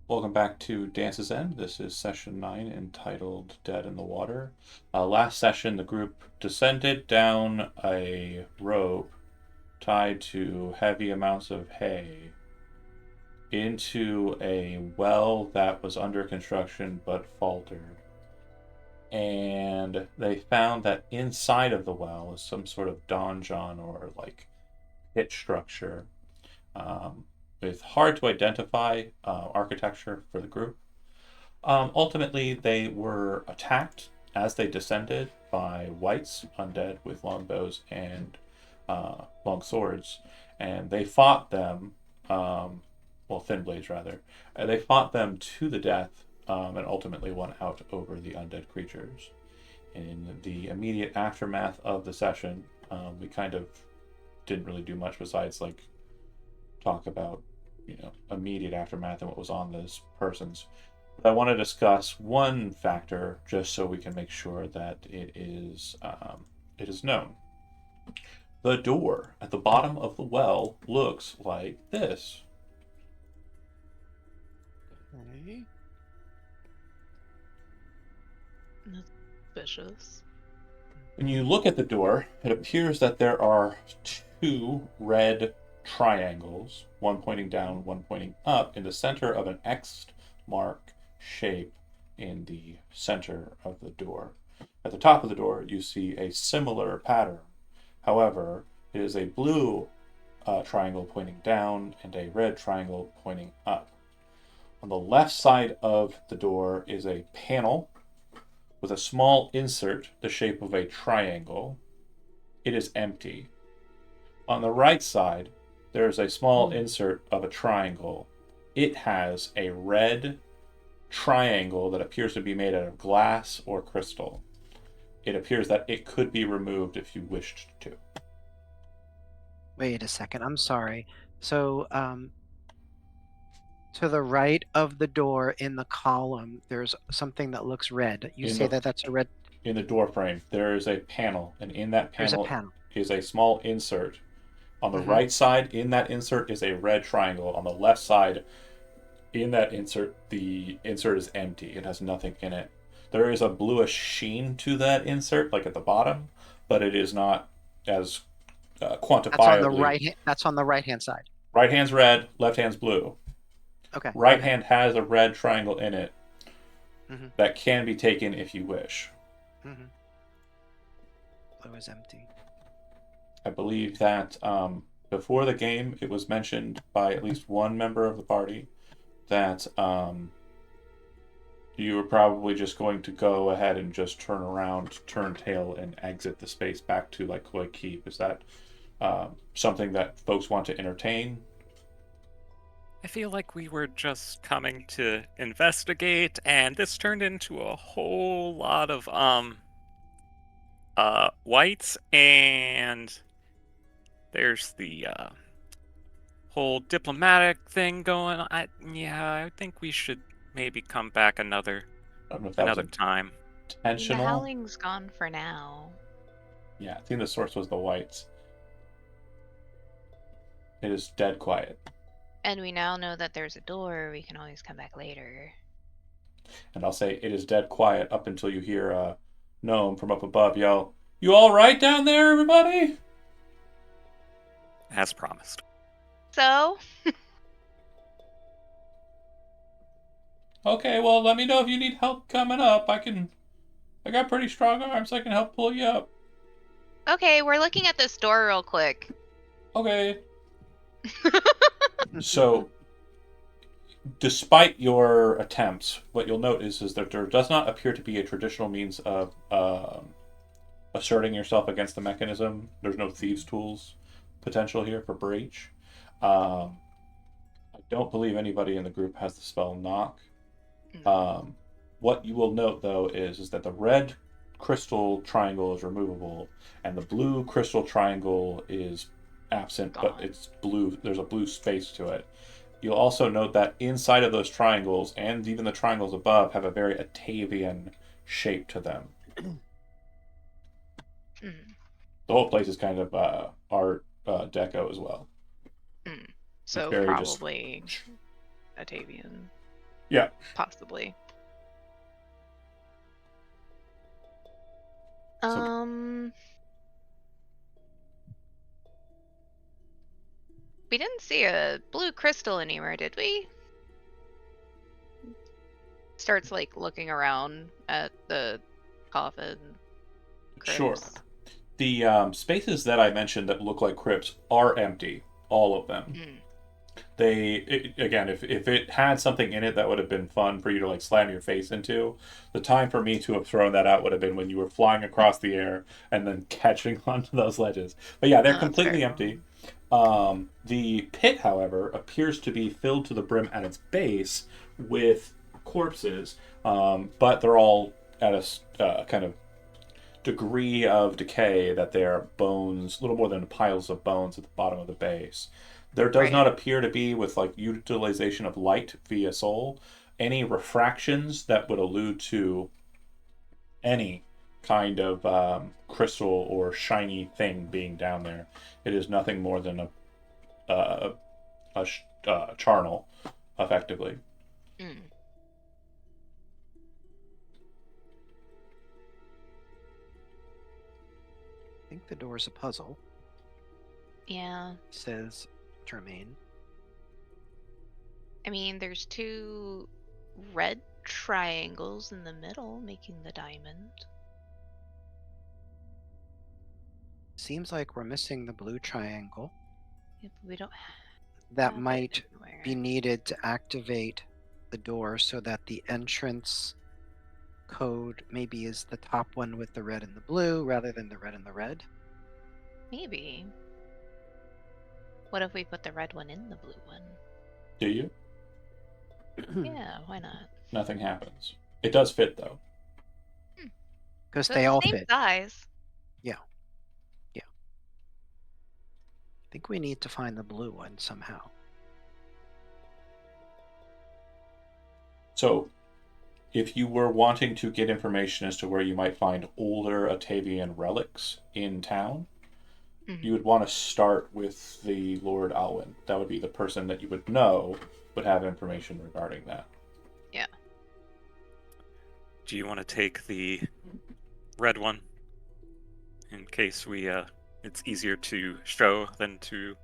Welcome back to Dance's End. This is session 9 entitled Dead in the Water. Last session, the group descended down a rope tied to heavy amounts of hay into a well that was under construction but faltered. And they found that inside of the well is some sort of donjon or like pit structure um, with hard to identify architecture for the group. Ultimately, they were attacked as they descended by whites, undead with longbows and long swords, and they fought them, well, thin blades rather. They fought them to the death and ultimately won out over the undead creatures. In the immediate aftermath of the session, we kind of didn't really do much besides like talk about immediate aftermath and what was on those persons. But I want to discuss one factor just so we can make sure that it is known. The door at the bottom of the well looks like this. Okay. That's suspicious. When you look at the door, it appears that there are two red triangles, one pointing down, one pointing up, in the center of an X mark shape in the center of the door. At the top of the door, you see a similar pattern. However, it is a blue triangle pointing down and a red triangle pointing up. On the left side of the door is a panel with a small insert the shape of a triangle. It is empty. On the right side, there is a small insert of a triangle. It has a red triangle that appears to be made out of glass or crystal. It appears that it could be removed if you wished to. Wait a second. I'm sorry. So, to the right of the door in the column, there's something that looks red. You In say the that that's a red. in the door frame, there is a panel, and in that There's a panel panel. is a small insert. On the Mm-hmm. right side, in that insert is a red triangle. On the left side, in that insert, the insert is empty. It has nothing in it. There is a bluish sheen to that insert, like at the bottom, but it is not as That's on the quantifiably. right. That's on the right hand side. Right hand's red, left hand's blue. Okay. Right Okay. hand has a red triangle in it Mm-hmm. that can be taken if you wish. Mm-hmm. Blue is empty. I believe that before the game, it was mentioned by at least one member of the party that you were probably just going to go ahead and just turn around, turn tail, and exit the space back to like Koi Keep. Is that something that folks want to entertain? I feel like we were just coming to investigate, and this turned into a whole lot of whites, and there's the whole diplomatic thing going on. I think we should maybe come back I don't know if that was another time. I mean, the intentional. howling's gone for now. Yeah, I think the source was the whites. It is dead quiet. And we now know that there's a door. We can always come back later. And I'll say it is dead quiet up until you hear a gnome from up above yell, "You all right down there, everybody?" As promised. So, Okay, well, let me know if you need help coming up. I got pretty strong arms. I can help pull you up. okay, we're looking at this door real quick. Okay. So, despite your attempts, what you'll note is that there does not appear to be a traditional means of asserting yourself against the mechanism. There's no thieves' tools potential here for breach. I don't believe anybody in the group has the spell knock. Um, what you will note though is that the red crystal triangle is removable, and the blue crystal triangle is absent, but Gone. it's blue. There's a blue space to it. You'll also note that inside of those triangles, and even the triangles above, have a very Atavian shape to them. The whole place is kind of art deco as well. So very probably Atavian. Yeah. Possibly. So- We didn't see a blue crystal anywhere, did we? Starts like looking around at the coffin. Sure. Crypts. The spaces that I mentioned that look like crypts are empty, all of them. Mm. Again, if it had something in it that would have been fun for you to like slam your face into, the time for me to have thrown that out would have been when you were flying across the air and then catching onto those ledges. But yeah, they're Oh, that's completely fair. empty. The pit, however, appears to be filled to the brim at its base with corpses, but they're all at a kind of degree of decay that they are bones, little more than piles of bones at the bottom of the base. There does Right. not appear to be, with like utilization of light via soul, any refractions that would allude to any kind of crystal or shiny thing being down there. It is nothing more than a charnel, effectively. Mm. I think the door's a puzzle, Yeah. says Jermaine. I mean, there's two red triangles in the middle making the diamond. Seems like we're missing the blue triangle. If we don't That have it might anywhere. be needed to activate the door so that the entrance code maybe is the top one with the red and the blue rather than the red and the red. Maybe. What if we put the red one in the blue one? Do you? Yeah, why not? Nothing happens. It does fit though. Because So they it's all the same fit. size. I think we need to find the blue one somehow. So, if you were wanting to get information as to where you might find older Atavian relics in town, Mhm. you would want to start with the Lord Alwyn. That would be the person that you would know would have information regarding that. Do you want to take the red one in case it's easier to show than to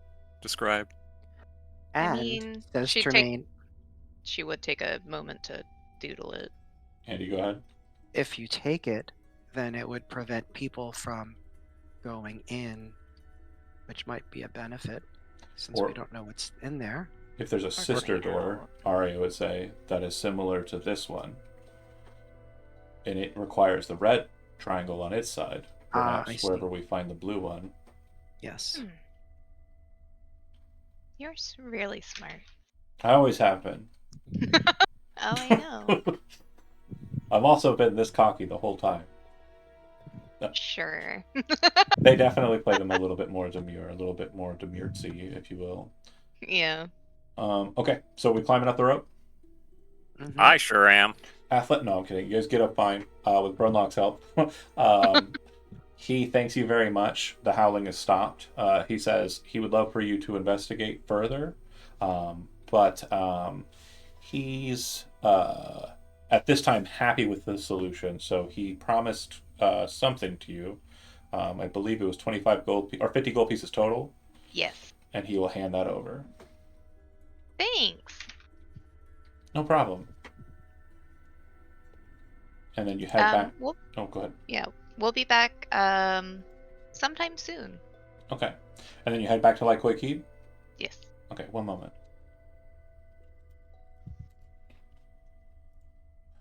describe? And, I mean, says she Jermaine, would take a moment to doodle it. Andy, go ahead. if you take it, then it would prevent people from going in, which might be a benefit since Or- we don't know what's in there. If there's a sister door, Arya would say, that is similar to this one, and it requires the red triangle on its side, I perhaps see. wherever we find the blue one. Yes. Hmm. You're really smart. I always have been. Oh, I know. I've also been this cocky the whole time. Sure. They definitely play them a little bit more demure, a little bit more demurtsy, if you will. Yeah. Okay, so we climbing up the rope? Mhm. I sure am. No, I'm kidding. You guys get up fine with Brunlock's help. He thanks you very much. The howling is stopped. He says he would love for you to investigate further, but he's at this time happy with the solution. So he promised something to you. I believe it was 25 gold or 50 gold pieces total, Yes. and he will hand that over. Thanks. No problem. And then you head back. We'll Oh, go ahead. we'll be back sometime soon. Okay. And then you head back to Lycoy Keep? Yes. Okay, one moment.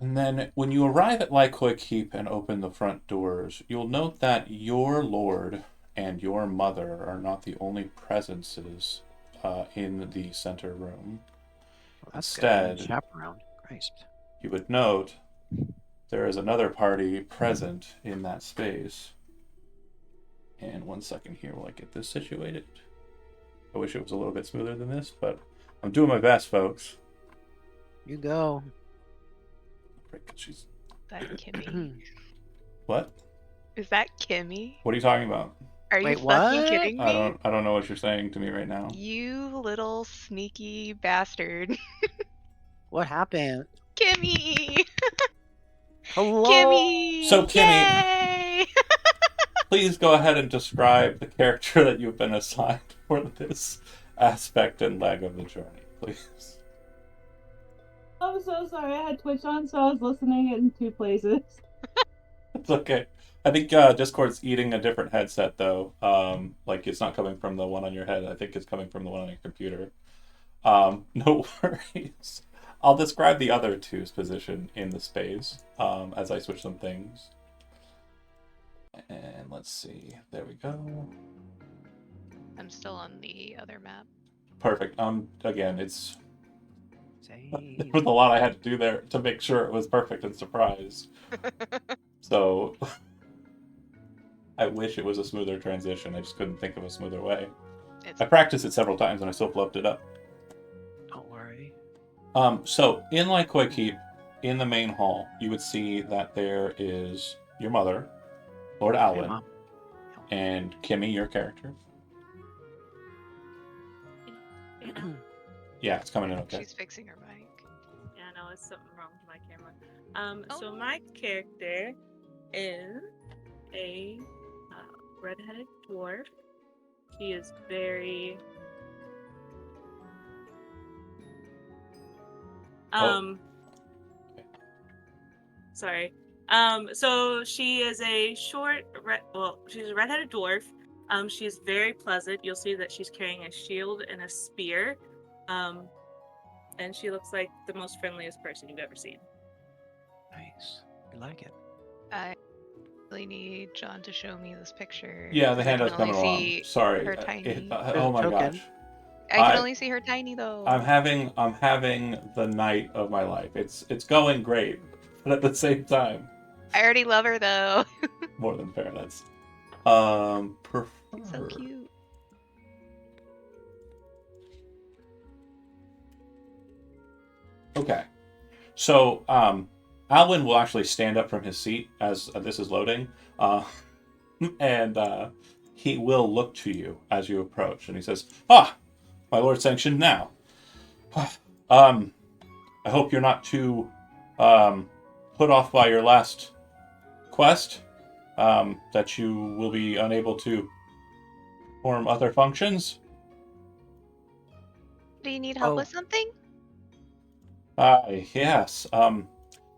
And then when you arrive at Lycoy Keep and open the front doors, you'll note that your lord and your mother are not the only presences in the center room. Well, that's good. Instead, Chaperone. Christ. you would note there is another party present in that space. And 1 second here while I get this situated. I wish it was a little bit smoother than this, but I'm doing my best, folks. You go. Right, 'cause she's... Is that Kimmy? What? Is that Kimmy? What are you talking about? Are you Wait, fucking what? kidding me? I don't know what you're saying to me right now. You little sneaky bastard. What happened? Kimmy! Hello. Kimmy! So, Kimmy- Yay! Please go ahead and describe the character that you've been assigned for this aspect and leg of the journey, please. I'm so sorry. I had Twitch on, so I was listening in 2 places. It's okay. I think Discord's eating a different headset, though. Like, it's not coming from the one on your head. I think it's coming from the one on your computer. No worries. I'll describe the other two's position in the space as I switch some things. And let's see. There we go. I'm still on the other map. Perfect. Again, there Save. was a lot I had to do there to make sure it was perfect and surprise. So I wish it was a smoother transition. I just couldn't think of a smoother way. It's I practiced it several times and I still flubbed it up. Don't worry. So in Lycoy Keep, in the main hall, you would see that there is your mother, Lord Hey, Alwyn, Mom. and Kimmy, your character. Yeah, it's coming in okay. She's fixing her mic. Yeah, no, it's something wrong with my camera. So Oh. my character is a redheaded dwarf. He is very Okay. sorry. So she is a short she's a redheaded dwarf. She's very pleasant. You'll see that she's carrying a shield and a spear. And she looks like the most friendliest person you've ever seen. Nice. We like it. I really need John to show me this picture. Yeah, the 'cause I handle's can only coming along. see Sorry. her tiny. Oh my Token. gosh. I can I- only see her tiny though. I'm having the night of my life. It's going great, but at the same time, I already love her though. more than fair. That's prefer. She's so cute. Okay, so Alwyn will actually stand up from his seat as this is loading, and he will look to you as you approach, and he says, "Ah, my lord sanctioned now. I hope you're not too put off by your last quest, that you will be unable to perform other functions." Do you need help Oh. with something? Yes.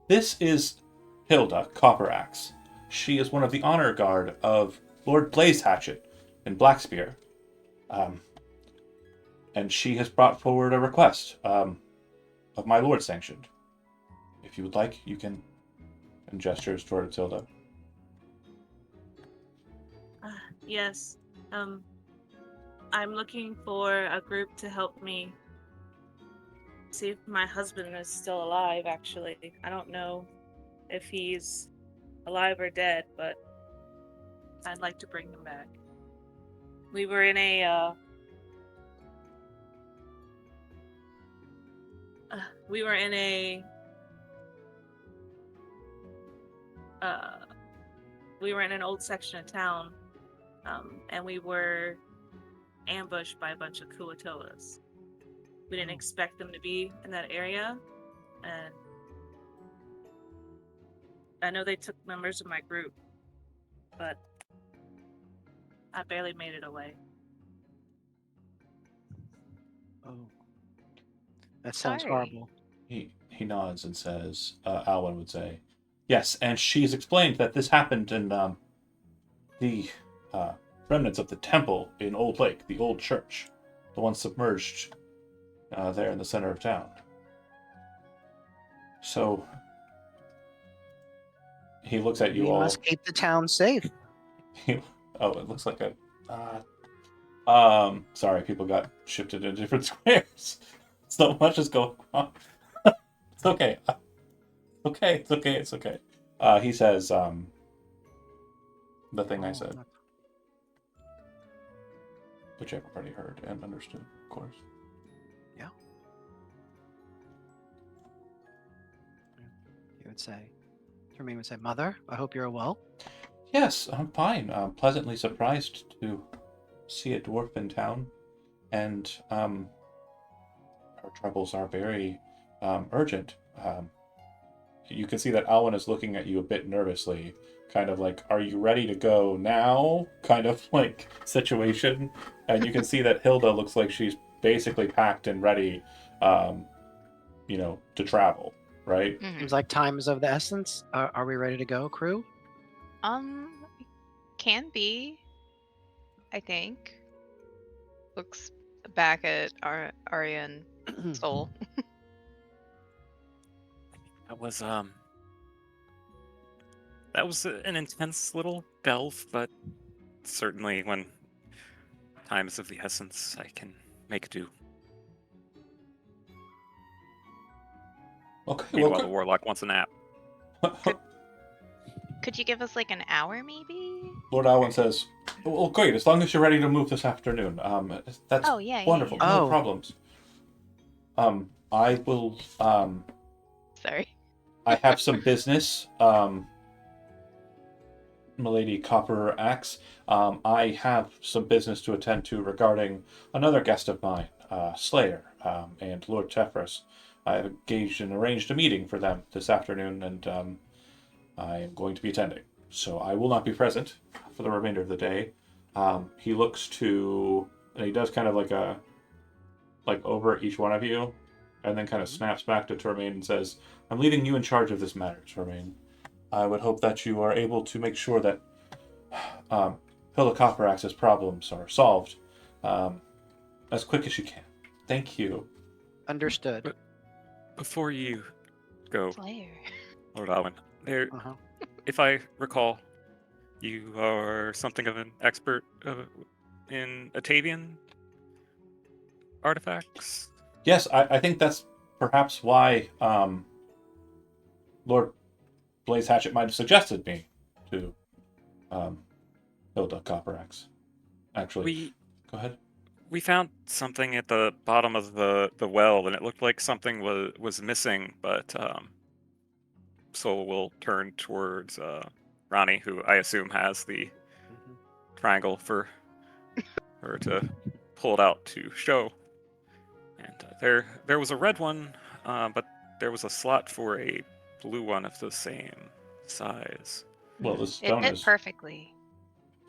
This is Hilda Copperaxe. She is one of the honor guard of Lord Blaze Hatchet in Blackspear. And she has brought forward a request of my lord sanctioned. If you would like, you can. And gestures towards Hilda. Yes. I'm looking for a group to help me see if my husband is still alive, actually. I don't know if he's alive or dead, but I'd like to bring him back. We were in a we were in an old section of town, and we were ambushed by a bunch of Kuatoas. We didn't expect them to be in that area, and I know they took members of my group, but I barely made it away. Oh. That sounds Sorry. horrible. He nods and says, Alwyn would say, "Yes, and she's explained that this happened in the remnants of the temple in Old Lake, the old church, the one submerged there in the center of town. So he looks at you We all. must keep the town safe. Oh, it looks like a. Sorry, people got shifted into different squares. So much is going on. It's okay. It's okay. He says, the thing I said, which everybody heard and understood, of course. Yeah. He would say, Tremaine would say, "Mother, I hope you're well." Yes, I'm fine. I'm pleasantly surprised to see a dwarf in town, and our troubles are very urgent. You can see that Alwyn is looking at you a bit nervously, kind of like, "Are you ready to go now?" kind of like situation. And you can see that Hilda looks like she's basically packed and ready, to travel, right? Mhm. Seems like time is of the essence. Are we ready to go, crew? Can be. I think. Looks back at Arya and Soul. That was an intense little delve, but certainly when time is of the essence, I can make do. Okay, Meanwhile, the warlock wants a nap. Could you give us like an hour, maybe? Lord Alwyn says, "Well, great. As long as you're ready to move this afternoon, that's Oh yeah, wonderful. yeah. No Oh. problems. I will. Sorry. I have some business. Milady Copper Axe. I have some business to attend to regarding another guest of mine, Slayer, and Lord Tefris. I have engaged and arranged a meeting for them this afternoon, and I am going to be attending. So I will not be present for the remainder of the day. He looks to, and he does kind of like over each one of you, and then kind of snaps back to Termaine and says, "I'm leaving you in charge of this matter, Termaine. I would hope that you are able to make sure that Hilda Copperaxe's problems are solved as quick as you can. Thank you." Understood. Before you go, Slayer. Lord Alwyn, Uh-huh. if I recall, you are something of an expert in Atavian artifacts? Yes, I think that's perhaps why Lord Blaze Hatchet might have suggested me to Hilda Copperaxe. Actually, go ahead. We found something at the bottom of the well, and it looked like something was missing, but Soul will turn towards Ronnie, who I assume has the Mhm. triangle for her to pull it out to show. And there was a red one, but there was a slot for a blue one of the same size. Well, the It stone fit is. perfectly.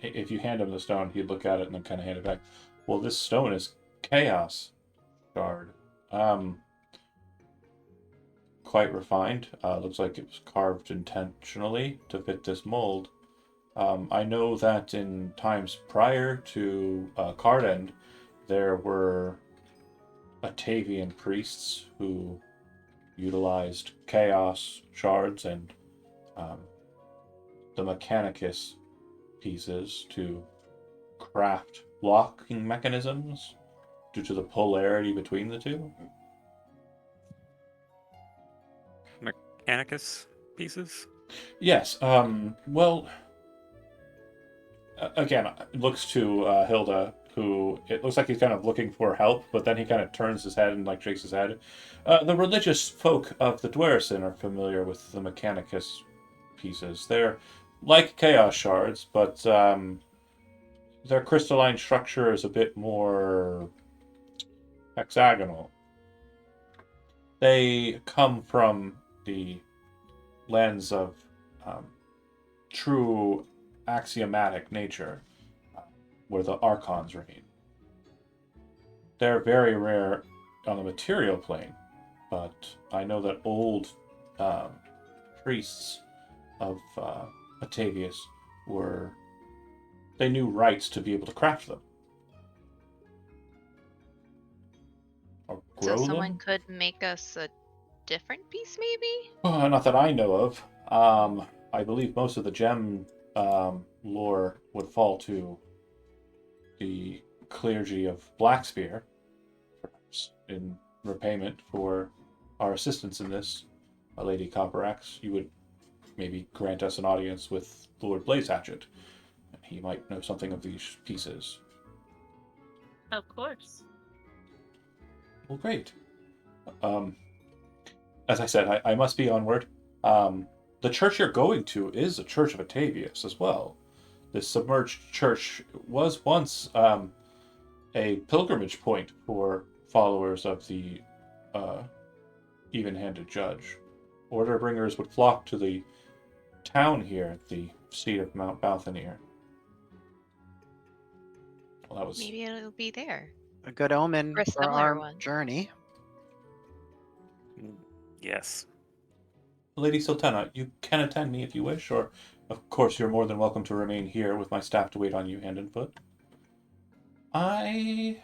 If you hand him the stone, he'd look at it and then kind of hand it back. Well, this stone is chaos shard. Quite refined. Looks like it was carved intentionally to fit this mold. I know that in times prior to Cardend, there were Atavian priests who utilized chaos shards and the Mechanicus pieces to craft locking mechanisms due to the polarity between the two. Mechanicus pieces? Yes. Well, again, it looks to Hilda, who it looks like he's kind of looking for help, but then he kind of turns his head and like shakes his head. The religious folk of the Dwersen are familiar with the Mechanicus pieces. They're like chaos shards, but their crystalline structure is a bit more hexagonal. They come from the lens of true axiomatic nature, where the archons reign. They're very rare on the material plane, but I know that old priests of Atavius they knew rights to be able to craft them. Or grow So someone them? could make us a different piece, maybe? Not that I know of. I believe most of the gem lore would fall to the clergy of Blackspear, perhaps in repayment for our assistance in this. Lady Copperaxe, you would maybe grant us an audience with Lord Blaze Hatchet. He might know something of these pieces. Of course. Well, great. As I said, I must be onward. The church you're going to is a church of Atavius as well. This submerged church was once a pilgrimage point for followers of the even-handed judge. Order bringers would flock to the town here at the seat of Mount Balthanir. Well, that was Maybe it'll be there. A good omen Or a for similar our one. journey. Yes. Lady Sultana. You can attend me if you wish, or of course you're more than welcome to remain here with my staff to wait on you hand and foot. I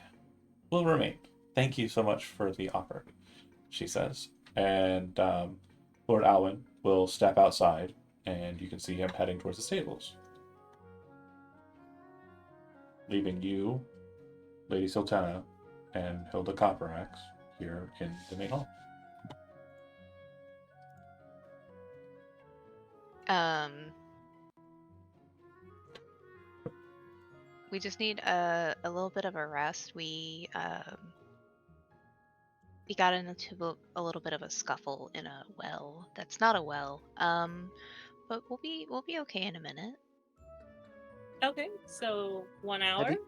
will remain. Thank you so much for the offer, she says. And Lord Alwyn will step outside, and you can see him heading towards the stables. Leaving you, Lady Sultana, and Hilda Copperaxe here in the main hall. We just need a little bit of a rest. We got into a little bit of a scuffle in a well. That's not a well. But we'll be okay in a minute. Okay, so 1 Have hour. you,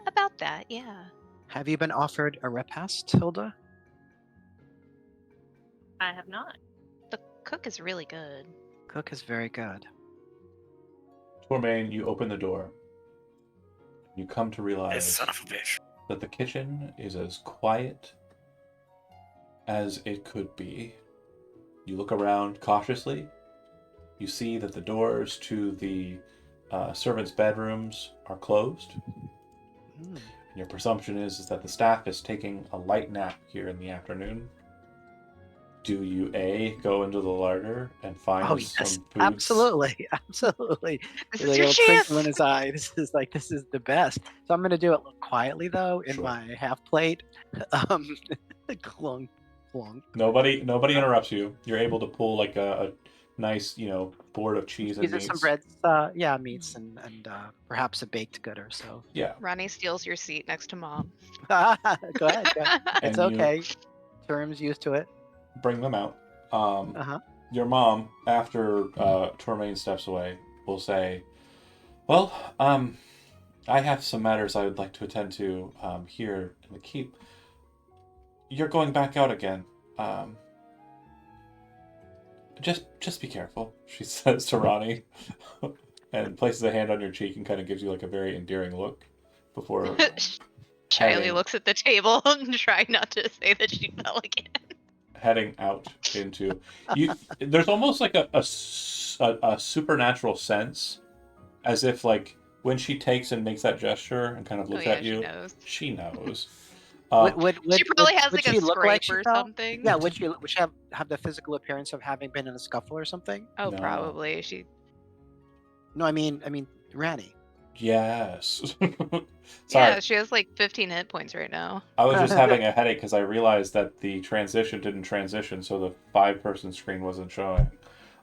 About that, yeah. have you been offered a repast, Hilda? I have not. The cook is really good. Cook is very good. Tormain, you open the door. You come to This realize son of a bitch. that the kitchen is as quiet as it could be. You look around cautiously. You see that the doors to the servants' bedrooms are closed. Mm. And your presumption is that the staff is taking a light nap here in the afternoon. Do you A, go into the larder and find Oh some yes, foods? absolutely, absolutely. This With is a your little twinkle in chance. his eye. This is the best. So I'm gonna do it quietly though, in Sure. my half plate. Clunk, clunk. Nobody interrupts you. You're able to pull like a nice, board of cheese and These are some meats. breads, yeah, meats and perhaps a baked good or so. Yeah. Ronnie steals your seat next to Mom. Go ahead. Go ahead. It's And you- okay. Term's used to it. Bring them out. Uh-huh. Your mom, after Tormain steps away, will say, "Well, I have some matters I would like to attend to here in the keep. You're going back out again. Just be careful," she says to Ronnie, and places a hand on your cheek and kind of gives you like a very endearing look before Charlie heading- looks at the table and try not to say that she fell again. heading out into you. There's almost like a supernatural sense, as if like when she takes and makes that gesture and kind of looks at you, She knows. she knows. Would She probably has would like she a look like scrape she or fell? something. Yeah, would she have the physical appearance of having been in a scuffle or something? Oh, No. probably. She. No, I mean Ranny. Yes. Sorry, Yeah, she has like 15 hit points right now. I was just having a headache because I realized that the transition didn't transition, so the 5-person screen wasn't showing.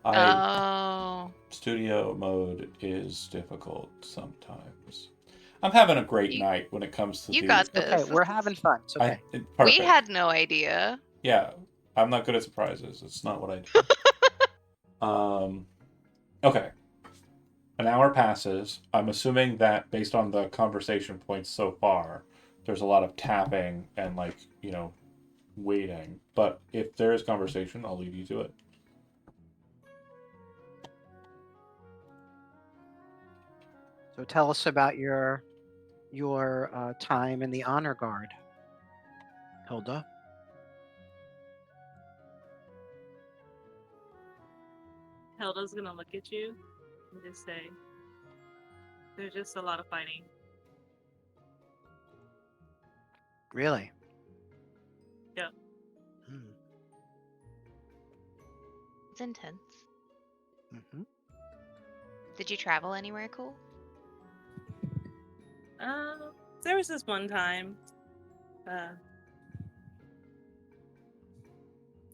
Oh. Studio mode is difficult sometimes. I'm having a great You- night when it comes to you these. got Okay, this. we're having fun. It's okay. We Perfect. had no idea. Yeah, I'm not good at surprises. It's not what I do. Okay. An hour passes. I'm assuming that based on the conversation points so far, there's a lot of tapping and waiting. But if there is conversation, I'll leave you to it. So tell us about your time in the honor guard, Hilda. Hilda's gonna look at you and just say, "There's just a lot of fighting." Really? Yep. Hmm. It's intense. Mm-hmm. Did you travel anywhere cool? There was this one time. It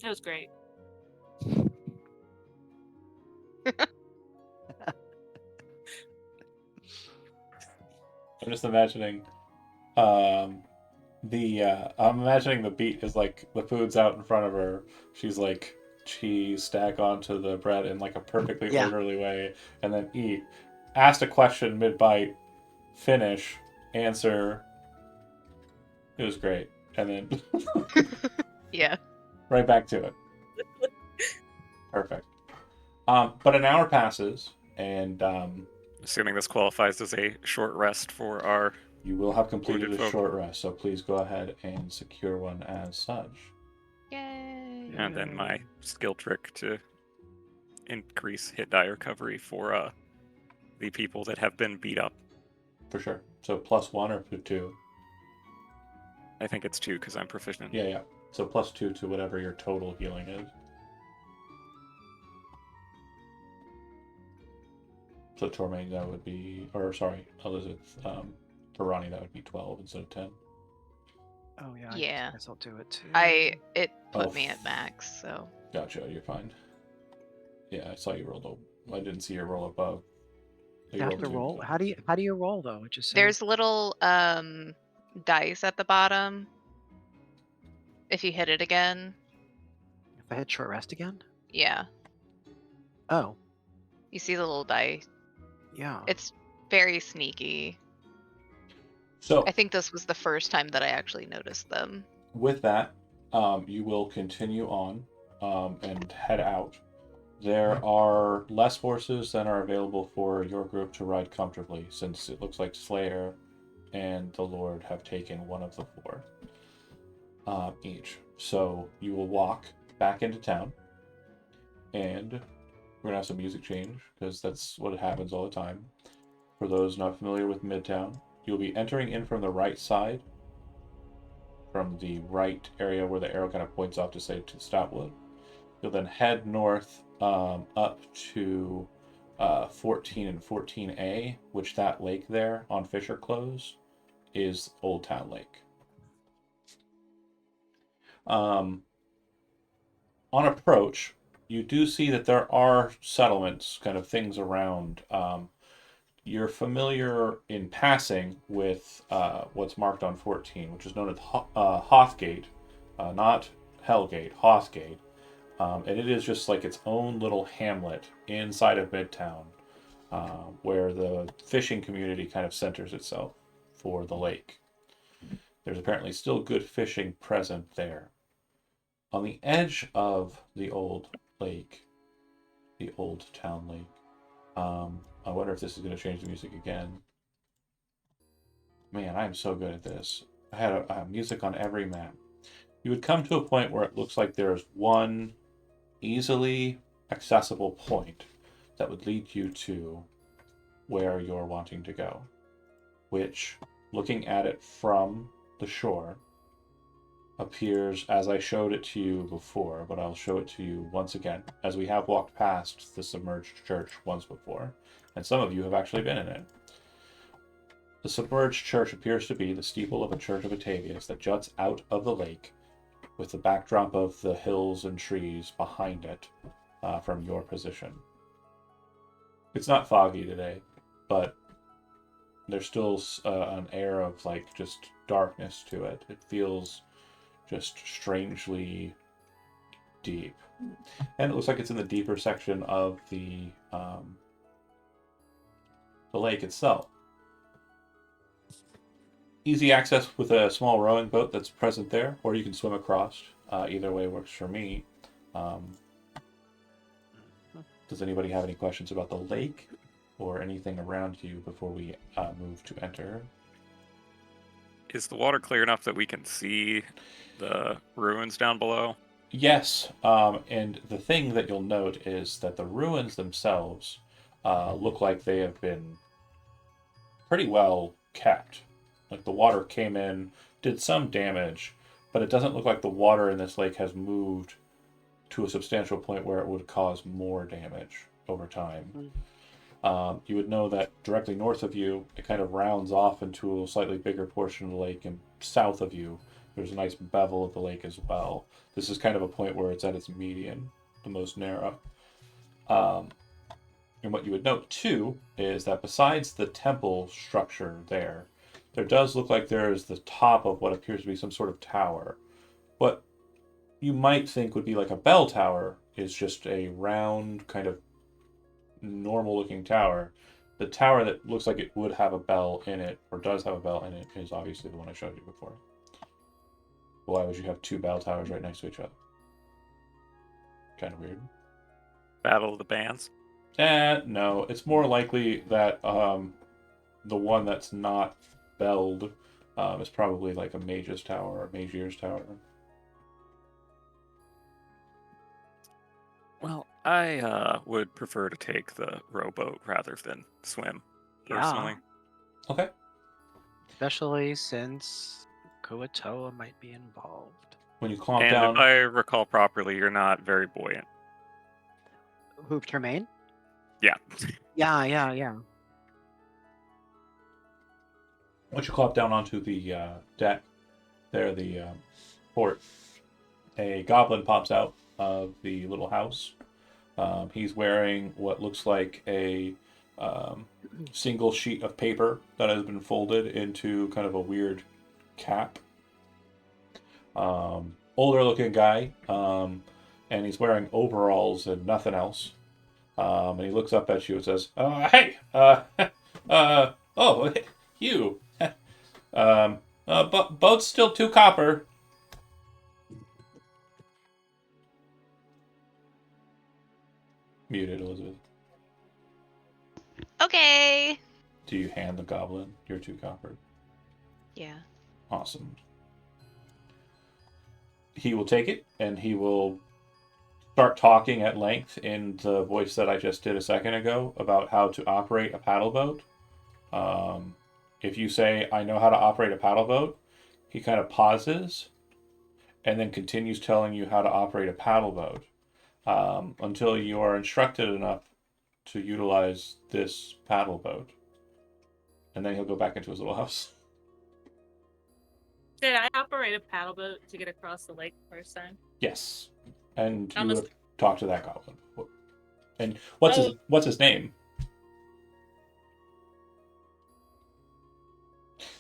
was great. I'm just imagining I'm imagining the beat is like the food's out in front of her. She's like cheese stack onto the bread in like a perfectly Yeah. orderly way, and then eat. Asked a question mid bite, finish, answer. It was great, and then Yeah. Right back to it. Perfect. But an hour passes, and Assuming this qualifies as a short rest for our. you will have completed Wounded a folk. short rest. So please go ahead and secure one as such. Yay! And then my skill trick to increase hit die recovery for the people that have been beat up. For sure. So +1 or +2? I think it's 2 because I'm proficient. Yeah. So +2 to whatever your total healing is. So Tormain, that would be, or sorry, Elizabeth, for Ronnie, that would be 12 instead of 10. Oh yeah. Yeah. I guess I'll do it too. It put Oh. me at max, so Gotcha, you're fine. Yeah, I saw you roll. I didn't see your roll above. You You have rolled to two, roll. so- How do you roll though? It just says there's little dice at the bottom. If you hit it again, if I hit short rest again. yeah, Oh you see the little die. yeah. It's very sneaky. So I think this was the first time that I actually noticed them. with that, you will continue on and head out. There are less horses than are available for your group to ride comfortably, since it looks like Slayer and the Lord have taken one of the 4 each. So you will walk back into town, and we're gonna have some music change because that's what happens all the time. For those not familiar with Midtown, you'll be entering in from the right side, from the right area where the arrow kind of points off to say to Stoutwood. You'll then head north up to 14 and 14A, which that lake there on Fisher Close is Old Town Lake. On approach, you do see that there are settlements, kind of things around. You're familiar in passing with what's marked on 14, which is known as Hothgate, not Hellgate, Hothgate. And it is just like its own little hamlet inside of Midtown, where the fishing community kind of centers itself for the lake. There's apparently still good fishing present there. On the edge of the old lake, the Old Town Lake, I wonder if this is going to change the music again. Man, I am so good at this. I had a music on every map. You would come to a point where it looks like there's one easily accessible point that would lead you to where you're wanting to go, which, looking at it from the shore, appears as I showed it to you before, but I'll show it to you once again, as we have walked past the submerged church once before, and some of you have actually been in it. The submerged church appears to be the steeple of a church of Batavius that juts out of the lake, with the backdrop of the hills and trees behind it from your position. It's not foggy today, but there's still an air of like just darkness to it. It feels just strangely deep. And it looks like it's in the deeper section of the lake itself. Easy access with a small rowing boat that's present there, or you can swim across. Either way works for me. Does anybody have any questions about the lake or anything around you before we move to enter? Is the water clear enough that we can see the ruins down below? Yes, and the thing that you'll note is that the ruins themselves look like they have been pretty well kept. Like the water came in, did some damage, but it doesn't look like the water in this lake has moved to a substantial point where it would cause more damage over time. You would know that directly north of you, it kind of rounds off into a slightly bigger portion of the lake, and south of you, there's a nice bevel of the lake as well. This is kind of a point where it's at its median, the most narrow. And what you would note, too, is that besides the temple structure there does look like there is the top of what appears to be some sort of tower. What you might think would be like a bell tower is just a round, kind of normal-looking tower. The tower that looks like it would have a bell in it, or does have a bell in it, is obviously the one I showed you before. Why would you have 2 bell towers right next to each other? Kind of weird. Battle of the Bands. No, it's more likely that the one that's not belled is probably like a Mage's Tower or Magier's Tower. Well, I would prefer to take the rowboat rather than swim, personally. Okay. Especially since Kuatoa might be involved. When you clomp And down, if I recall properly, you're not very buoyant. Who, Tremaine? Yeah. Yeah. once you clomp down onto the deck, there, the port, a goblin pops out of the little house. He's wearing what looks like a single sheet of paper that has been folded into kind of a weird cap. Older looking guy, and he's wearing overalls and nothing else. And he looks up at you and says, "Hey, oh, you. Boat's still 2 copper." Muted, Elizabeth. Okay. Do you hand the goblin your 2 copper? Yeah. Awesome. He will take it and he will start talking at length in the voice that I just did a second ago about how to operate a paddle boat. If you say, "I know how to operate a paddle boat," he kind of pauses and then continues telling you how to operate a paddle boat until you are instructed enough to utilize this paddle boat. And then he'll go back into his little house. Did I operate a paddle boat to get across the lake the first time? Yes. And you I would must- have talked to that goblin. And what's his name?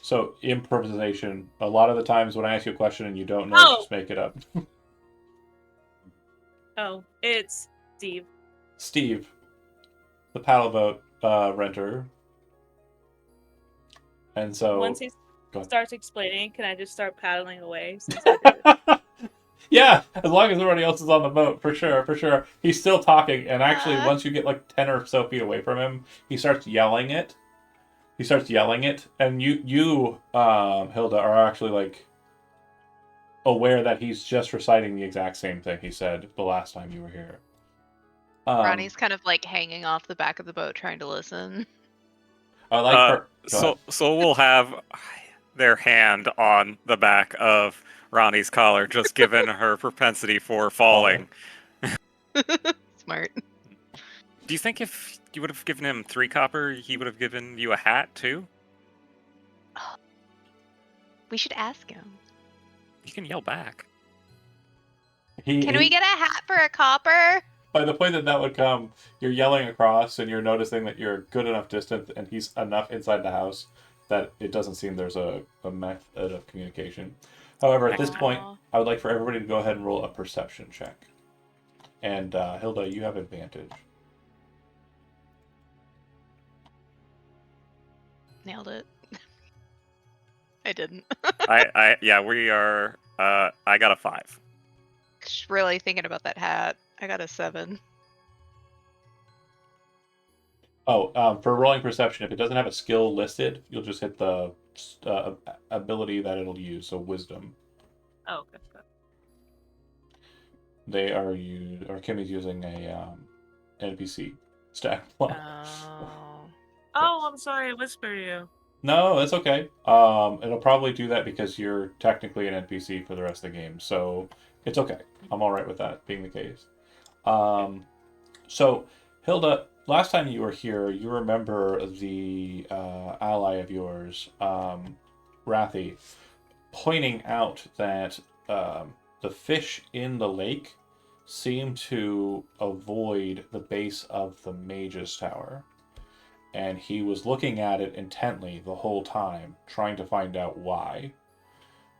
So improvisation. A lot of the times when I ask you a question and you don't know, Oh! just make it up. Oh, it's Steve. Steve, the paddle boat renter. And so Once he go ahead. starts explaining, can I just start paddling away? Since I did it? Yeah, as long as everybody else is on the boat, for sure. He's still talking, and actually, once you get like 10 or so feet away from him, he starts yelling it. And you, Hilda, are actually like aware that he's just reciting the exact same thing he said the last time you were here. Ronnie's kind of like hanging off the back of the boat trying to listen. I like her. So we'll have their hand on the back of Ronnie's collar, just given her propensity for falling. Smart. Do you think if you would have given him 3 copper, he would have given you a hat too? We should ask him. You can yell back. Can we get a hat for a copper? By the point that would come, you're yelling across, and you're noticing that you're good enough distance, and he's enough inside the house that it doesn't seem there's a method of communication. However, at this point, I would like for everybody to go ahead and roll a perception check. And Hilda, you have advantage. Nailed it. I didn't. We are. I got a 5. Just really thinking about that hat. I got a 7. Oh, for rolling perception, if it doesn't have a skill listed, you'll just hit the ability that it'll use, so wisdom. Oh, okay. They are Kimmy's using a NPC stat block. Oh, I'm sorry, I whispered you. No, that's okay. It'll probably do that because you're technically an NPC for the rest of the game, so it's okay. I'm all right with that being the case. So, Hilda, last time you were here, you remember the ally of yours, Rathy, pointing out that the fish in the lake seem to avoid the base of the Mage's Tower. And he was looking at it intently the whole time, trying to find out why.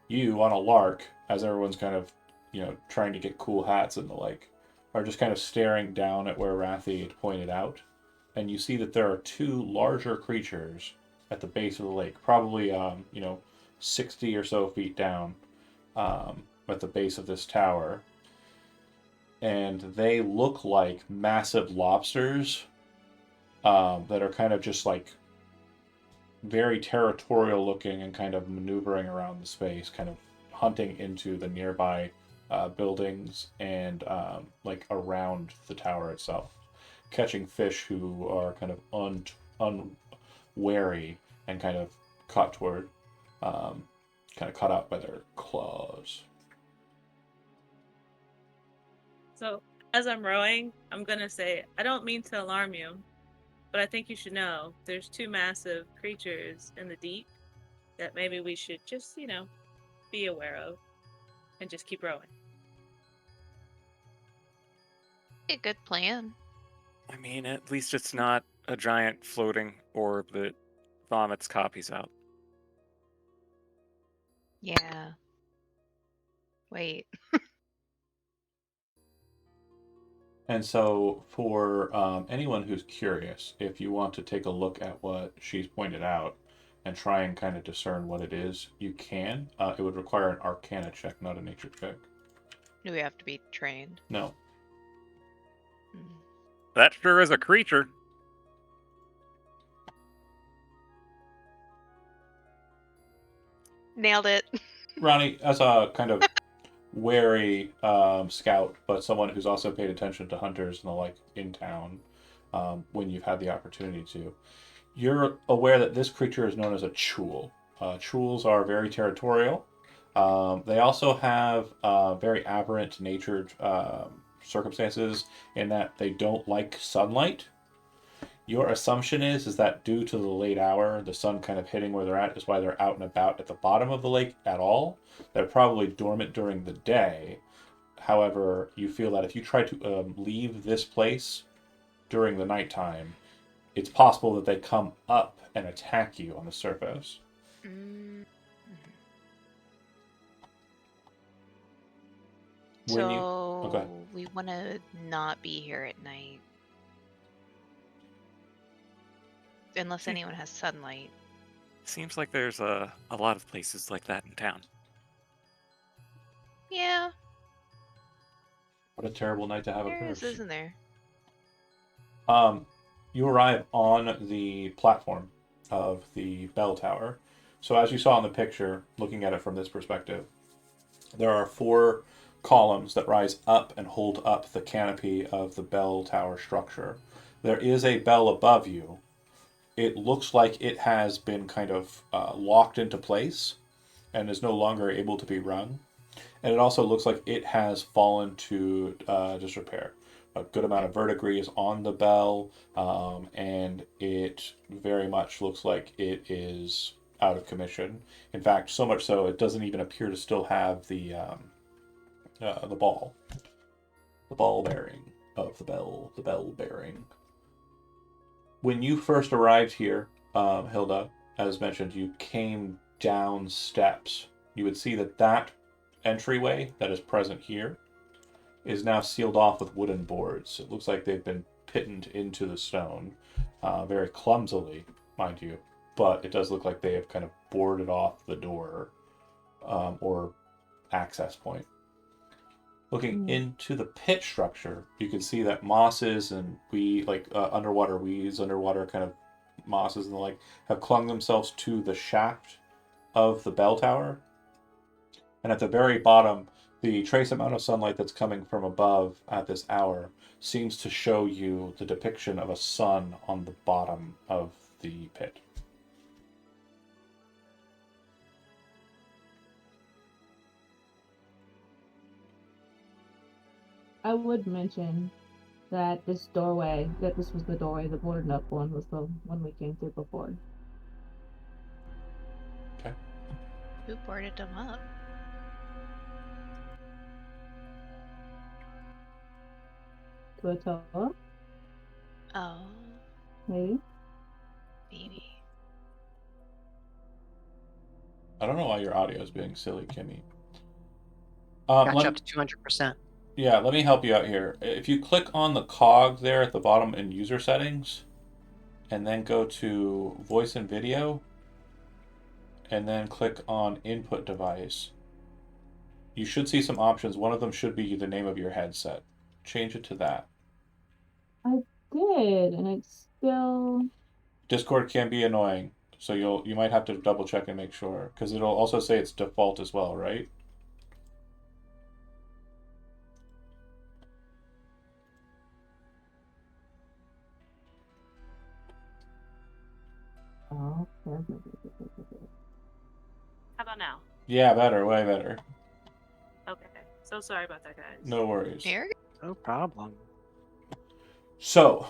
You, on a lark, as everyone's kind of, trying to get cool hats and the like, are just kind of staring down at where Rathy had pointed out. And you see that there are 2 larger creatures at the base of the lake, probably, 60 or so feet down at the base of this tower. and they look like massive lobsters that are kind of just like very territorial looking and kind of maneuvering around the space, kind of hunting into the nearby buildings and like around the tower itself, catching fish who are kind of unwary and kind of caught out by their claws. So, as I'm rowing, I'm gonna say, I don't mean to alarm you, but I think you should know there's two massive creatures in the deep that maybe we should just, be aware of and just keep rowing. A good plan. I mean, at least it's not a giant floating orb that vomits copies out. Yeah. Wait. And so, for anyone who's curious, if you want to take a look at what she's pointed out and try and kind of discern what it is, you can. It would require an Arcana check, not a Nature check. Do we have to be trained? No. Hmm. That sure is a creature. Nailed it. Ronnie, as a kind of wary scout, but someone who's also paid attention to hunters and the like in town when you've had the opportunity to, you're aware that this creature is known as a chul. Chuls are very territorial. They also have very aberrant natured circumstances in that they don't like sunlight. Your assumption is that due to the late hour, the sun kind of hitting where they're at is why they're out and about at the bottom of the lake at all. They're probably dormant during the day. However, you feel that if you try to leave this place during the nighttime, it's possible that they come up and attack you on the surface. Mm. When you- So okay. we want to not be here at night. Unless anyone has sunlight. Seems like there's a lot of places like that in town. Yeah, What a terrible night to have a there is, curse. isn't there? You arrive on the platform of the bell tower. So as you saw in the picture, looking at it from this perspective, there are 4 columns that rise up and hold up the canopy of the bell tower structure. There is a bell above you. It looks like it has been kind of locked into place and is no longer able to be rung. And it also looks like it has fallen to disrepair. A good amount of verdigris is on the bell, and it very much looks like it is out of commission. In fact, so much so it doesn't even appear to still have the ball bearing of the bell bearing. When you first arrived here, Hilda, as mentioned, you came down steps. You would see that entryway that is present here is now sealed off with wooden boards. It looks like they've been pittened into the stone, very clumsily, mind you, but it does look like they have kind of boarded off the door or access point. Looking into the pit structure, you can see that mosses and underwater weeds, underwater kind of mosses and the like, have clung themselves to the shaft of the bell tower. And at the very bottom, the trace amount of sunlight that's coming from above at this hour seems to show you the depiction of a sun on the bottom of the pit. I would mention that this was the doorway, the boarded up one was the one we came through before. Okay. Who boarded them up? Kuatoa, Oh, maybe? maybe. I don't know why your audio is being silly, Kimmy. Got let you me- up to 200%. Yeah, let me help you out here. If you click on the cog there at the bottom in user settings, and then go to voice and video, and then click on input device, you should see some options. One of them should be the name of your headset. change it to that. I did, and it's still. Discord can be annoying, so you might have to double check and make sure, because it'll also say it's default as well, right? Oh, How about now? Yeah, better, way better. Okay. So sorry about that, guys. No worries. Here. No problem. So,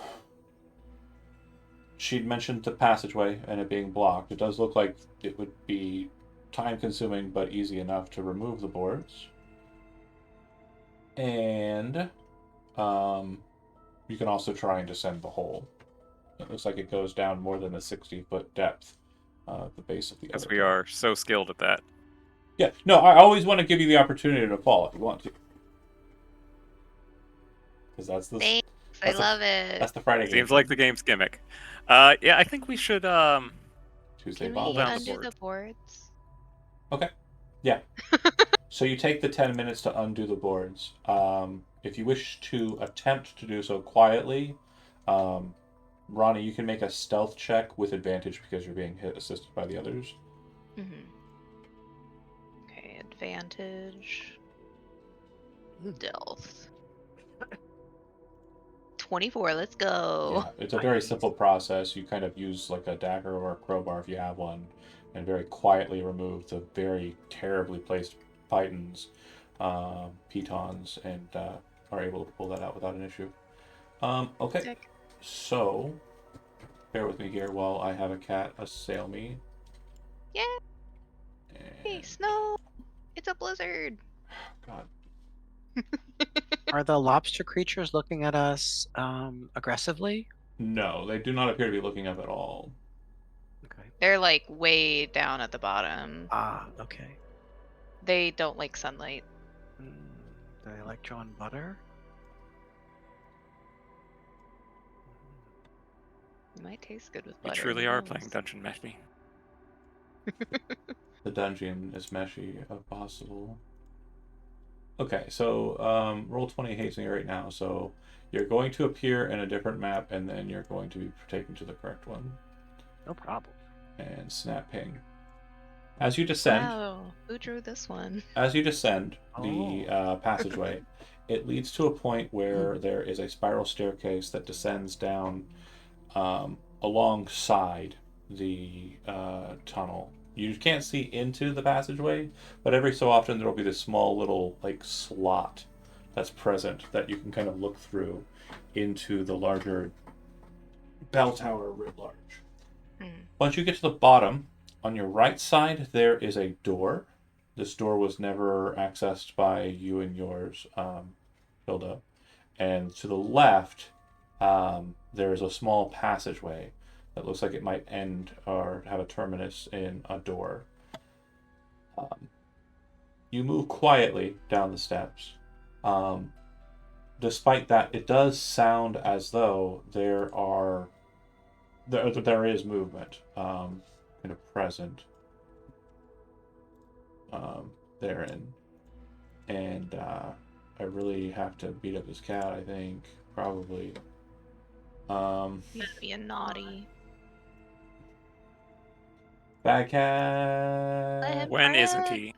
she'd mentioned the passageway and it being blocked. It does look like it would be time-consuming, but easy enough to remove the boards. And you can also try and descend the hole. It looks like it goes down more than a 60-foot depth, the base of the Because other we door. are so skilled at that. Yeah, no, I always want to give you the opportunity to fall if you want to. Because that's the Thanks. I that's the- love it. that's the Friday game. Seems like the game's gimmick. Yeah, I think we should Tuesday Can bomb. we down the undo board. the boards? Okay. Yeah. So you take the 10 minutes to undo the boards. If you wish to attempt to do so quietly, Ronnie, you can make a stealth check with advantage because you're being assisted by the others. Mm-hmm. Okay, advantage. Stealth. 24, let's go. Yeah, it's a very simple process. You kind of use like a dagger or a crowbar if you have one, and very quietly remove the very terribly placed pitons, and are able to pull that out without an issue. Okay, Sick. so bear with me here while I have a cat assail me. Yeah. Hey, And, snow. It's a blizzard. God, Are the lobster creatures looking at us aggressively? no, they do not appear to be looking up at all. Okay. They're like way down at the bottom. Ah, okay. They don't like sunlight. Mm, do they like drawn butter? It might taste good with We butter. truly who are knows? playing Dungeon Meshi. The dungeon is meshy if possible. Okay, so roll 20 hates me right now. So you're going to appear in a different map, and then you're going to be taken to the correct one. No problem. And snap ping. As you descend, Wow, who drew this one? as you descend the passageway, it leads to a point where there is a spiral staircase that descends down alongside the tunnel. You can't see into the passageway, but every so often there will be this small little like slot that's present that you can kind of look through into the larger bell tower writ large. Once you get to the bottom, on your right side there is a door. This door was never accessed by you and yours, Hilda. And to the left, there is a small passageway that looks like it might end or have a terminus in a door. You move quietly down the steps. Despite that, it does sound as though there is movement kind of present therein. And I really have to beat up this cat, I think. Probably. He's being naughty. Bad cat. When isn't he?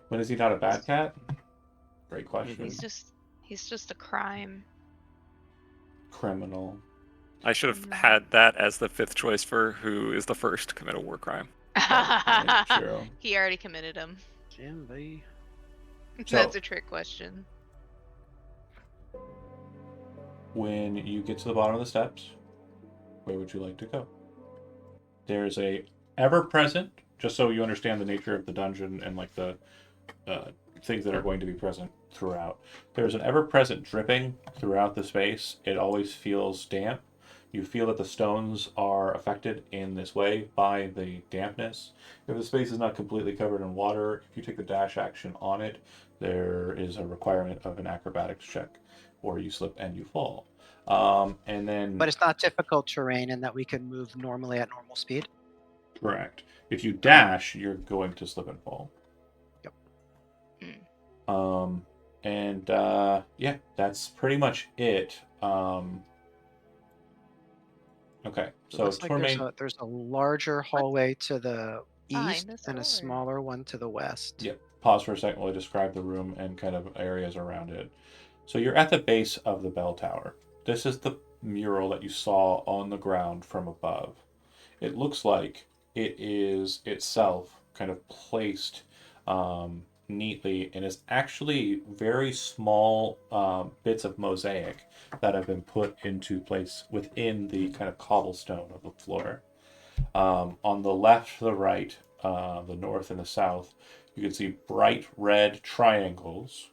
When is he not a bad cat? Great question. He's just a crime. Criminal. I should have No. had that as the fifth choice for who is the first to commit a war crime. Yeah, true. He already committed him. Can they? So- That's a trick question. When you get to the bottom of the steps, where would you like to go? There's a ever-present, just so you understand the nature of the dungeon and like the things that are going to be present throughout. There's an ever-present dripping throughout the space. It always feels damp. You feel that the stones are affected in this way by the dampness. If the space is not completely covered in water, if you take the dash action on it, there is a requirement of an acrobatics check, or you slip and you fall. And then, But it's not difficult terrain in that we can move normally at normal speed. correct. If you dash, you're going to slip and fall. Yep. And yeah, that's pretty much it. Okay, It so looks like Tormain. there's a larger hallway to the Behind east this and a door. smaller one to the west. Yep. Pause for a second while I describe the room and kind of areas around it. So you're at the base of the bell tower. This is the mural that you saw on the ground from above. It looks like it is itself kind of placed neatly and is actually very small bits of mosaic that have been put into place within the kind of cobblestone of the floor. On the left, the right, the north, and the south, you can see bright red triangles,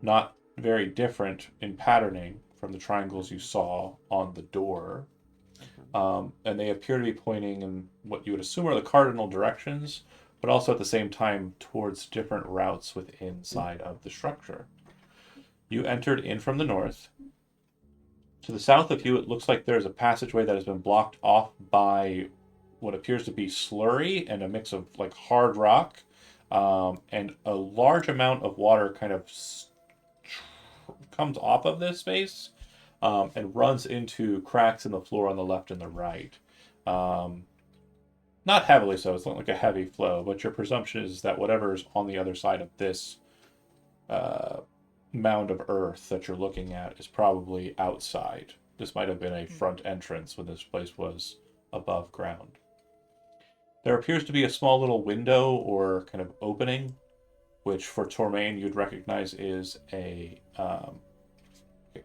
not very different in patterning from the triangles you saw on the door. And they appear to be pointing in what you would assume are the cardinal directions, but also at the same time towards different routes within inside of the structure. You entered in from the north. To the south of you, it looks like there's a passageway that has been blocked off by what appears to be slurry and a mix of like hard rock, and a large amount of water kind of comes off of this space and runs into cracks in the floor on the left and the right. Not heavily so, it's not like a heavy flow, but your presumption is that whatever is on the other side of this mound of earth that you're looking at is probably outside. This might have been a front entrance when this place was above ground. There appears to be a small little window or kind of opening, which for Tormain you'd recognize is a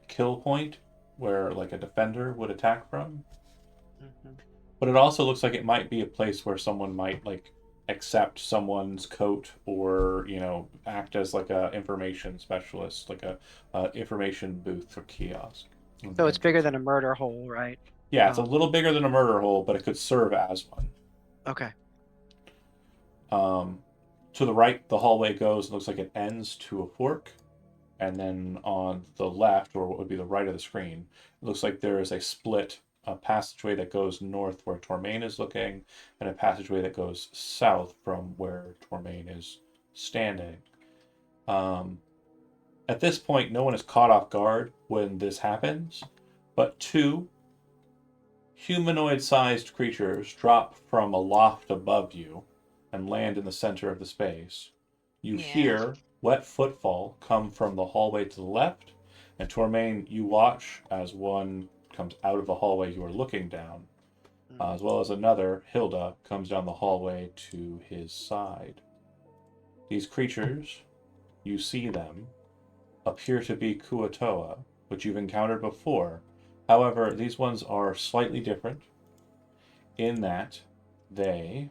kill point where like a defender would attack from. But it also looks like it might be a place where someone might like accept someone's coat or act as like a information specialist, like a information booth or kiosk. So it's bigger than a murder hole, right? Yeah, it's a little bigger than a murder hole, but it could serve as one. Okay. To the right, the hallway goes. It looks like it ends to a fork, and then on the left, or what would be the right of the screen, it looks like there is a split, a passageway that goes north where Tormain is looking, and a passageway that goes south from where Tormain is standing. At this point, no one is caught off guard when this happens, but two humanoid-sized creatures drop from a loft above you and land in the center of the space. You hear wet footfall come from the hallway to the left, and Tormain, you watch as one comes out of the hallway you are looking down, as well as another, Hilda, comes down the hallway to his side. These creatures, you see them, appear to be Kuo-toa, which you've encountered before. However, these ones are slightly different in that they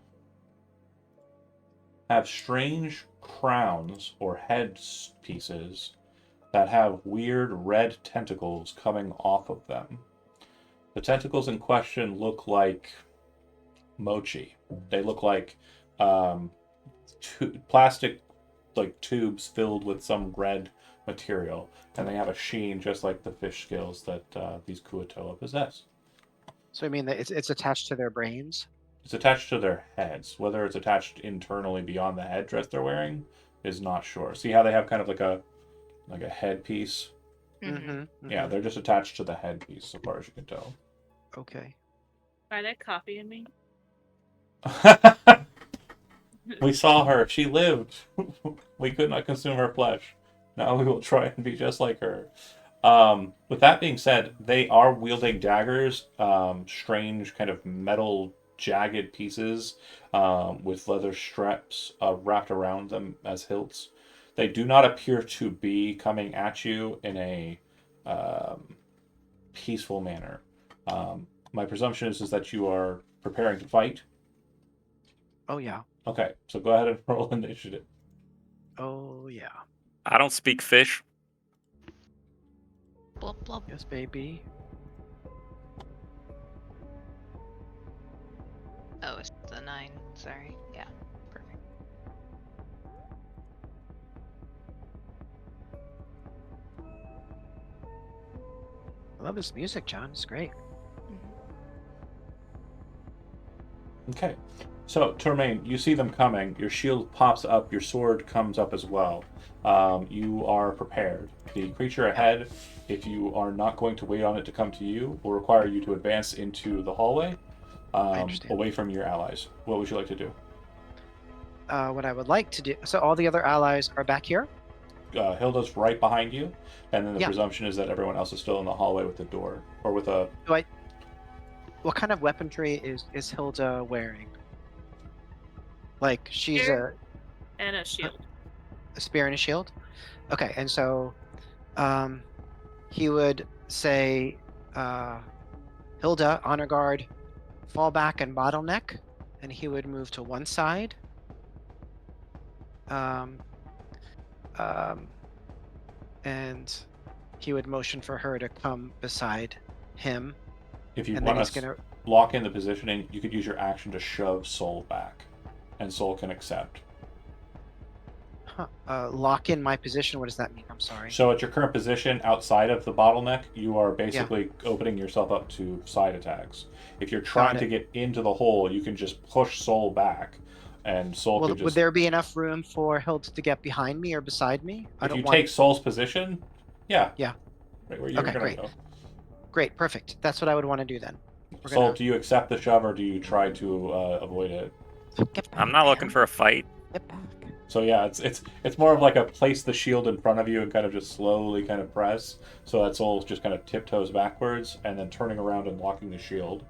have strange crowns or head pieces that have weird red tentacles coming off of them. The tentacles in question look like mochi. They look like plastic like tubes filled with some red material, and they have a sheen just like the fish scales that these Kuo-toa possess. So I mean, it's attached to their brains? It's attached to their heads. Whether it's attached internally beyond the headdress they're wearing is not sure. See how they have kind of like a headpiece? Yeah, they're just attached to the headpiece, so far as you can tell. Okay. Are they copying me? We saw her. She lived. We could not consume her flesh. Now we will try and be just like her. With that being said, they are wielding daggers, strange kind of metal jagged pieces with leather straps wrapped around them as hilts. They do not appear to be coming at you in a peaceful manner. My presumption is that you are preparing to fight. Oh, yeah. Okay, so go ahead and roll initiative. Oh, yeah. I don't speak fish. Blub, blub. Yes, baby. Oh, it's the 9. Sorry. Yeah. Perfect. I love this music, John. It's great. Okay, So, Tormain, you see them coming. Your shield pops up. Your sword comes up as well. You are prepared. The creature ahead, if you are not going to wait on it to come to you, will require you to advance into the hallway, understand. away from your allies. What would you like to do? What I would like to do. So all the other allies are back here. Hilda's right behind you, and then the Yeah. presumption is that everyone else is still in the hallway with the door, or with a. What kind of weaponry is Hilda wearing? Like she's Spear and a shield. a spear and a shield. Okay, and so, he would say, Hilda, honor guard, fall back and bottleneck, and he would move to one side. And he would motion for her to come beside him, If you and then want he's to gonna. lock in the positioning, you could use your action to shove Soul back, and Soul can accept. Lock in my position. What does that mean? I'm sorry. So at your current position outside of the bottleneck, you are basically opening yourself up to side attacks. If you're trying to get into the hole, you can just push Soul back, and Soul can just. Would there be enough room for Hilda to get behind me or beside me? If you take Soul's position, yeah. Yeah. Right where you're Okay, gonna great. go. Great, perfect. That's what I would want to do then. Soul, do you accept the shove or do you try to avoid it? I'm not looking for a fight. Get back. So yeah, it's more of like a place the shield in front of you and kind of just slowly kind of press. So that Soul just kind of tiptoes backwards and then turning around and locking the shield.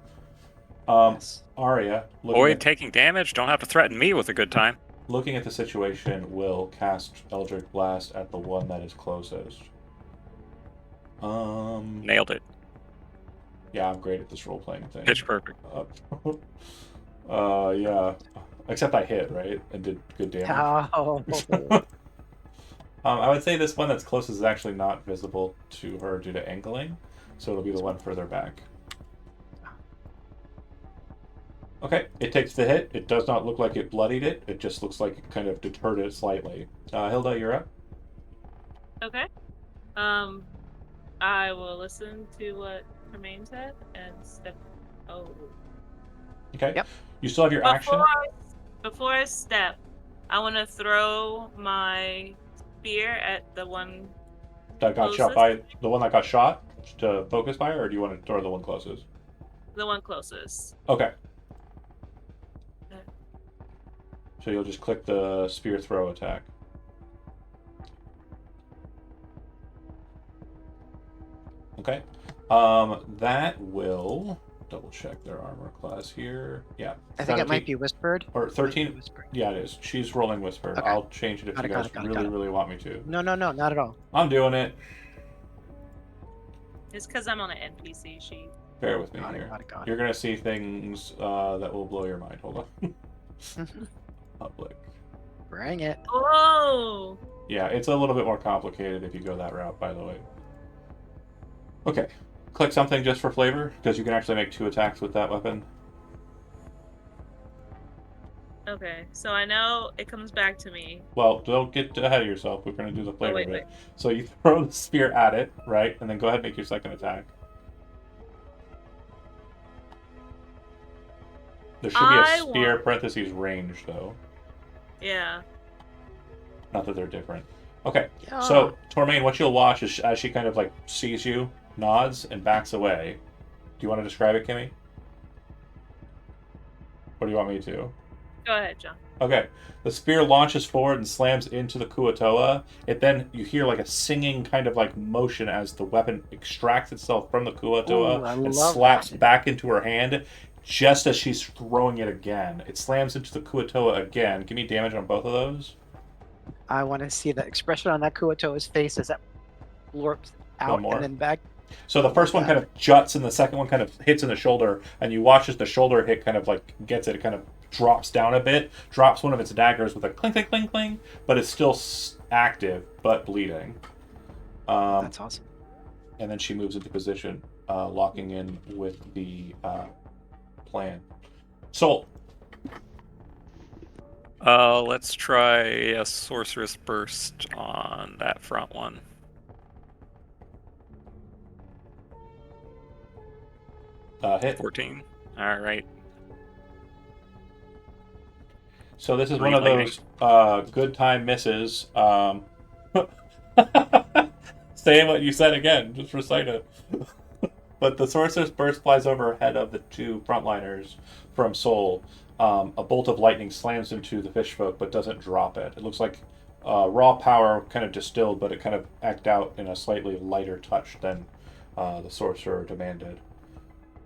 Yes. Arya, Avoid taking damage. Don't have to threaten me with a good time. looking at the situation, will cast Eldritch Blast at the one that is closest. Nailed it. Yeah, I'm great at this role playing thing. Pitch perfect. Yeah. Except I hit, right? And did good damage. Oh. I would say this one that's closest is actually not visible to her due to angling, so it'll be the one further back. Okay, it takes the hit. It does not look like it bloodied it. It just looks like it kind of deterred it slightly. Hilda, you're up. Okay. I will listen to what Tremaine said and step. Oh. Okay. Yep. You still have your action. Before I step, I want to throw my spear at the one That got shot by the one that got shot to focus fire, or do you want to throw the one closest? The one closest. Okay. Okay. So you'll just click the spear throw attack. Okay. That will double check their armor class here. Yeah. I think it might be whispered. Or 13. Whispered. Yeah, it is. She's rolling whisper. Okay. I'll change it if you guys really want me to. No, not at all. I'm doing it. It's because I'm on an NPC sheet. Bear with me Got it, here. got it. You're gonna see things that will blow your mind. Hold on. Public. Bring it. Oh! Yeah, it's a little bit more complicated if you go that route, by the way. Okay. Click something just for flavor, because you can actually make 2 attacks with that weapon. Okay, so I know it comes back to me. Well, don't get ahead of yourself. We're going to do the flavor wait, of it. So you throw the spear at it, right? And then go ahead and make your second attack. There should be a spear parentheses range, though. Yeah. Not that they're different. Okay, Yeah. so Tormain, what you'll watch is as she kind of like sees you, nods, and backs away. Do you want to describe it, Kimmy? Or do you want me to? Go ahead, John. Okay, the spear launches forward and slams into the Kuo-toa. It then, you hear like a singing kind of like motion as the weapon extracts itself from the Kuo-toa Ooh, I and love slaps that. back into her hand just as she's throwing it again. It slams into the Kuo-toa again. Give me damage on both of those. I want to see the expression on that Kuo-toa's face as that blorps out more. and then back. So the first one kind of juts and the second one kind of hits in the shoulder, and you watch as the shoulder hit kind of like gets it, it kind of drops down a bit, drops one of its daggers with a clink, clink, clink, clink, but it's still active, but bleeding. That's awesome. And then she moves into position, locking in with the plan. Soul. Let's try a sorceress burst on that front one. Hit. 14. All right. So this is Green one of lightning. those good time misses. Say what you said again. Just recite it. But the Sorcerer's Burst flies overhead of the two frontliners from Soul. A bolt of lightning slams into the fish folk, but doesn't drop it. It looks like raw power kind of distilled, but it kind of acted out in a slightly lighter touch than the Sorcerer demanded.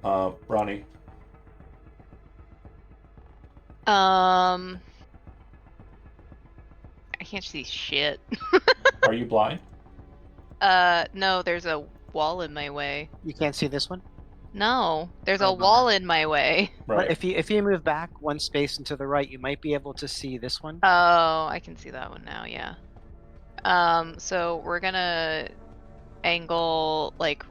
Ronnie. I can't see shit. Are you blind? No, there's a wall in my way. You can't see this one. No, there's Oh, a wall in my way. But Right. if you move back one space and to the right, you might be able to see this one. Oh, I can see that one now, yeah. So we're gonna angle like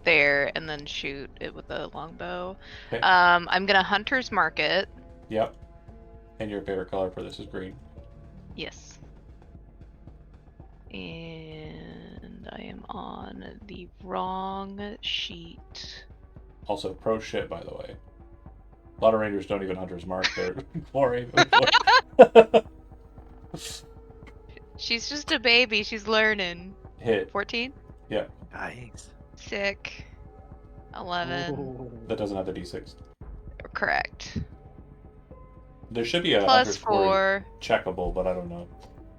there and then shoot it with a longbow. Okay. I'm gonna Hunter's Mark it. Yep. And your favorite color for this is green. Yes. And I am on the wrong sheet. Also, pro shit, by the way. A lot of Rangers don't even Hunter's Mark their glory. She's just a baby. She's learning. Hit. 14? Nice. Sick. 11. Ooh. That doesn't have the d6. Correct. There should be a Plus Hunter's Glory 4. checkable, but I don't know.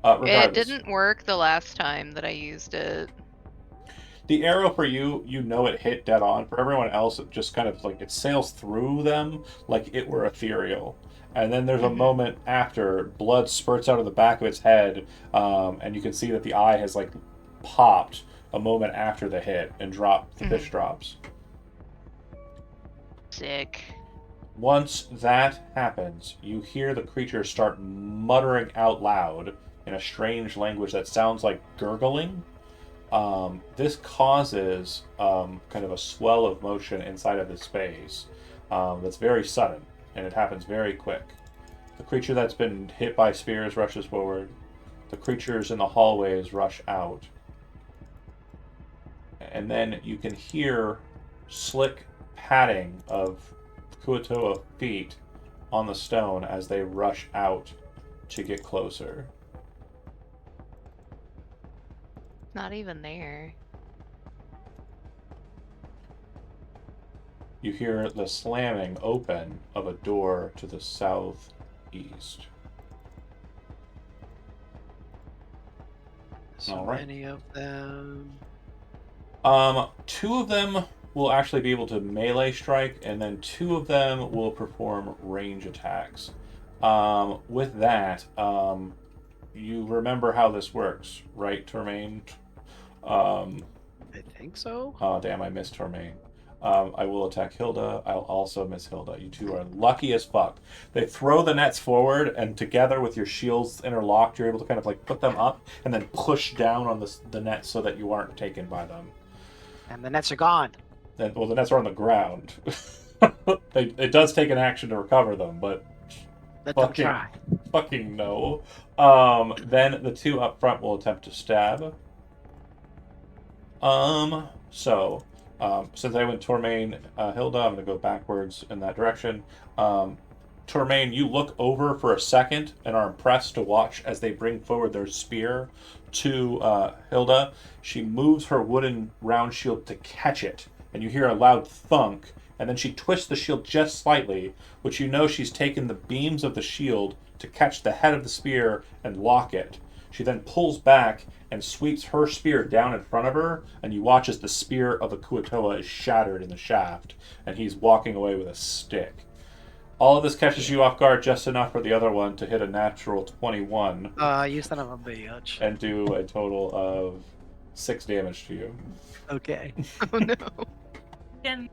It Regardless, didn't work the last time that I used it. the arrow for you, you know it hit dead on. For everyone else, it just kind of like it sails through them like it were ethereal. And then there's a Mhm. moment after blood spurts out of the back of its head, and you can see that the eye has like popped a moment after the hit and dropped. The fish drops. Sick. Once that happens, you hear the creature start muttering out loud in a strange language that sounds like gurgling. This causes kind of a swell of motion inside of the space that's very sudden, and it happens very quick. The creature that's been hit by spears rushes forward. The creatures in the hallways rush out. And then you can hear slick padding of Kuatoa feet on the stone as they rush out to get closer. Not even there. You hear the slamming open of a door to the southeast. So All right. many of them. Two of them will actually be able to melee strike, and then two of them will perform range attacks. With that, you remember how this works, right, Termaine? I think so. Oh, damn, I missed Termaine. I will attack Hilda. I'll also miss Hilda. You two are lucky as fuck. They throw the nets forward, and together with your shields interlocked, you're able to kind of like put them up and then push down on the nets so that you aren't taken by them. And the nets are gone. Well, the nets are on the ground. It does take an action to recover them, but Let them Fucking- try. fucking no. Then the two up front will attempt to stab. Since I went Tormain, Hilda, I'm going to go backwards in that direction. Tormain, you look over for a second and are impressed to watch as they bring forward their spear to Hilda. She moves her wooden round shield to catch it, and you hear a loud thunk, and then she twists the shield just slightly, which you know she's taken the beams of the shield to catch the head of the spear and lock it. She then pulls back and sweeps her spear down in front of her, and you watch as the spear of the Kuatoa is shattered in the shaft, and he's walking away with a stick. All of this catches you off guard just enough for the other one to hit a natural 21 You son of a bitch. and do a total of 6 damage to you. Okay. Oh no. Can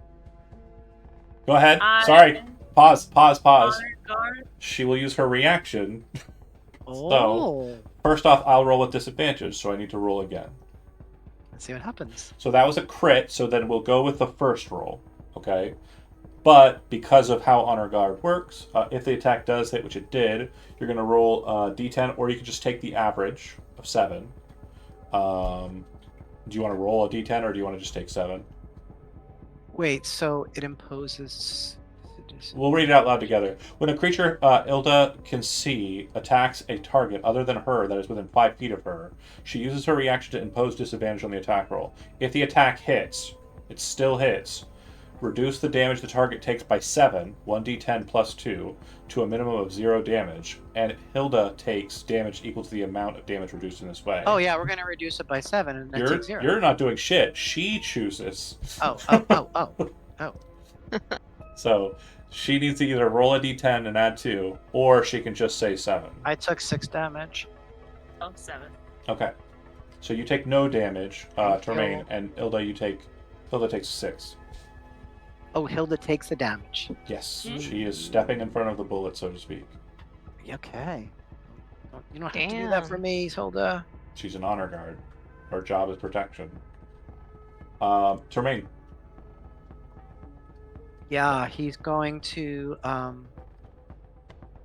Go ahead. I Sorry. Pause. honor guard? She will use her reaction. Oh. First off, I'll roll with disadvantage, so I need to roll again. Let's see what happens. So that was a crit, so then we'll go with the first roll, okay? But because of how Honor Guard works, if the attack does hit, which it did, you're going to roll d10, or you can just take the average of 7. Do you want to roll a d10, or do you want to just take 7? Wait, so it imposes please. We'll read it out loud together. When a creature Ilda can see attacks a target other than her that is within 5 feet of her, she uses her reaction to impose disadvantage on the attack roll. If the attack hits, it still hits. Reduce the damage the target takes by 7, 1d10 plus 2, to a minimum of 0 damage, and Hilda takes damage equal to the amount of damage reduced in this way. Oh yeah, we're gonna reduce it by 7 and then take 0. You're not doing shit. She chooses. Oh. So she needs to either roll a d10 and add 2, or she can just say 7. I took 6 damage. Oh, 7. Okay. So you take no damage, Thank Termaine, you. and Hilda takes 6. Oh, Hilda takes the damage. Yes, Hmm. she is stepping in front of the bullet, so to speak. Okay. You don't have to do that for Damn. me, Hilda. She's an honor guard. Her job is protection. Termaine. Yeah, he's going to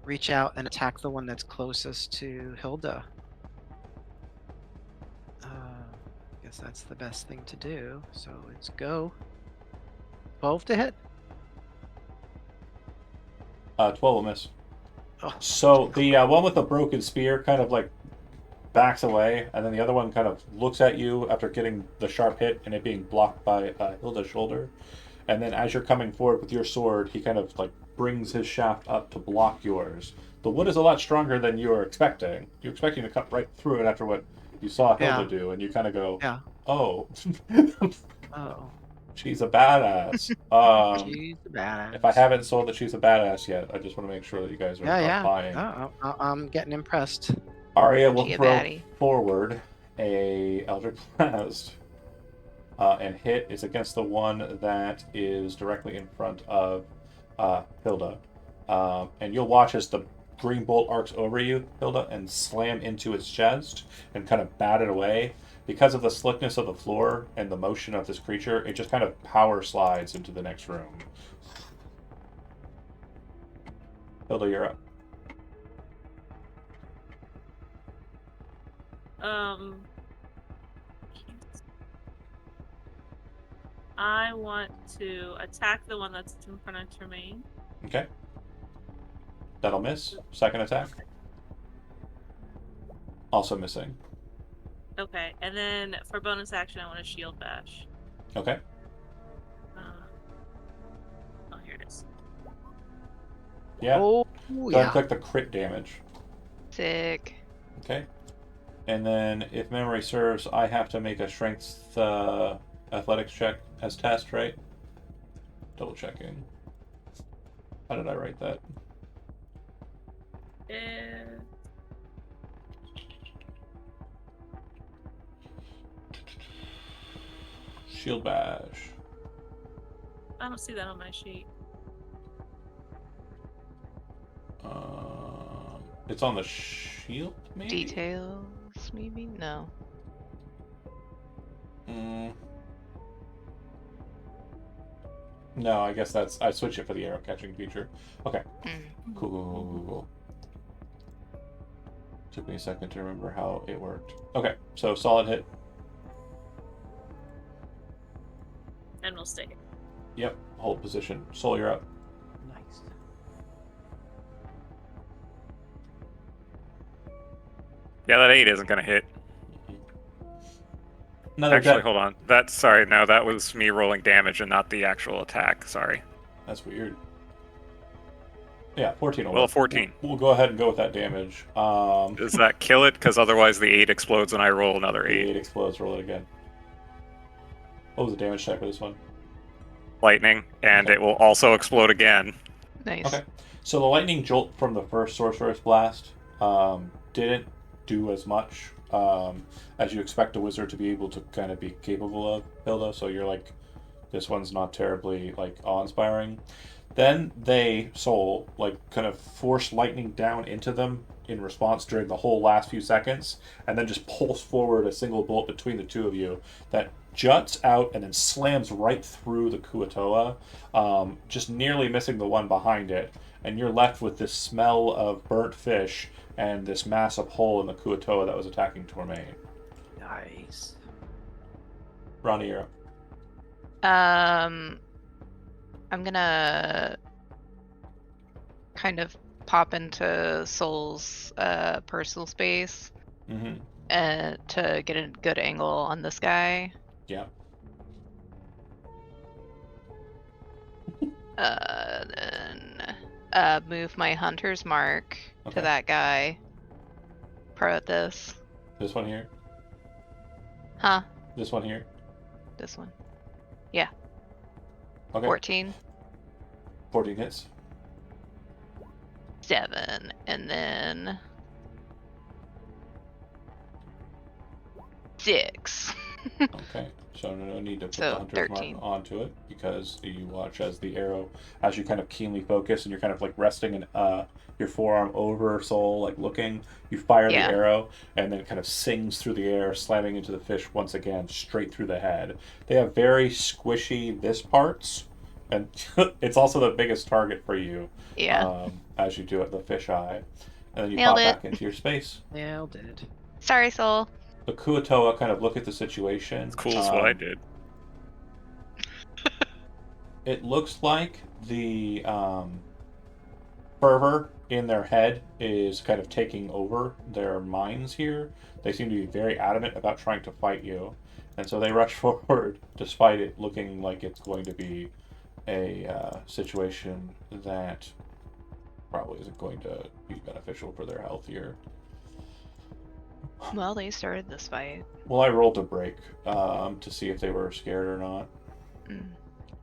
reach out and attack the one that's closest to Hilda. I guess that's the best thing to do. So let's go. 12 to hit. 12 will miss. Oh, So the one with the broken spear kind of like backs away, and then the other one kind of looks at you after getting the sharp hit and it being blocked by Hilda's shoulder. And then as you're coming forward with your sword, he kind of like brings his shaft up to block yours. The wood is a lot stronger than you were expecting. You're expecting to cut right through it after what you saw Hilda Yeah. do, and you kind of go, Yeah. "Oh, oh. she's a badass." She's a badass. If I haven't sold that she's a badass yet, I just want to make sure that you guys are Yeah. buying. I'm getting impressed. Arya will She a throw baddie. forward a Eldritch Blast and hit. It's against the one that is directly in front of Hilda. And you'll watch as the green bolt arcs over you, Hilda, and slam into its chest and kind of bat it away. Because of the slickness of the floor and the motion of this creature, it just kind of power slides into the next room. Hilda, you're up. I want to attack the one that's in front of Termaine. Okay. That'll miss. Second attack. Also missing. Okay, and then for bonus action, I want to shield bash. Okay. Oh, here it is. Yeah. Oh, Go ahead yeah. and click the crit damage. Sick. Okay. And then, if memory serves, I have to make a strength athletics check as test, right? Double checking. How did I write that? Shield bash. I don't see that on my sheet. It's on the shield, maybe? Details, maybe? No. No, I guess I switched it for the arrow catching feature. Okay. Mm. Cool. Took me a second to remember how it worked. Okay, so solid hit. And we'll stay here. Yep, hold position. Soul, you're up. Nice. Yeah, that 8 isn't gonna hit. Another Actually, death. hold on. That was me rolling damage and not the actual attack. Sorry. That's weird. Yeah, 14 will Well, work. 14. We'll go ahead and go with that damage. Does that kill it? Because otherwise the 8 explodes and I roll another The 8. 8 explodes. Roll it again. What was the damage type for this one? Lightning, and Okay. it will also explode again. Nice. Okay. So the lightning jolt from the first Sorcerer's Blast didn't do as much as you expect a wizard to be able to kind of be capable of, Hilda. So you're like, this one's not terribly like awe-inspiring. Then they, Soul, like kind of force lightning down into them in response during the whole last few seconds, and then just pulls forward a single bolt between the two of you that juts out and then slams right through the Kuatoa, just nearly missing the one behind it. And you're left with this smell of burnt fish and this massive hole in the Kuatoa that was attacking Tormaine. Nice. Ronnie, you're up. I'm gonna kind of pop into Soul's personal space Mm-hmm. to get a good angle on this guy. Yeah. Then move my hunter's mark Okay. to that guy. Pro at this. This one here. Huh? This one here. This one. Okay. 14. 14 hits. 7. And then 6. Okay. So no need to put So, the hunter's 13. mark onto it because you watch as the arrow, as you kind of keenly focus and you're kind of like resting in your forearm over Soul, like looking. You fire Yeah. the arrow and then it kind of sings through the air, slamming into the fish once again, straight through the head. They have very squishy this parts, and it's also the biggest target for you. Yeah. As you do it, the fish eye, and then you Nailed pop it. back into your space. Nailed it. Sorry, Soul. The Kuatoa kind of look at the situation. As cool as what I did. It looks like the fervor in their head is kind of taking over their minds here. They seem to be very adamant about trying to fight you. And so they rush forward despite it looking like it's going to be a situation that probably isn't going to be beneficial for their health here. Well, they started this fight. Well, I rolled a break to see if they were scared or not. Mm.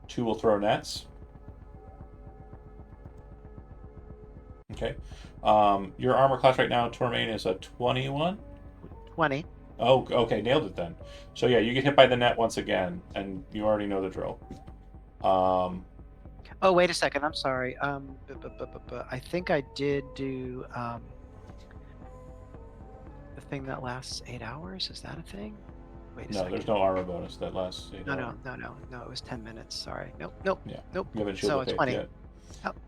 2 will throw nets. Okay. Your armor class right now, Tormain, is a 21. 20. Oh, okay, nailed it then. So yeah, you get hit by the net once again, and you already know the drill. Oh, wait a second. I'm sorry. I think I did do the thing that lasts 8 hours. Is that a thing? Wait a No, second. there's no armor bonus that lasts. No. It was 10 minutes. Sorry. Nope. Yeah. Nope. You haven't So shielded it's 20. yet.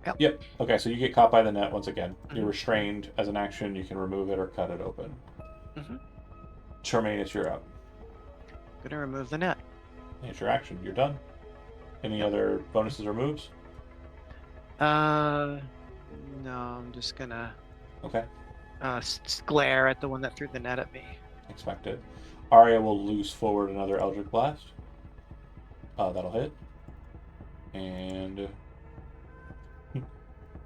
Yep. Yep. Okay, so you get caught by the net once again. You're Mhm. restrained as an action. You can remove it or cut it open. Mhm. Terminus, you're up. Gonna remove the net. It's your action. You're done. Any other bonuses or moves? No, I'm just gonna Okay. glare at the one that threw the net at me. Expected. Arya will loose forward another Eldritch Blast. That'll hit. And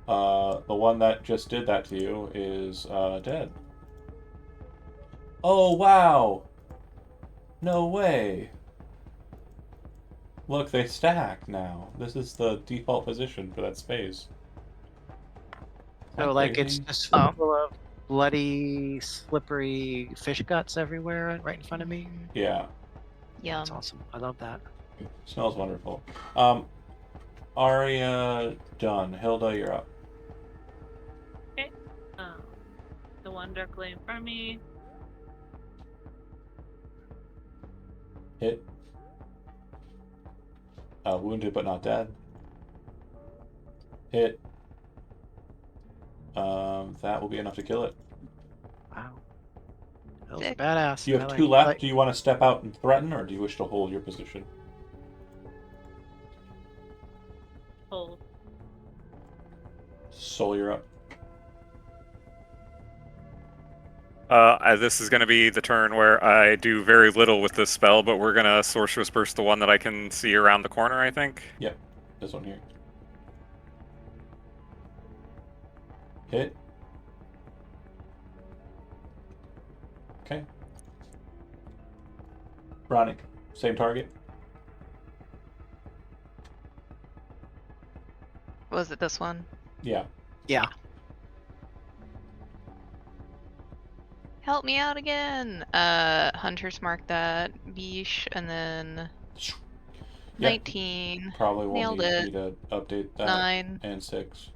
the one that just did that to you is dead. Oh, wow! No way! Look, they stack now. This is the default position for that space. So, like, it's Crazy. just Oh. full of bloody, slippery fish guts everywhere right in front of me. Yeah, Yum. That's awesome. I love that. smells wonderful. Arya done. Hilda, you're up. The one directly in front of me. Hit. Wounded but not dead. Hit. That will be enough to kill it. Wow. That was Sick. badass. You I have like- 2 left. like- Do you want to step out and threaten, or do you wish to hold your position? Hold. Soul, you're up. This is going to be the turn where I do very little with this spell, but we're going to Sorceress Burst the one that I can see around the corner, I think. This one here. Hit. Okay. Ronick, same target. Was it this one? Yeah. Yeah. Help me out again. Hunter's mark that. Beesh, and then Yeah. 19. Probably won't Nailed need it. me to update that. 9. And 6.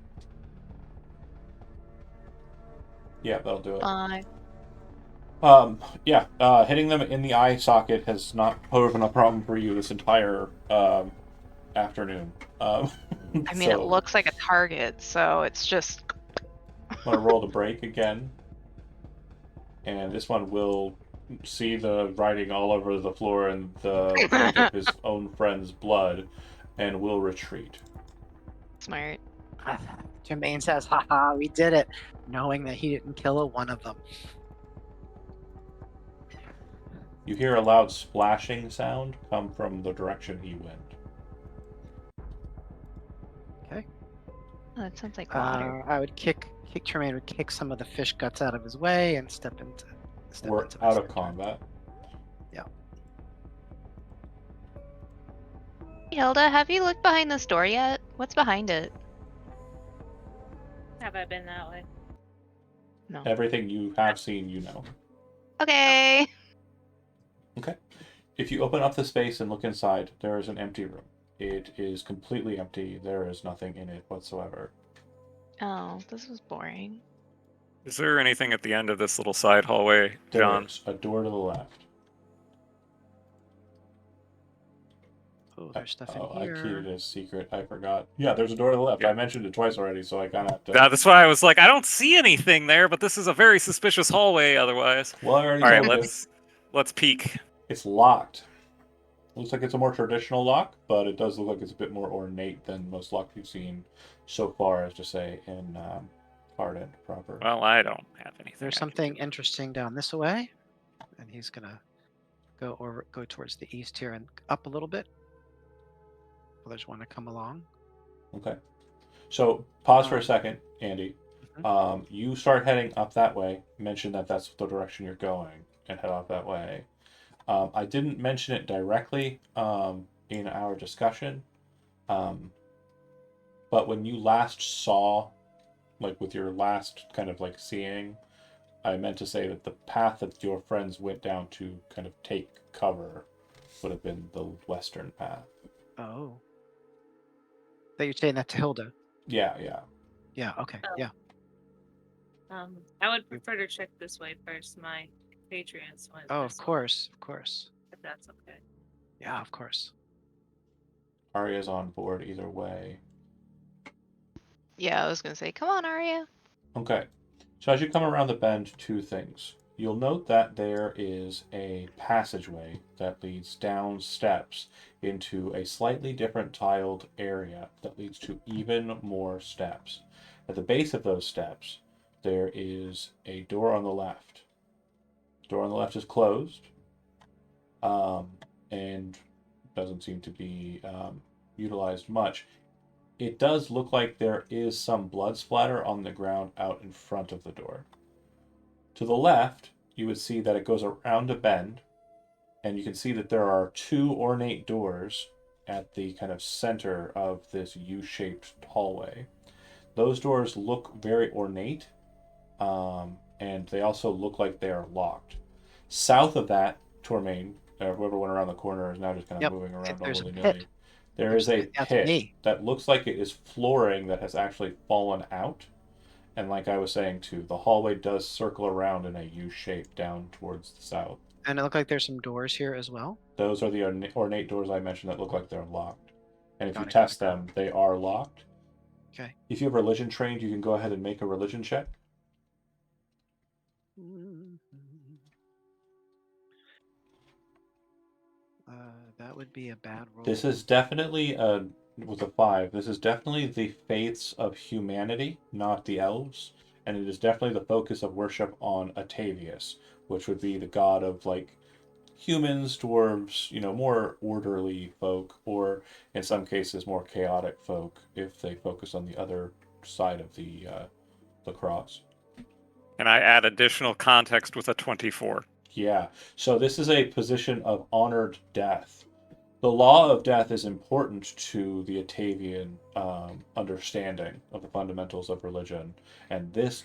Yeah, that'll do it. 5. Hitting them in the eye socket has not proven a problem for you this entire afternoon. I mean, it looks like a target, so it's just. I'm gonna roll to break again, and this one will see the writing all over the floor and the hint of his own friend's blood, and will retreat. Smart. Jermaine says, haha, we did it, knowing that he didn't kill one of them. You hear a loud splashing sound come from the direction he went. Okay. Oh, that sounds like water. I would kick Tremaine would kick some of the fish guts out of his way and step We're into out the of center. combat. Hilda, have you looked behind this door yet? What's behind it? Have I been that way? No. Everything you have seen, you know. Okay. Okay. If you open up the space and look inside, there is an empty room. It is completely empty. There is nothing in it whatsoever. Oh, this was boring. Is there anything at the end of this little side hallway, John? There's a door to the left. Oh, there's stuff in I keyed here. it as secret. I forgot. Yeah, there's a door to the left. Yeah. I mentioned it twice already, so I kind of have to. That's why I was like, I don't see anything there, but this is a very suspicious hallway otherwise. Well, I already All right, told you. let's peek. It's locked. Looks like it's a more traditional lock, but it does look like it's a bit more ornate than most locks you've seen so far, as to say, in Ardent proper. Well, I don't have anything. There's I can something do. interesting down this way, and he's gonna go towards the east here and up a little bit. Others want to come along. Okay. So pause for a second, Andy. Mhm. You start heading up that way. Mention that that's the direction you're going, and head off that way. I didn't mention it directly in our discussion, but when you last saw, like with your last kind of like seeing, I meant to say that the path that your friends went down to kind of take cover would have been the western path. Oh. That you're saying that to Hilda. Yeah, yeah. Yeah, okay, Oh. yeah. I would prefer to check this way first. My Patreons went. Oh, of this way, course, of course. if that's okay. Yeah, of course. Arya's on board either way. Yeah, I was gonna say, come on, Arya. Okay. So as you come around the bend, two things. You'll note that there is a passageway that leads down steps into a slightly different tiled area that leads to even more steps. At the base of those steps, there is a door on the left. The door on the left is closed, and doesn't seem to be utilized much. It does look like there is some blood splatter on the ground out in front of the door. To the left, you would see that it goes around a bend, and you can see that there are two ornate doors at the kind of center of this U-shaped hallway. Those doors look very ornate, and they also look like they are locked. South of that, Tormain, whoever went around the corner, is now just kind of Yep, moving around there's a willy-nilly. pit. There is a That's pit me. that looks like it is flooring that has actually fallen out. And like I was saying too, the hallway does circle around in a U shape down towards the south. And it looked like there's some doors here as well. Those are the ornate doors I mentioned that look like they're locked. And if Got you it, test got it. them, they are locked. Okay. If you have religion trained, you can go ahead and make a religion check. That would be a bad roll. This is definitely with a 5. This is definitely the faiths of humanity, not the elves, and it is definitely the focus of worship on Atavius, which would be the god of like humans, dwarves, more orderly folk, or in some cases more chaotic folk if they focus on the other side of the cross. And I add additional context with a 24. Yeah. So this is a position of honored death. The law of death is important to the Atavian understanding of the fundamentals of religion, and this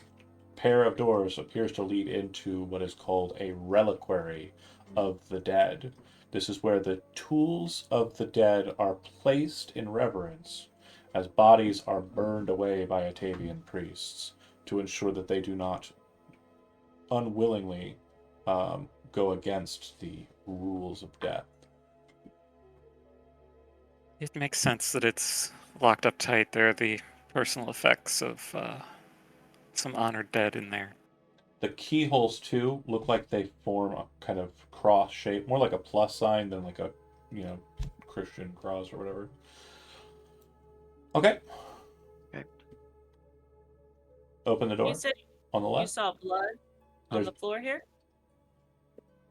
pair of doors appears to lead into what is called a reliquary of the dead. This is where the tools of the dead are placed in reverence as bodies are burned away by Atavian priests to ensure that they do not unwillingly go against the rules of death. It makes sense that it's locked up tight. There are the personal effects of some honored dead in there. The keyholes too look like they form a kind of cross shape, more like a plus sign than like a, Christian cross or whatever. Okay. Open the door You said on the you left. saw blood on There's the floor here?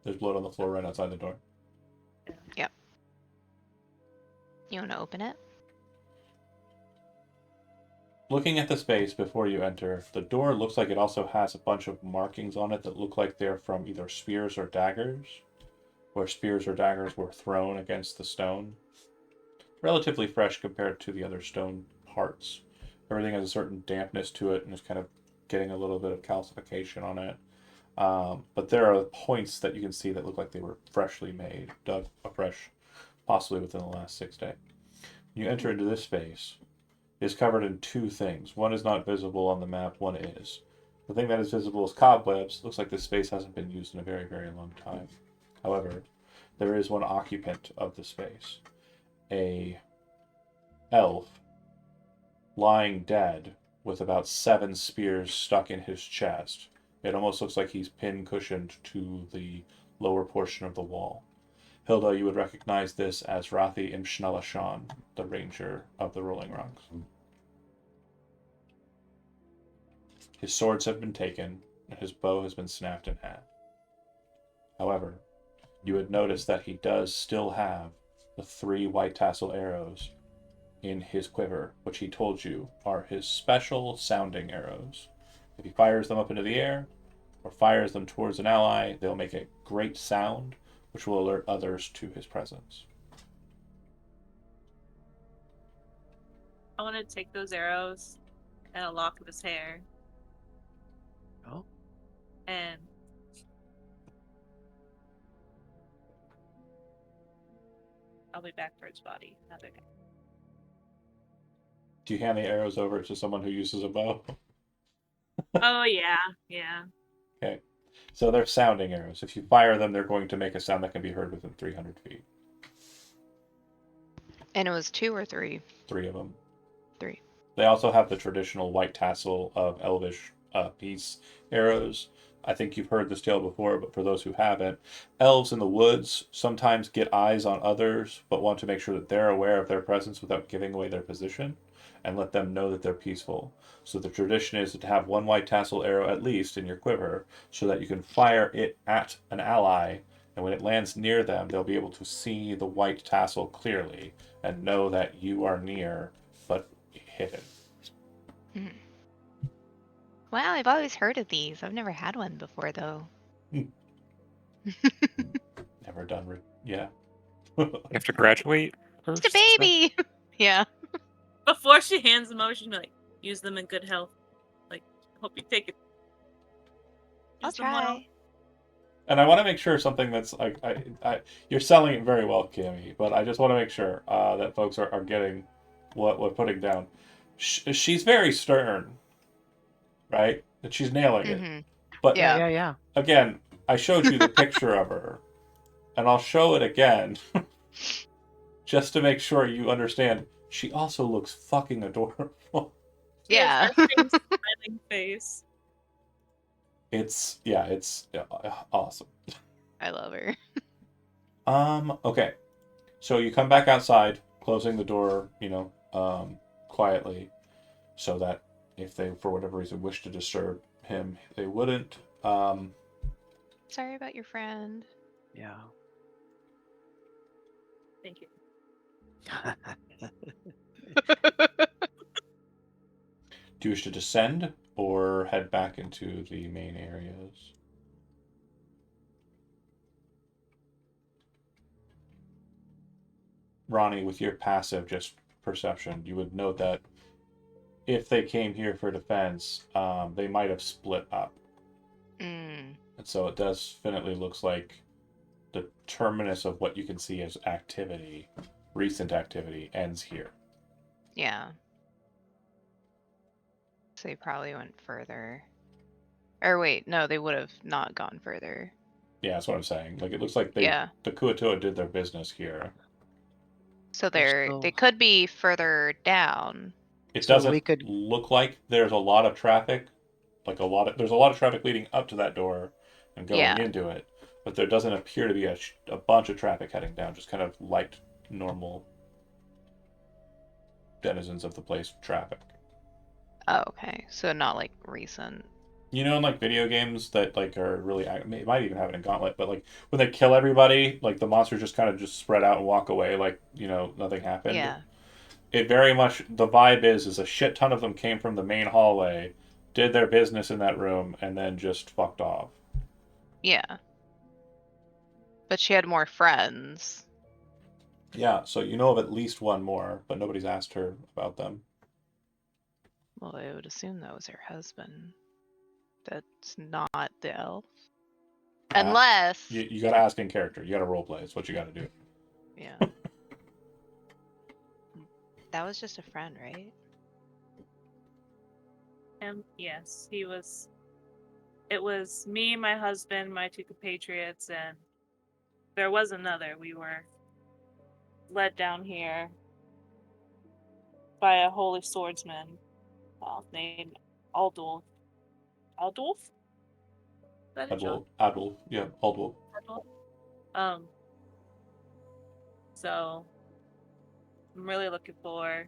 there's blood on the floor right outside the door. You want to open it? Looking at the space before you enter, the door looks like it also has a bunch of markings on it that look like they're from either spears or daggers, where spears or daggers were thrown against the stone. Relatively fresh compared to the other stone parts. Everything has a certain dampness to it and is kind of getting a little bit of calcification on it. But there are points that you can see that look like they were freshly made, dug afresh, possibly within the last 6 days. You enter into this space. It is covered in two things. One is not visible on the map, one is. The thing that is visible is cobwebs. Looks like this space hasn't been used in a very, very long time. However, there is one occupant of the space. A elf lying dead with about 7 spears stuck in his chest. It almost looks like he's pin-cushioned to the lower portion of the wall. Hilda, you would recognize this as Rathi Imshnalashan, the ranger of the Rolling Rocks. His swords have been taken, and his bow has been snapped in half. However, you would notice that he does still have the 3 white tassel arrows in his quiver, which he told you are his special sounding arrows. If he fires them up into the air, or fires them towards an ally, they'll make a great sound, which will alert others to his presence. I want to take those arrows and a lock of his hair. Oh. And I'll be back for his body. Another guy. Do you hand the arrows over to someone who uses a bow? Oh yeah, yeah. Okay. So they're sounding arrows. If you fire them, they're going to make a sound that can be heard within 300 feet. And it was 2 or 3? 3 of them. 3. They also have the traditional white tassel of elvish peace arrows. I think you've heard this tale before, but for those who haven't, elves in the woods sometimes get eyes on others, but want to make sure that they're aware of their presence without giving away their position, and let them know that they're peaceful. So the tradition is to have 1 white tassel arrow at least in your quiver, so that you can fire it at an ally, and when it lands near them, they'll be able to see the white tassel clearly and know that you are near, but hidden. Wow, I've always heard of these. I've never had one before, though. Never done. Yeah. You have to graduate first? It's a baby! Yeah. Before she hands them over, she'd be like, use them in good health. Like, hope you take it. I'll Use them well. try. And I want to make sure something that's like you're selling it very well, Cammy, but I just want to make sure that folks are getting what we're putting down. She's very stern, right? That she's nailing it. Mhm. But Yeah. Yeah. again, I showed you the picture of her, and I'll show it again, just to make sure you understand. She also looks fucking adorable. Yeah. Smiling face. It's awesome. I love her. Okay. So you come back outside, closing the door, quietly, so that if they, for whatever reason, wish to disturb him, they wouldn't. Sorry about your friend. Yeah. Thank you. Do you wish to descend or head back into the main areas? Ronnie, with your passive just perception, you would note that if they came here for defense, they might have split up. Mm. And so it definitely looks like the terminus of what you can see as activity, recent activity, ends here. Yeah. So they probably went further. Or wait, no, they would have not gone further. Yeah, that's what I'm saying. Like, it looks like the Kuatua did their business here. So They're they still- could be further down. It So doesn't we could- look like there's a lot of traffic. There's a lot of traffic leading up to that door and going Yeah. into it, but there doesn't appear to be a bunch of traffic heading down. Just kind of light, normal denizens of the place traffic. Oh, okay. So not like recent. You know, in like video games that like are really, it might even have it in Gauntlet, but like when they kill everybody, like the monsters just kind of just spread out and walk away, like nothing happened. Yeah. It very much the vibe is a shit ton of them came from the main hallway, did their business in that room, and then just fucked off. Yeah. But she had more friends. Yeah, so you know of at least one more, but nobody's asked her about them. Well, I would assume that was her husband. That's not the elf. Unless. You gotta ask in character. You gotta roleplay. It's what you gotta do. Yeah. That was just a friend, right? Yes, he was. It was me, my husband, my two compatriots, and there was another. We were led down here by a holy swordsman named Aldulf. Aldulf? Is that it, John? Adwolf. Yeah, Aldwolf. Aldulf? So I'm really looking for.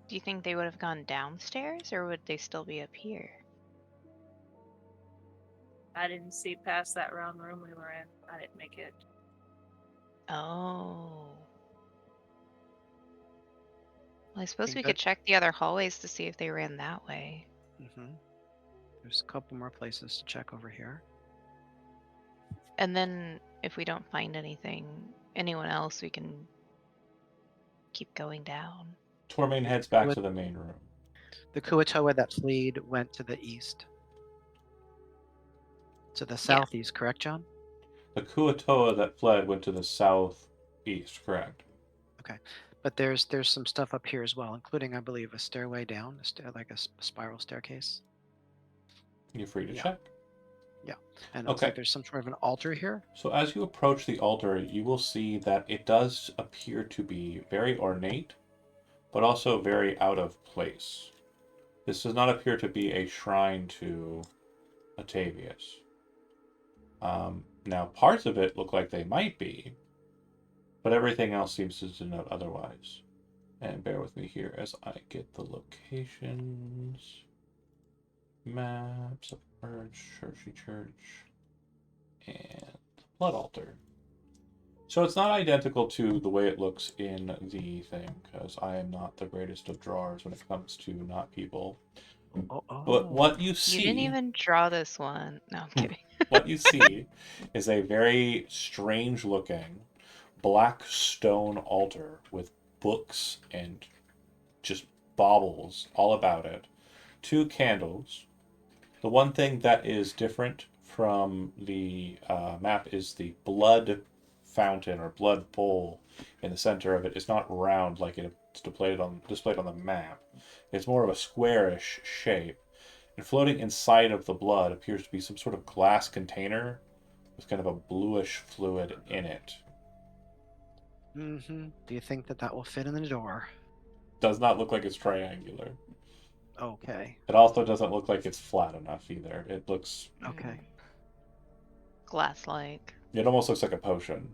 Do you think they would have gone downstairs or would they still be up here? I didn't see past that round room we were in. I didn't make it. Oh. Well, I suppose Think we that- could check the other hallways to see if they ran that way. There's a couple more places to check over here. And then if we don't find anyone else, we can keep going down. Tormain heads back to the main room. The Kuatoa that fled went to the east. To the southeast, correct, John? The Kuatoa that fled went to the southeast, correct? But there's some stuff up here as well, including, I believe, a stairway down, like a spiral staircase. You're free to Yeah. check. And it looks Okay. like there's some sort of an altar here. So as you approach the altar, you will see that it does appear to be very ornate, but also very out of place. This does not appear to be a shrine to Atavius. Now, parts of it look like they might be, but everything else seems to denote otherwise. And bear with me here as I get the locations. Maps of Churchy Church, and Blood Altar. So it's not identical to the way it looks in the thing, because I am not the greatest of drawers when it comes to not people. But what you see... You didn't even draw this one. No, I'm kidding. What you see is a very strange looking black stone altar with books and just baubles all about it. 2 candles. The one thing that is different from the map is the blood fountain or blood bowl in the center of it is not round like it's displayed on the map. It's more of a squarish shape. And floating inside of the blood appears to be some sort of glass container with kind of a bluish fluid in it. Do you think that will fit in the door? Does not look like it's triangular. Okay. It also doesn't look like it's flat enough either. It looks... Okay. Glass-like. It almost looks like a potion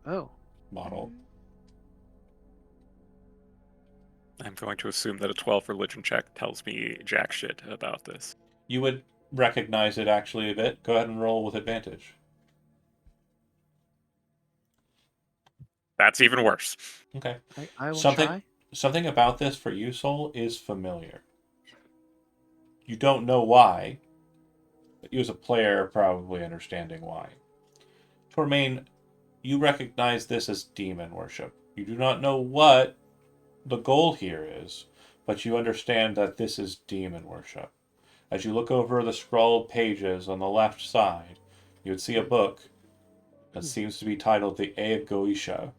Oh. model. I'm going to assume that a 12 religion check tells me jack shit about this. You would recognize it actually a bit. Go ahead and roll with advantage. That's even worse. Okay. I will Something- try. Something about this for you, Soul, is familiar. You don't know why, but you as a player are probably understanding why. Tormain, you recognize this as demon worship. You do not know what the goal here is, but you understand that this is demon worship. As you look over the scrolled pages on the left side, you would see a book that seems to be titled the Ea Goisha,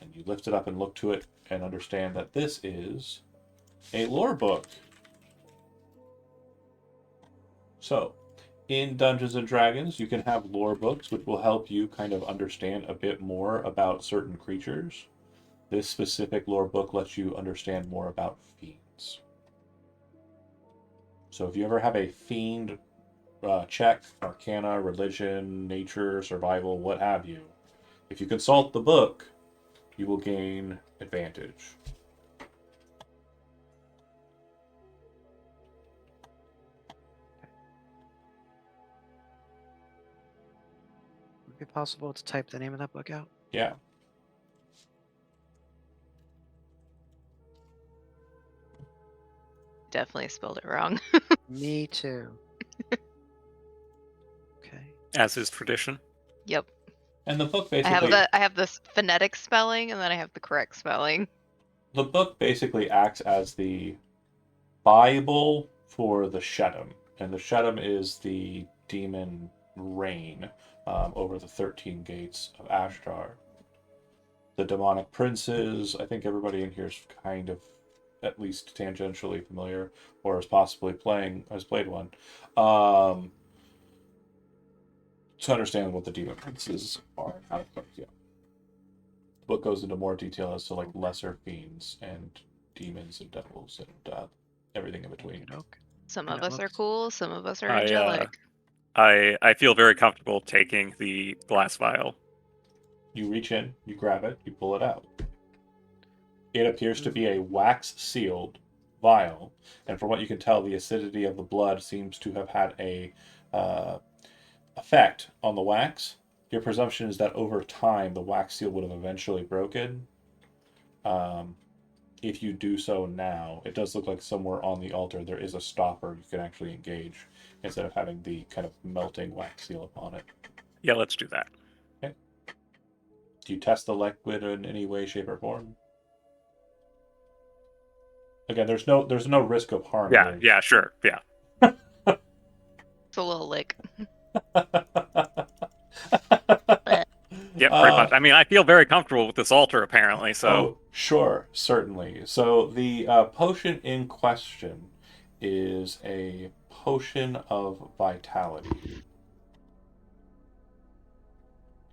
and you lift it up and look to it and understand that this is a lore book. So, in Dungeons and Dragons, you can have lore books which will help you kind of understand a bit more about certain creatures. This specific lore book lets you understand more about fiends. So if you ever have a fiend check, arcana, religion, nature, survival, what have you, if you consult the book, you will gain advantage. Would it be possible to type the name of that book out? Yeah. Definitely spelled it wrong. Me too. Okay. As is tradition. Yep. And the book I basically have this phonetic spelling and then I have the correct spelling. the book basically acts as the Bible for the Shedem, and the Shedem is the demon reign over the 13 gates of Ashtar. The demonic princes, I think everybody in here is kind of at least tangentially familiar, or is possibly has played one. To understand what the demon princes are. Yeah. The book goes into more detail as to like lesser fiends and demons and devils and everything in between. Okey-doke. Some And of it us are looks- cool, some of us are I, angelic. I feel very comfortable taking the glass vial. You reach in, you grab it, you pull it out. It appears to be a wax sealed vial, and from what you can tell, the acidity of the blood seems to have had a effect on the wax. Your presumption is that over time the wax seal would have eventually broken. If you do so now, it does look like somewhere on the altar there is a stopper you can actually engage instead of having the kind of melting wax seal upon it. Yeah, let's do that. Okay. Do you test the liquid in any way, shape, or form? Again, there's no risk of harm. Yeah, yeah, sure, yeah. It's a little lick. Yeah, pretty much. I mean, I feel very comfortable with this altar, apparently, so... Oh, sure, certainly. So the potion in question is a potion of vitality.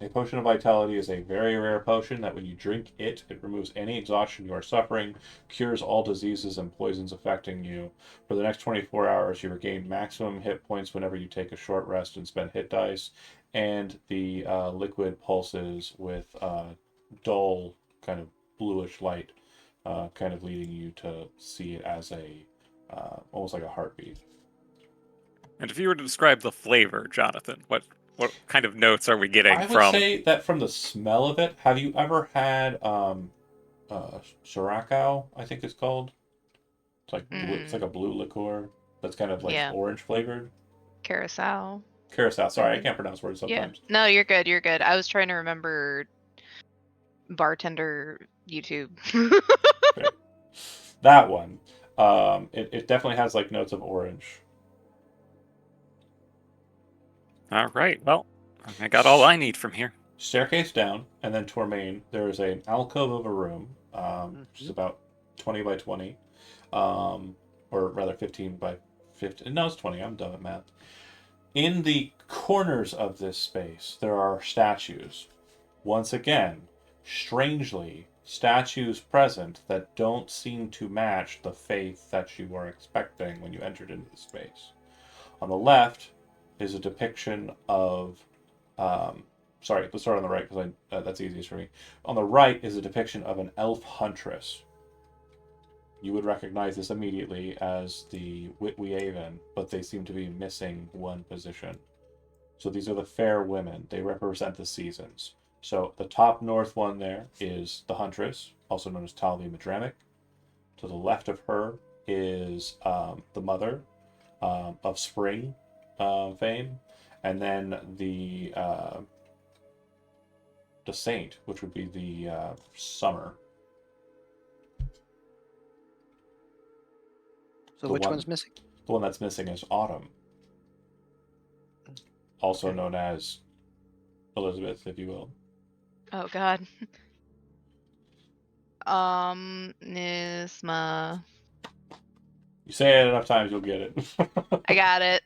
A potion of vitality is a very rare potion that when you drink it, it removes any exhaustion you are suffering, cures all diseases and poisons affecting you. For the next 24 hours, you regain maximum hit points whenever you take a short rest and spend hit dice, and the liquid pulses with dull, kind of bluish light, kind of leading you to see it as a almost like a heartbeat. And if you were to describe the flavor, Jonathan, what kind of notes are we getting I would from... say that from the smell of it, have you ever had Sirocco, I think it's called? It's like it's like a blue liqueur that's kind of like Yeah. orange flavored. Carousel. Curacao. Sorry, I can't pronounce words sometimes. Yeah. No, you're good. You're good. I was trying to remember bartender YouTube. That one. It definitely has like notes of orange. All right, well, I got all I need from here. Staircase down, and then Tormain. There is an alcove of a room, which is about 20 by 20, or rather 15 by 15. No, it's 20. I'm dumb at math. In the corners of this space, there are statues. Once again, strangely, statues present that don't seem to match the faith that you were expecting when you entered into the space. On the left is a depiction of sorry, let's start on the right because that's easiest for me. On the right is a depiction of an elf huntress. You would recognize this immediately as the Witwiaven, but they seem to be missing one position. So these are the fair women. They represent the seasons. So the top north one there is the huntress, also known as Talia Madramic. To the left of her is the mother of spring fame, and then the saint, which would be the summer. So The which one- one's missing? The one that's missing is autumn, also Okay. known as Elizabeth, if you will. Oh God. Nisma. You say it enough times, you'll get it. I got it.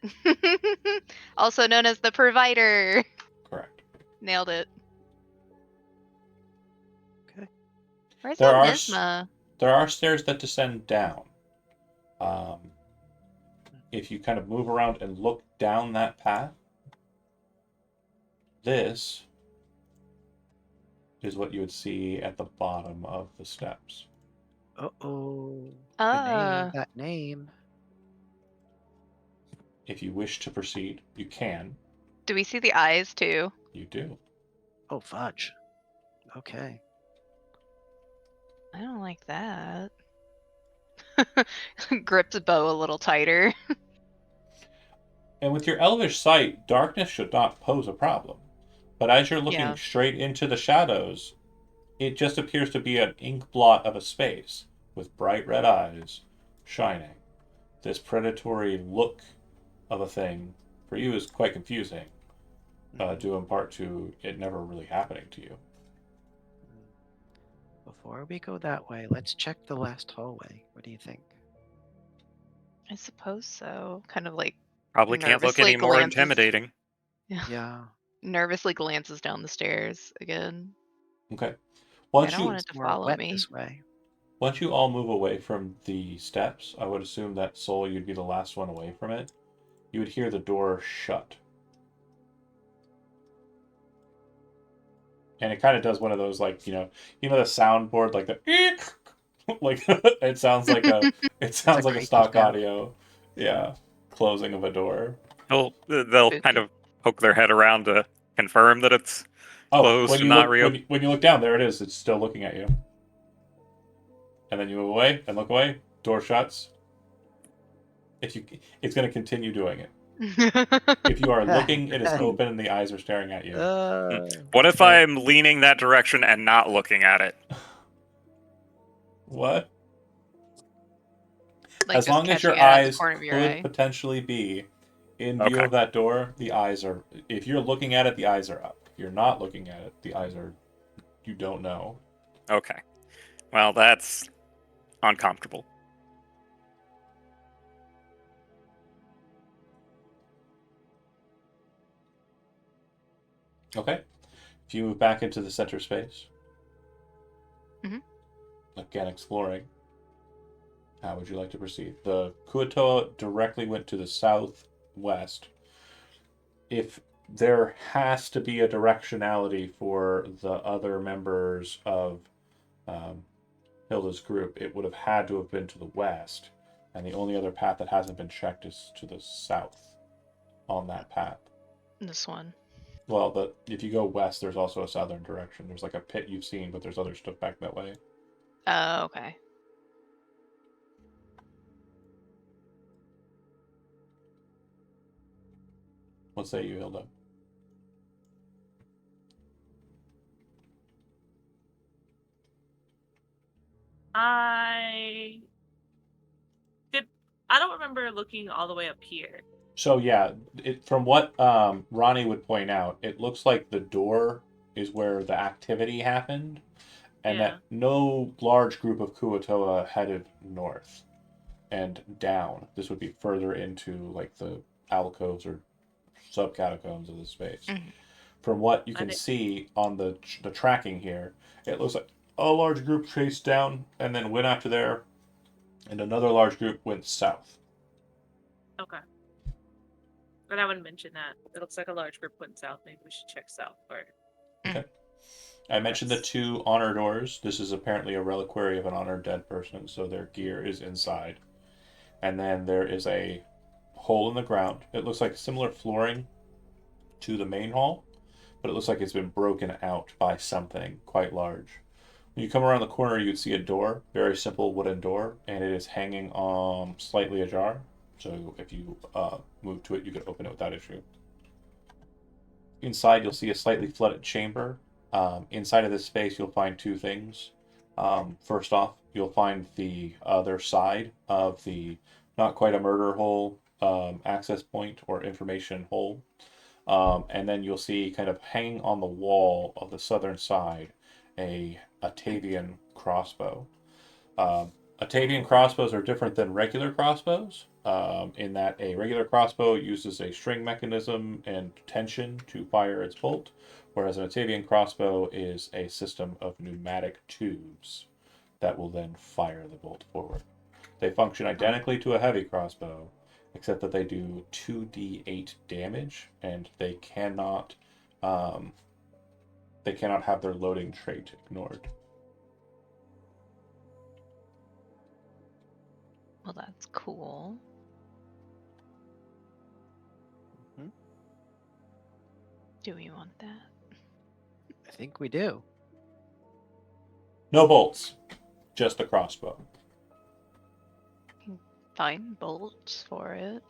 Also known as the provider. Correct. Nailed it. Okay. Where's There that are Nisma? There are stairs that descend down. If you kind of move around and look down that path, this is what you would see at the bottom of the steps. Uh-oh. Ah. That name. If you wish to proceed, you can. Do we see the eyes too? You do. Oh, fudge. Okay. I don't like that. Grip the bow a little tighter. And with your elvish sight, darkness should not pose a problem. But as you're looking Yeah. straight into the shadows, it just appears to be an ink blot of a space with bright red eyes shining. This predatory look of a thing for you is quite confusing, due in part to it never really happening to you. Before we go that way, let's check the last hallway. What do you think? I suppose so. Kind of like Probably can't look nervously any more glances- intimidating. Yeah. nervously glances down the stairs again. Okay. I Once don't you want it to More follow wet me. this way. once you all move away from the steps, I would assume that Soul, you'd be the last one away from it. You would hear the door shut. And it kind of does one of those, like, the soundboard, like the eek, like it sounds like a creepy stock sound. audio, yeah, closing of a door. They'll kind of poke their head around to confirm that it's closed when and you not look, real. when you look down, there it is. It's still looking at you. And then you move away and look away. Door shuts. It's going to continue doing it. If you are looking, it is open and the eyes are staring at you. What if okay. I'm leaning that direction and not looking at it? What? Like As just long as your catching it out of the eyes corner of your could eye. potentially be in view Okay. of that door, the eyes are. If you're looking at it, the eyes are up. If you're not looking at it, the eyes are. You don't know. Okay. Well, that's uncomfortable. Okay. If you move back into the center space, Mhm. again exploring, how would you like to proceed? The Kuatoa directly went to the southwest. If there has to be a directionality for the other members of Hilda's group, it would have had to have been to the west, and the only other path that hasn't been checked is to the south on that path. This one. Well, if you go west, there's also a southern direction. There's like a pit you've seen, but there's other stuff back that way. Oh, okay. What say you, Hilda? I don't remember looking all the way up here. So yeah, from what Ronnie would point out, it looks like the door is where the activity happened, and Yeah. that no large group of Kuatoa headed north and down. This would be further into like the alcoves or sub-catacombs of the space. Mhm. From what you I can think- see on the tracking here, it looks like a large group chased down and then went after there, and another large group went south. Okay. But I would mention that. It looks like a large group went south. Maybe we should check south first. I mentioned the Yes. 2 honor doors. This is apparently a reliquary of an honored dead person, so their gear is inside. And then there is a hole in the ground. It looks like similar flooring to the main hall, but it looks like it's been broken out by something quite large. When you come around the corner, you'd see a door, very simple wooden door, and it is hanging slightly ajar. So if you move to it, you could open it without issue. Inside, you'll see a slightly flooded chamber. Inside of this space, you'll find 2 things. First off, you'll find the other side of the not quite a murder hole access point or information hole. And then you'll see kind of hanging on the wall of the southern side a Atavian crossbow. Atavian crossbows are different than regular crossbows in that a regular crossbow uses a string mechanism and tension to fire its bolt, whereas an Atavian crossbow is a system of pneumatic tubes that will then fire the bolt forward. They function identically to a heavy crossbow, except that they do 2d8 damage, and they cannot they cannot have their loading trait ignored. Well, that's cool. Mhm. Do we want that? I think we do. No bolts, just the crossbow. Find bolts for it.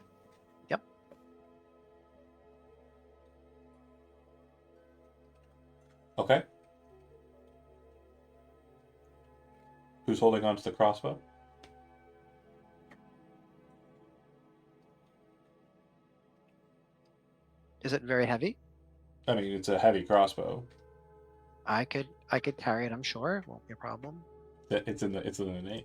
Okay. Who's holding on to the crossbow? Is it very heavy? I mean, it's a heavy crossbow. I could carry it. I'm sure it won't be a problem. It's in the name.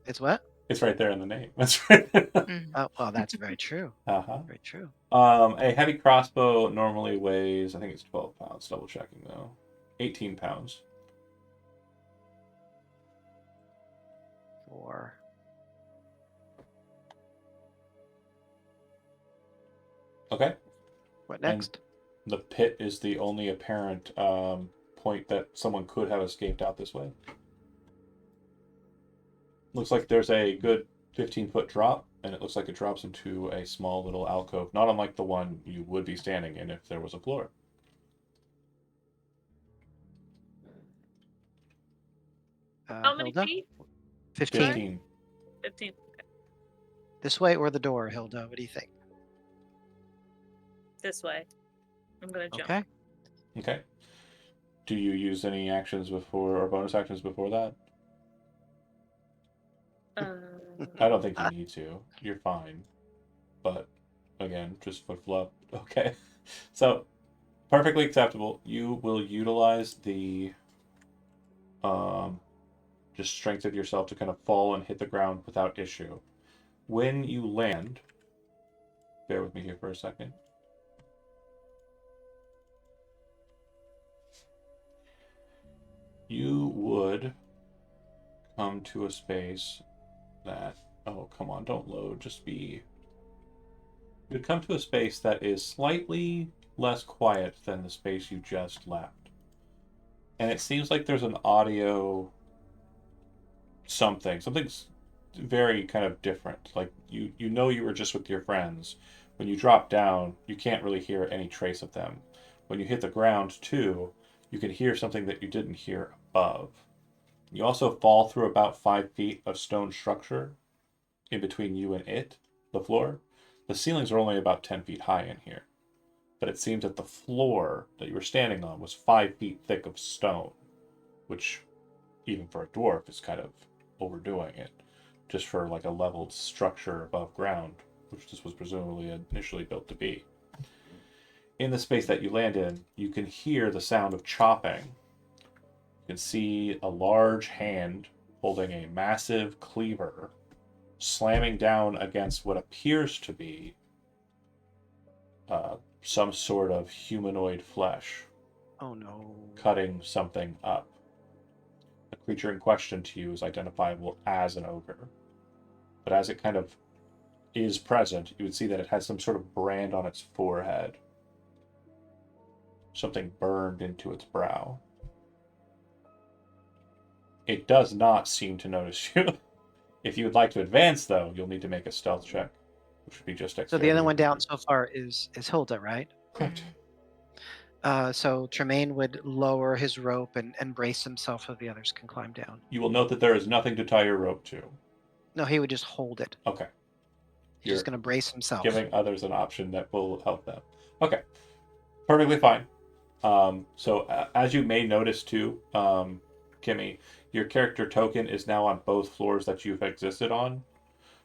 It's what? It's right there in the name. That's right. Mhm. Oh, well, that's very true. Uh-huh. Very true. A heavy crossbow normally weighs, I think it's 12 pounds. Double checking though. 18 pounds. For Okay. what And- next? The pit is the only apparent point that someone could have escaped out this way. Looks like there's a good 15-foot drop, and it looks like it drops into a small little alcove, not unlike the one you would be standing in if there was a floor. How many Hilda? feet? 15? 15. 15. This way or the door, Hilda? What do you think? This way. I'm gonna jump. Okay. Okay. Do you use any actions before or bonus actions before that? I don't think you need to. You're fine. But again, just for fluff. Okay. So perfectly acceptable. You will utilize the just strength of yourself to kind of fall and hit the ground without issue. When you land, bear with me here for a second. You would come to a space that, oh, come on, don't load, just be. You would come to a space that is slightly less quiet than the space you just left. And it seems like there's an audio something's very kind of different. Like you know you were just with your friends. When you drop down, you can't really hear any trace of them. When you hit the ground too, you can hear something that you didn't hear above. You also fall through about 5 feet of stone structure in between you and it, the floor. The ceilings are only about 10 feet high in here. But it seems that the floor that you were standing on was 5 feet thick of stone, which, even for a dwarf, is kind of overdoing it. Just for like a leveled structure above ground, which this was presumably initially built to be. In the space that you land in, you can hear the sound of chopping. You can see a large hand holding a massive cleaver slamming down against what appears to be some sort of humanoid flesh, Oh no. cutting something up. The creature in question to you is identifiable as an ogre. But as it kind of is present, you would see that it has some sort of brand on its forehead. Something burned into its brow. It does not seem to notice you. If you would like to advance, though, you'll need to make a stealth check, which would be just So dexterity. the other one down so far is Hilda, right? Correct. So Tremaine would lower his rope and brace himself so the others can climb down. You will note that there is nothing to tie your rope to. No, he would just hold it. Okay. He's just going to brace himself. Giving others an option that will help them. Okay. Perfectly fine. As you may notice too, Kimmy, your character token is now on both floors that you've existed on.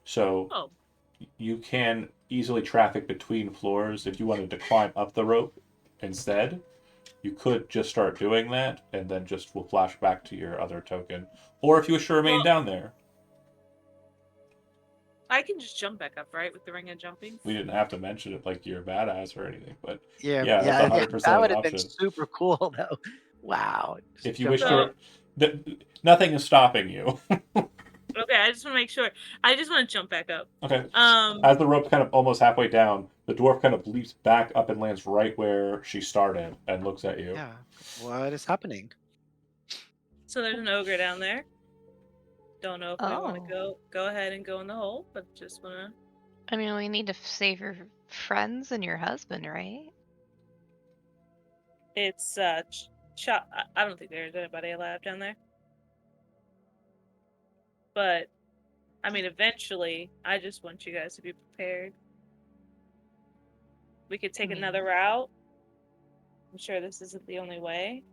So Oh. you can easily traffic between floors. If you wanted to climb up the rope instead, you could just start doing that, and then just will flash back to your other token. Or if you wish to remain Well- down there, I can just jump back up, right, with the ring of jumping? we didn't have to mention it like you're a badass or anything. But Yeah, Yeah, that's 100% that would an have been option. super cool, though. Wow. if you Jump wish up. to, nothing is stopping you. Okay, I just want to make sure. I just want to jump back up. Okay. Um, As the rope's kind of almost halfway down, the dwarf kind of leaps back up and lands right where she started and looks at you. Yeah. What is happening? so there's an ogre down there. Don't know if we want Oh. to go ahead and go in the hole, but just want to. I mean, we need to save your friends and your husband, right? It's I don't think there's anybody alive down there. But I mean, eventually, I just want you guys to be prepared. We could take mean- another route. I'm sure this isn't the only way.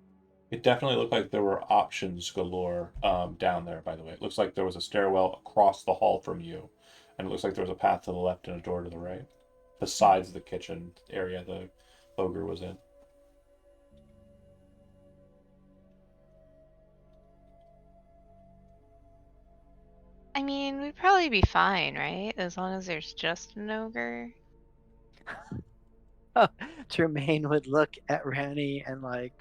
It definitely looked like there were options galore down there, by the way. It looks like there was a stairwell across the hall from you, and it looks like there was a path to the left and a door to the right, besides the kitchen area the ogre was in. I mean, we'd probably be fine, right? As long as there's just an ogre. Tremaine would look at Ranny and like,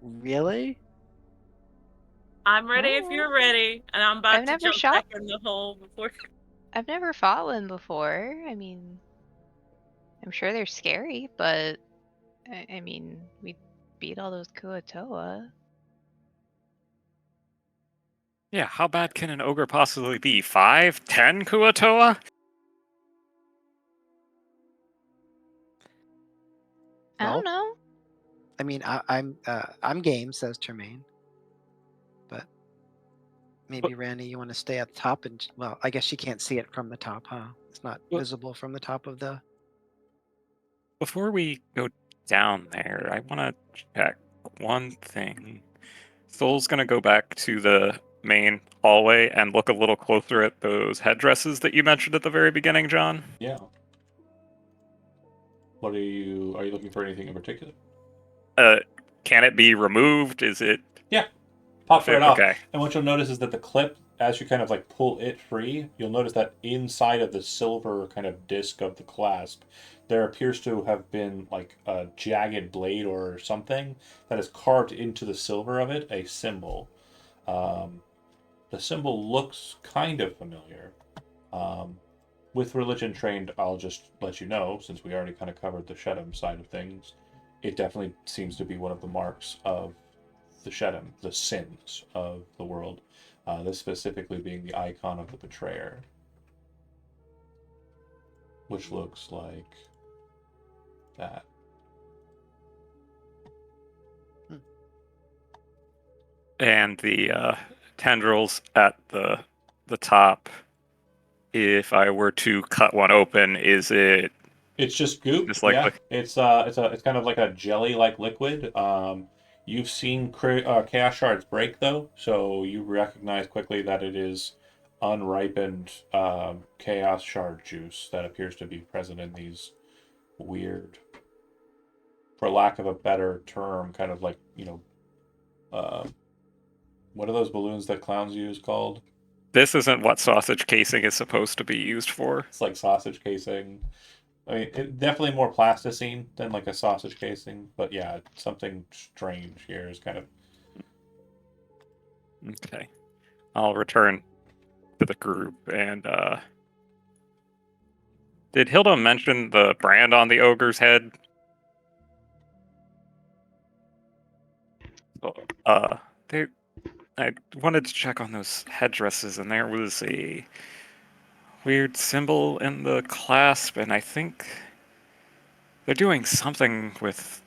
really? I'm ready if Oh. you're ready, and I'm about I've to never jump shot- back in the hole before. I've never fought one before. I mean, I'm sure they're scary, but I mean, we beat all those Kuatoa. Yeah, how bad can an ogre possibly be? 5, 10 Kuatoa? I Well, don't know. I mean, I'm game, says Tremaine. But maybe Randy, you want to stay at the top and well, I guess she can't see it from the top, huh? It's not Well- visible from the top of the. Before we go down there, I want to check one thing. Soul's going to go back to the main hallway and look a little closer at those headdresses that you mentioned at the very beginning, John. Yeah. What are you looking for anything in particular? Can it be removed? Is it Pop right off. okay? And what you'll notice is that the clip, as you kind of like pull it free, you'll notice that inside of the silver kind of disc of the clasp, there appears to have been like a jagged blade or something that is carved into the silver of it, a symbol. The symbol looks kind of familiar. With religion trained, I'll just let you know, since we already kind of covered the Shedem side of things, it definitely seems to be one of the marks of the Shedem, the sins of the world. This specifically being the icon of the betrayer, which looks like that. And the tendrils at the top. If I were to cut one open, is it It's just goop. Just like yeah, liquid. it's kind of like a jelly-like liquid. You've seen chaos shards break though, so you recognize quickly that it is unripened chaos shard juice that appears to be present in these weird, for lack of a better term, kind of like what are those balloons that clowns use called? this isn't what sausage casing is supposed to be used for? It's like sausage casing. I mean, definitely more plasticine than like a sausage casing, but yeah, something strange here is kind of. Okay. I'll return to the group and did Hilda mention the brand on the ogre's head? They I wanted to check on those headdresses, and there was a weird symbol in the clasp, and I think they're doing something with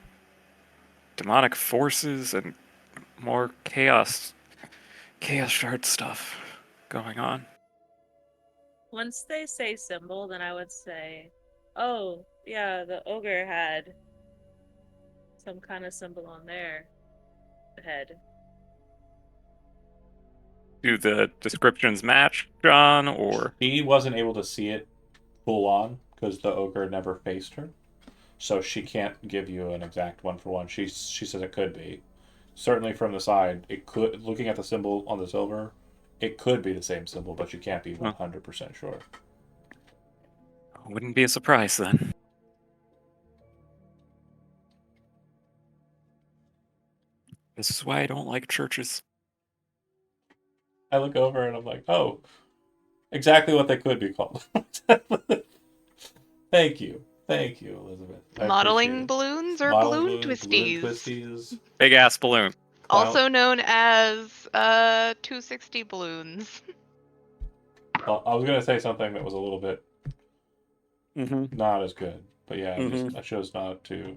demonic forces and more chaos shard stuff going on. Once they say symbol, then I would say, oh, yeah, the ogre had some kind of symbol on their head. Do the descriptions match, John, or He wasn't able to see it full on because the ogre never faced her, so she can't give you an exact one for one. She says it could be. Certainly from the side, it could. Looking at the symbol on the silver, it could be the same symbol, but you can't be 100% sure. wouldn't be a surprise then. This is why I don't like churches. I look over and I'm like, oh, exactly what they could be called. Thank you, Elizabeth. I appreciate Modeling it. balloons or Modeling balloon balloons, balloon twisties? twisties. Big ass balloon. Clown- Also known as 260 balloons. Well, I was gonna say something that was a little bit Mm-hmm. not as good, but yeah, Mhm. I chose not to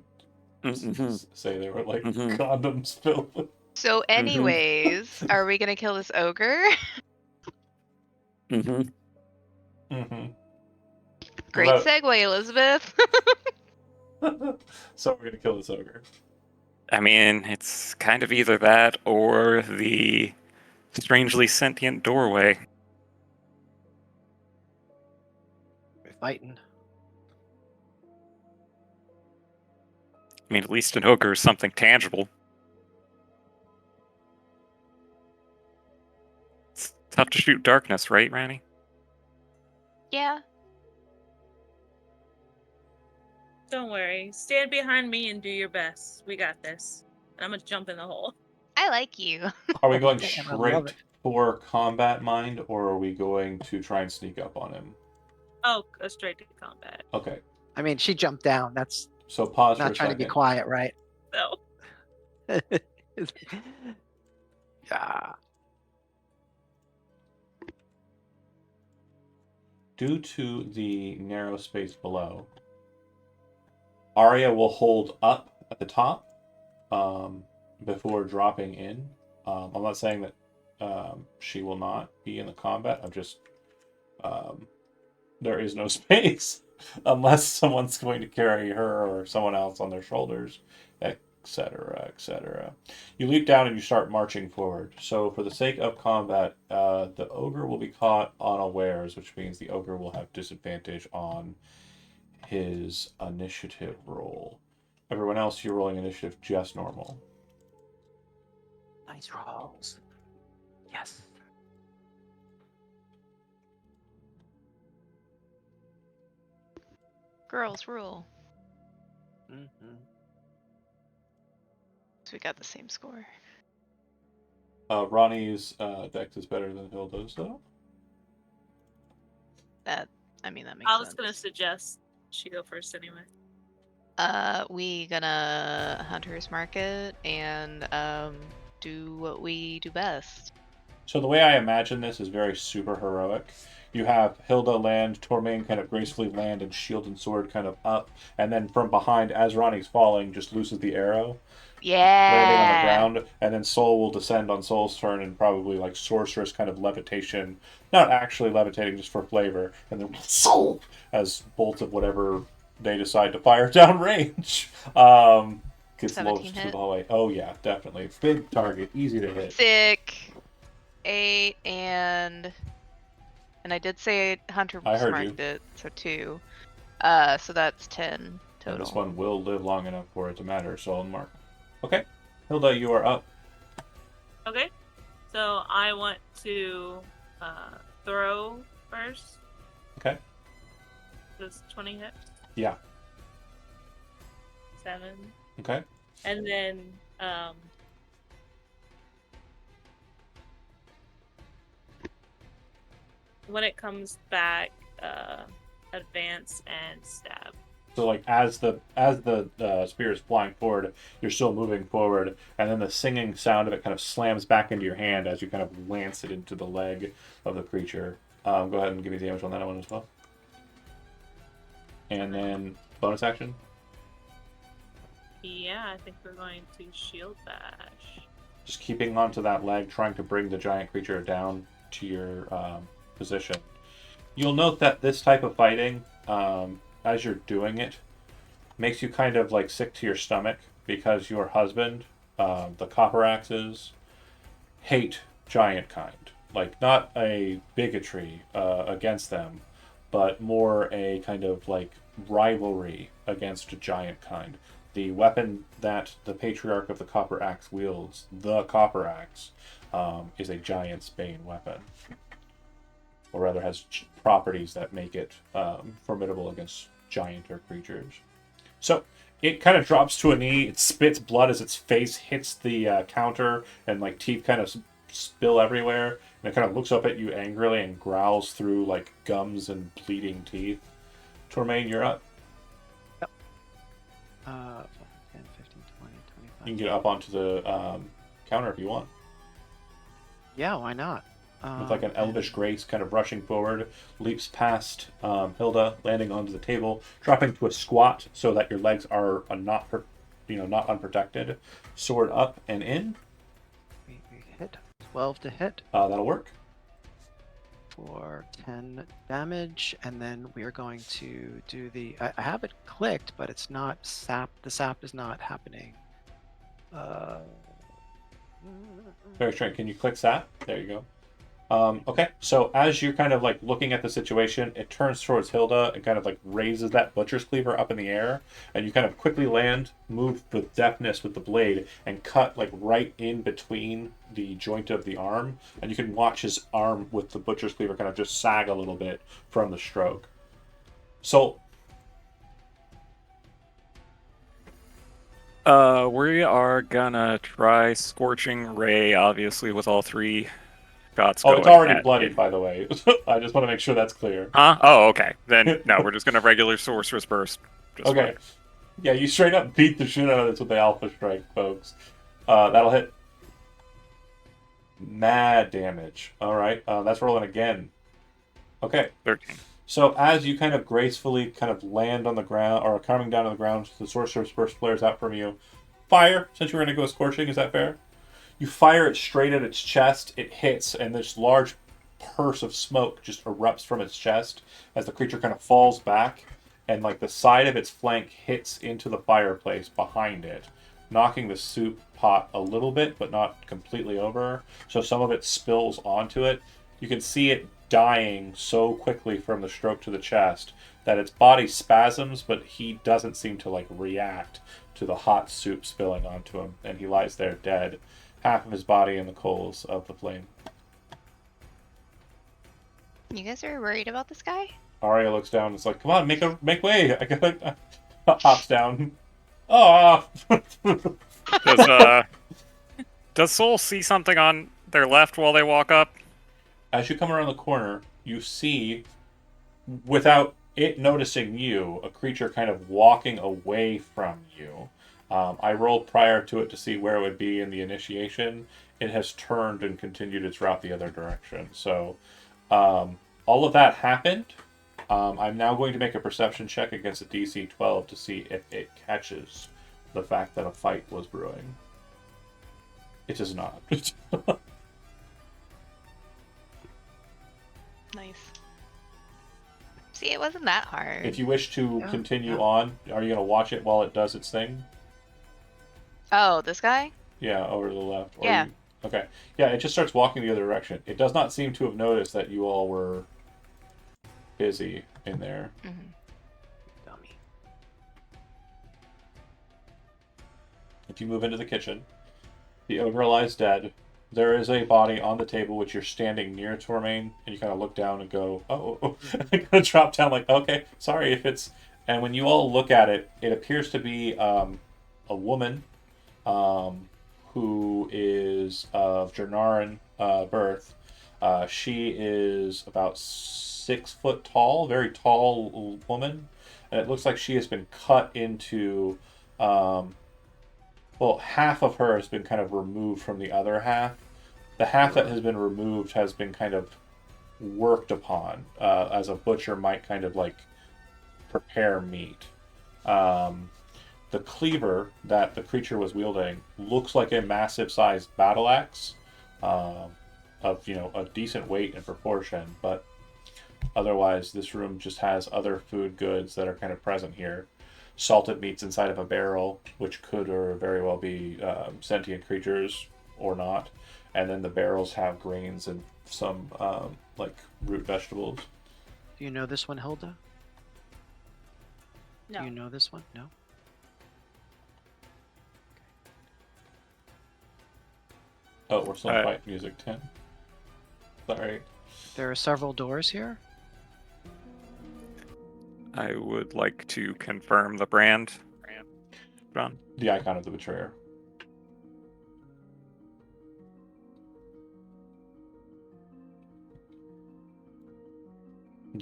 Mhm. say they were like Mhm. condoms filled with. So, anyways, are we gonna kill this ogre? Mm-hmm. Mm-hmm. Great segue, Elizabeth. So we're gonna kill this ogre. I mean, it's kind of either that or the strangely sentient doorway. We're fighting. I mean, at least an ogre is something tangible. It's tough to shoot darkness, right, Ranny? Yeah. Don't worry. Stand behind me and do your best. We got this. And I'm gonna jump in the hole. I like you. Are we going Damn, I love straight it. for combat mind, or are we going to try and sneak up on him? Oh, go straight to combat. Okay, I mean, she jumped down. That's so pause for not a trying to second. be quiet, right? So Yeah. Due to the narrow space below, Arya will hold up at the top before dropping in. I'm not saying that she will not be in the combat. I'm just there is no space unless someone's going to carry her or someone else on their shoulders, etc., etc. You leap down and you start marching forward. So, for the sake of combat, the ogre will be caught unawares, which means the ogre will have disadvantage on his initiative roll. Everyone else, you're rolling initiative just normal. Nice rolls. Yes. Girls rule. Mm-hmm. So we got the same score. Ronnie's dex is better than Hilda's, though. That makes sense. I was gonna suggest she go first anyway. We gonna Hunter's Market and do what we do best. So the way I imagine this is very super heroic. You have Hilda land, Tormain kind of gracefully land, and shield and sword kind of up, and then from behind, as Ronnie's falling, just looses the arrow, landing on the Yeah. ground, and then Soul will descend on Soul's turn and probably like sorceress kind of levitation, not actually levitating, just for flavor, and then Soul as bolts of whatever they decide to fire down range. Gets 17 launched through hit. the hallway. Oh yeah, definitely big target, easy to hit. Sick. 8 and I did say Hunter I heard marked you. it, so 2. So that's 10 total. And this one will live long enough for it to matter, so I'll mark. Okay. Hilda, you are up. Okay. So I want to throw first. Okay. Does 20 hit? Yeah. 7. Okay. And then when it comes back, advance and stab. So like as the spear is flying forward, you're still moving forward, and then the singing sound of it kind of slams back into your hand as you kind of lance it into the leg of the creature. Go ahead and give me damage on that one as well. And then bonus action. Yeah, I think we're going to shield bash. Just keeping onto that leg, trying to bring the giant creature down to your position. You'll note that this type of fighting, as you're doing it, makes you kind of like sick to your stomach because your husband, the Copper Axes, hate giant kind. Like, not a bigotry against them, but more a kind of like rivalry against giant kind. The weapon that the Patriarch of the Copper Axe wields, the Copper Axe, is a giant's bane weapon. Or rather has properties that make it formidable against gianter creatures. So it kind of drops to a knee. It spits blood as its face hits the counter, and like teeth kind of spill everywhere. And it kind of looks up at you angrily and growls through like gums and bleeding teeth. Tormain, you're up. 10, 15, 20, 25. You can get up onto the counter if you want. Yeah, why not? With like an elvish grace, kind of rushing forward, leaps past Hilda, landing onto the table, dropping to a squat so that your legs are not unprotected. Sword up and in. We hit 12 to hit That'll work. for 10 damage, and then we are going to do the. I have it clicked, but it's not sap. The sap is not happening. Very strange. Can you click that? There you go. Okay, so as you're kind of like looking at the situation, it turns towards Hilda and kind of like raises that butcher's cleaver up in the air, and you kind of quickly land, move with deftness with the blade, and cut like right in between the joint of the arm, and you can watch his arm with the butcher's cleaver kind of just sag a little bit from the stroke. So we are gonna try Scorching Ray, obviously, with all 3 shots it's going already at bloodied, it. by the way. I just want to make sure that's clear. Huh? Oh, okay. Then, no, we're just gonna regular Sorcerer's Burst. Just Okay. fine. Yeah, you straight up beat the shit out of this with the Alpha Strike, folks. That'll hit. Mad damage. Alright, that's rolling again. Okay, 13. so as you kind of gracefully kind of land on the ground, or coming down on the ground, the Sorcerer's Burst flares out from you. Fire, since you were going to go Scorching, is that fair? You fire it straight at its chest, it hits, and this large purse of smoke just erupts from its chest as the creature kind of falls back, and like the side of its flank hits into the fireplace behind it, knocking the soup pot a little bit, but not completely over, so some of it spills onto it. You can see it dying so quickly from the stroke to the chest that its body spasms, but he doesn't seem to like react to the hot soup spilling onto him, and he lies there dead, half of his body in the coals of the flame. You guys are worried about this guy? Arya looks down and is like, "Come on, make way! I gotta." Hops down. Oh. Does Soul see something on their left while they walk up? As you come around the corner, you see, without it noticing you, a creature kind of walking away from you. I rolled prior to it to see where it would be in the initiation. It has turned and continued its route the other direction. So, all of that happened. I'm now going to make a perception check against a DC 12 to see if it catches the fact that a fight was brewing. It does not. Nice. See, it wasn't that hard. If you wish to Yeah, continue yeah. on, are you going to watch it while it does its thing? Oh, this guy? Yeah, over to the left. Or Yeah. Okay. Yeah, it just starts walking the other direction. It does not seem to have noticed that you all were busy in there. Mm-hmm. Dummy. If you move into the kitchen, the ogre lies dead. There is a body on the table which you're standing near, Tormain, and you kind of look down and go, oh. I'm going to drop down like, okay, sorry if it's... And when you all look at it, it appears to be a woman who is of Jernaran birth. She is about 6 foot tall, very tall woman, and it looks like she has been cut into... well, half of her has been kind of removed from the other half. The half that has been removed has been kind of worked upon, as a butcher might kind of like prepare meat. The cleaver that the creature was wielding looks like a massive-sized battle axe, of a decent weight and proportion, but otherwise this room just has other food goods that are kind of present here. Salted meats inside of a barrel, which could or very well be sentient creatures or not. And then the barrels have grains and some like root vegetables. Do you know this one, Hilda? No. Do you know this one? No? Oh, we're still in Alright. fight music 10. Sorry. There are several doors here. I would like to confirm the brand. John? The icon of the betrayer.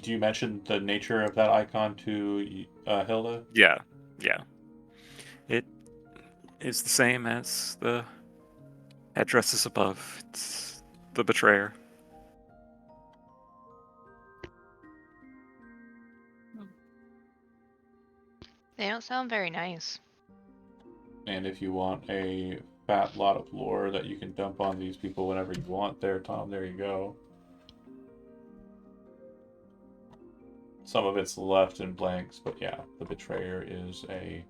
Do you mention the nature of that icon to Hilda? Yeah. It is the same as the addresses above. It's the betrayer. They don't sound very nice. And if you want a fat lot of lore that you can dump on these people whenever you want there, Tom, there you go. Some of it's left in blanks, but yeah, the betrayer is a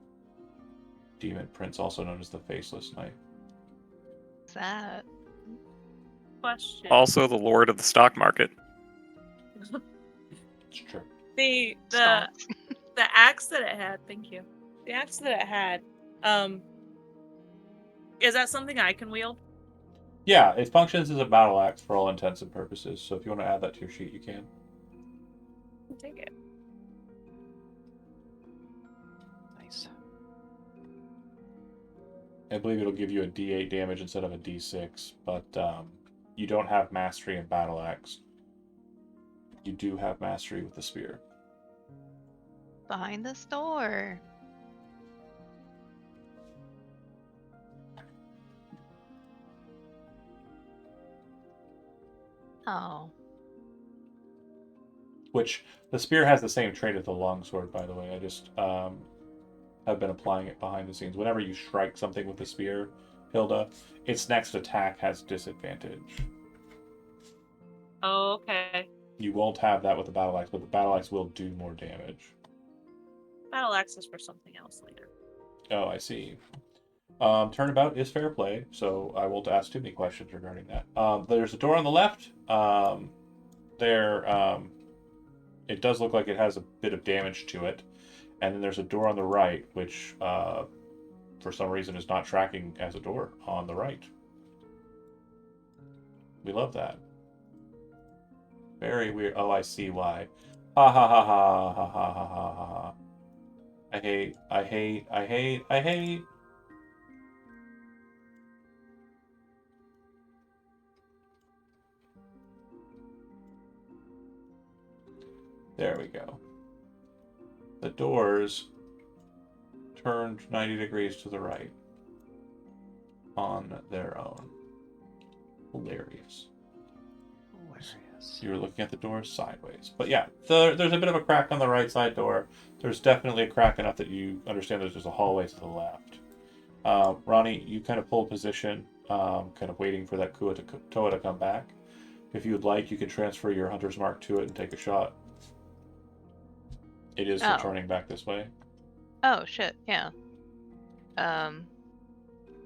demon prince, also known as the Faceless Knight. What's that? Question. Also, the lord of the stock market. It's true. the Stonks. the axe that it had. Thank you. The axe that it had. Is that something I can wield? Yeah, it functions as a battle axe for all intents and purposes, so if you want to add that to your sheet, you can. I'll take it. Nice. I believe it'll give you a D8 damage instead of a D6, but you don't have mastery in battle axe. You do have mastery with the spear. Behind this door. Oh. Which the spear has the same trait as the longsword, by the way. I just have been applying it behind the scenes. Whenever you strike something with the spear, Hilda, its next attack has disadvantage. Oh, okay. You won't have that with the battle axe, but the battle axe will do more damage. Battle axe is for something else later. Oh, I see. Turnabout is fair play, so I won't ask too many questions regarding that. There's a door on the left. It does look like it has a bit of damage to it. And then there's a door on the right, which for some reason is not tracking as a door on the right. We love that. Very weird. Oh, I see why. Ha ha ha ha ha ha ha ha ha. I hate. There we go. The doors turned 90 degrees to the right on their own. Hilarious. You were looking at the door sideways. But yeah, there's a bit of a crack on the right side door. There's definitely a crack enough that you understand that there's a hallway to the left. Ronnie, you kind of pull position, kind of waiting for that Toa to come back. If you would like, you can transfer your Hunter's Mark to it and take a shot. It is returning back this way. Oh shit, yeah.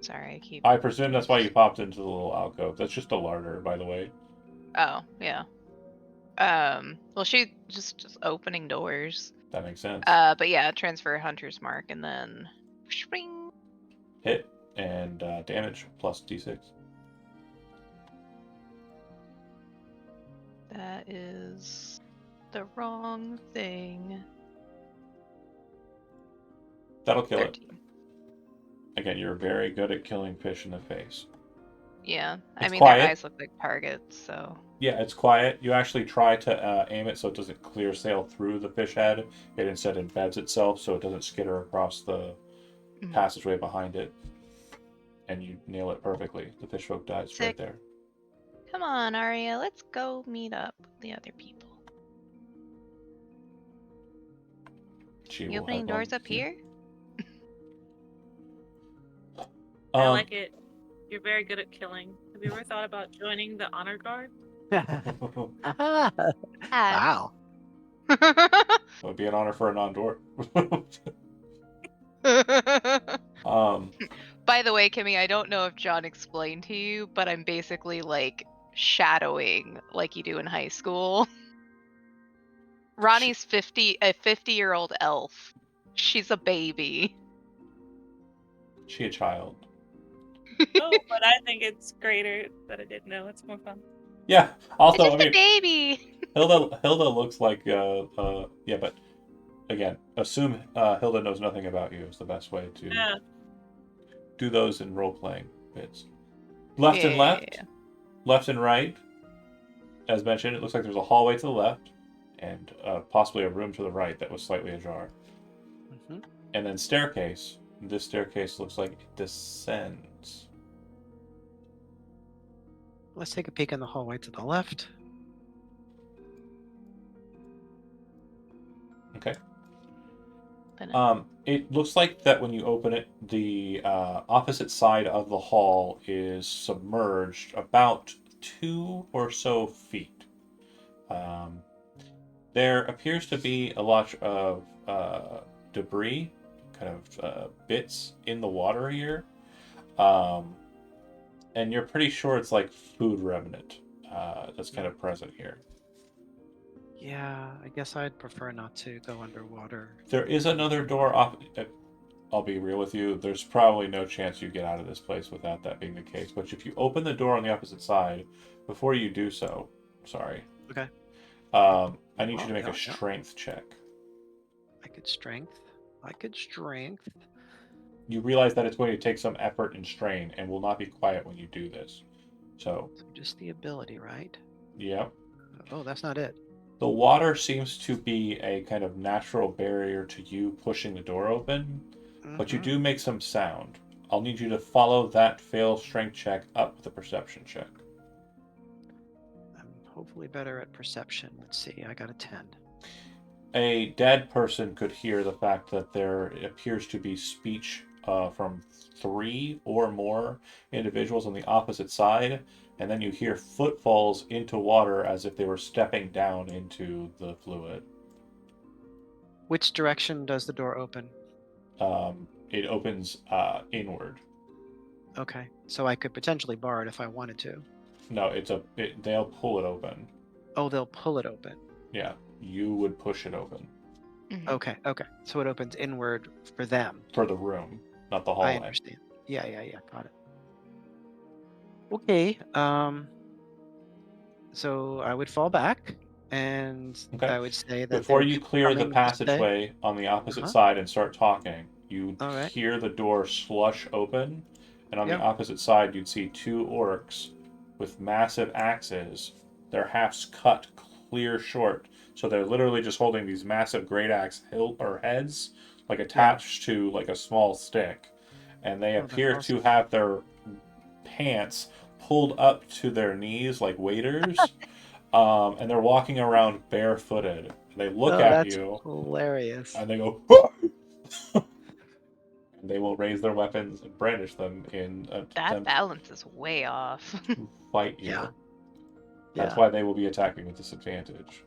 Sorry, I presume that's why you popped into the little alcove. That's just a larder, by the way. Oh, yeah. Well, she just opening doors. That makes sense. But yeah, transfer Hunter's Mark and then swing. Hit and damage plus D6. That is the wrong thing. That'll kill 13. it. Again, you're very good at killing fish in the face. Yeah, I It's mean quiet. their eyes look like targets, so. Yeah, it's quiet. You actually try to aim it so it doesn't clear sail through the fish head. It instead embeds itself so it doesn't skitter across the passageway behind it. And you nail it perfectly. The fish folk dies right Sick. there. Come on, Arya, let's go meet up with the other people. She You will opening have doors one up too. here? I like it. You're very good at killing. Have you ever thought about joining the honor guard? Wow. It would be an honor for a non-dwarf. By the way, Kimmy, I don't know if John explained to you, but I'm basically like shadowing like you do in high school. Ronnie's a 50-year-old elf. She's a baby. She a child. Oh, but I think it's greater that I didn't know. It's more fun. Yeah. Also, It's just I mean, a baby. Hilda looks like yeah, but again, assume Hilda knows nothing about you is the best way to Yeah. do those in role playing bits. Left and left, Yeah. left and right. As mentioned, it looks like there's a hallway to the left and possibly a room to the right that was slightly ajar. Hmm. And then staircase. This staircase looks like it descends. Let's take a peek in the hallway to the left. Okay. Open it. It looks like that when you open it, the opposite side of the hall is submerged about 2 or so feet. There appears to be a lot of debris, kind of bits in the water here. And you're pretty sure it's like food remnant that's kind of present here. Yeah, I guess I'd prefer not to go underwater. There is another door off. I'll be real with you. There's probably no chance you get out of this place without that being the case. But if you open the door on the opposite side, before you do so, sorry. Okay. I need you to make Yeah, a yeah. strength check. I could strength. You realize that it's going to take some effort and strain, and will not be quiet when you do this. So, So just the ability, right? yeah. Oh, that's not it. The water seems to be a kind of natural barrier to you pushing the door open, but you Mhm. do make some sound. I'll need you to follow that fail strength check up with a perception check. I'm hopefully better at perception. Let's see. I got a 10. A dead person could hear the fact that there appears to be speech from 3 or more individuals on the opposite side, and then you hear footfalls into water as if they were stepping down into the fluid. Which direction does the door open? It opens inward. Okay, so I could potentially bar it if I wanted to. No, they'll pull it open. Oh, they'll pull it open. Yeah, you would push it open Mhm. Okay, so it opens inward for them. for the room, not the I hallway. understand. Yeah, got it. Okay, so I would fall back, and Okay. I would say that Before they're you clear the coming this way. passageway on the opposite Uh-huh. side and start talking, you All right. hear the door slush open, and on Yep. the opposite side, you'd see 2 orcs with massive axes. Their halves cut clear short, so they're literally just holding these massive great axe hilt or heads, like attached to like a small stick, and they Oh, that's appear awesome. to have their pants pulled up to their knees like waiters. And they're walking around barefooted. They look Oh, at that's you hilarious. and they go, and they will raise their weapons and brandish them in That attempt balance is way off. to fight you. Yeah. That's why they will be attacking with disadvantage.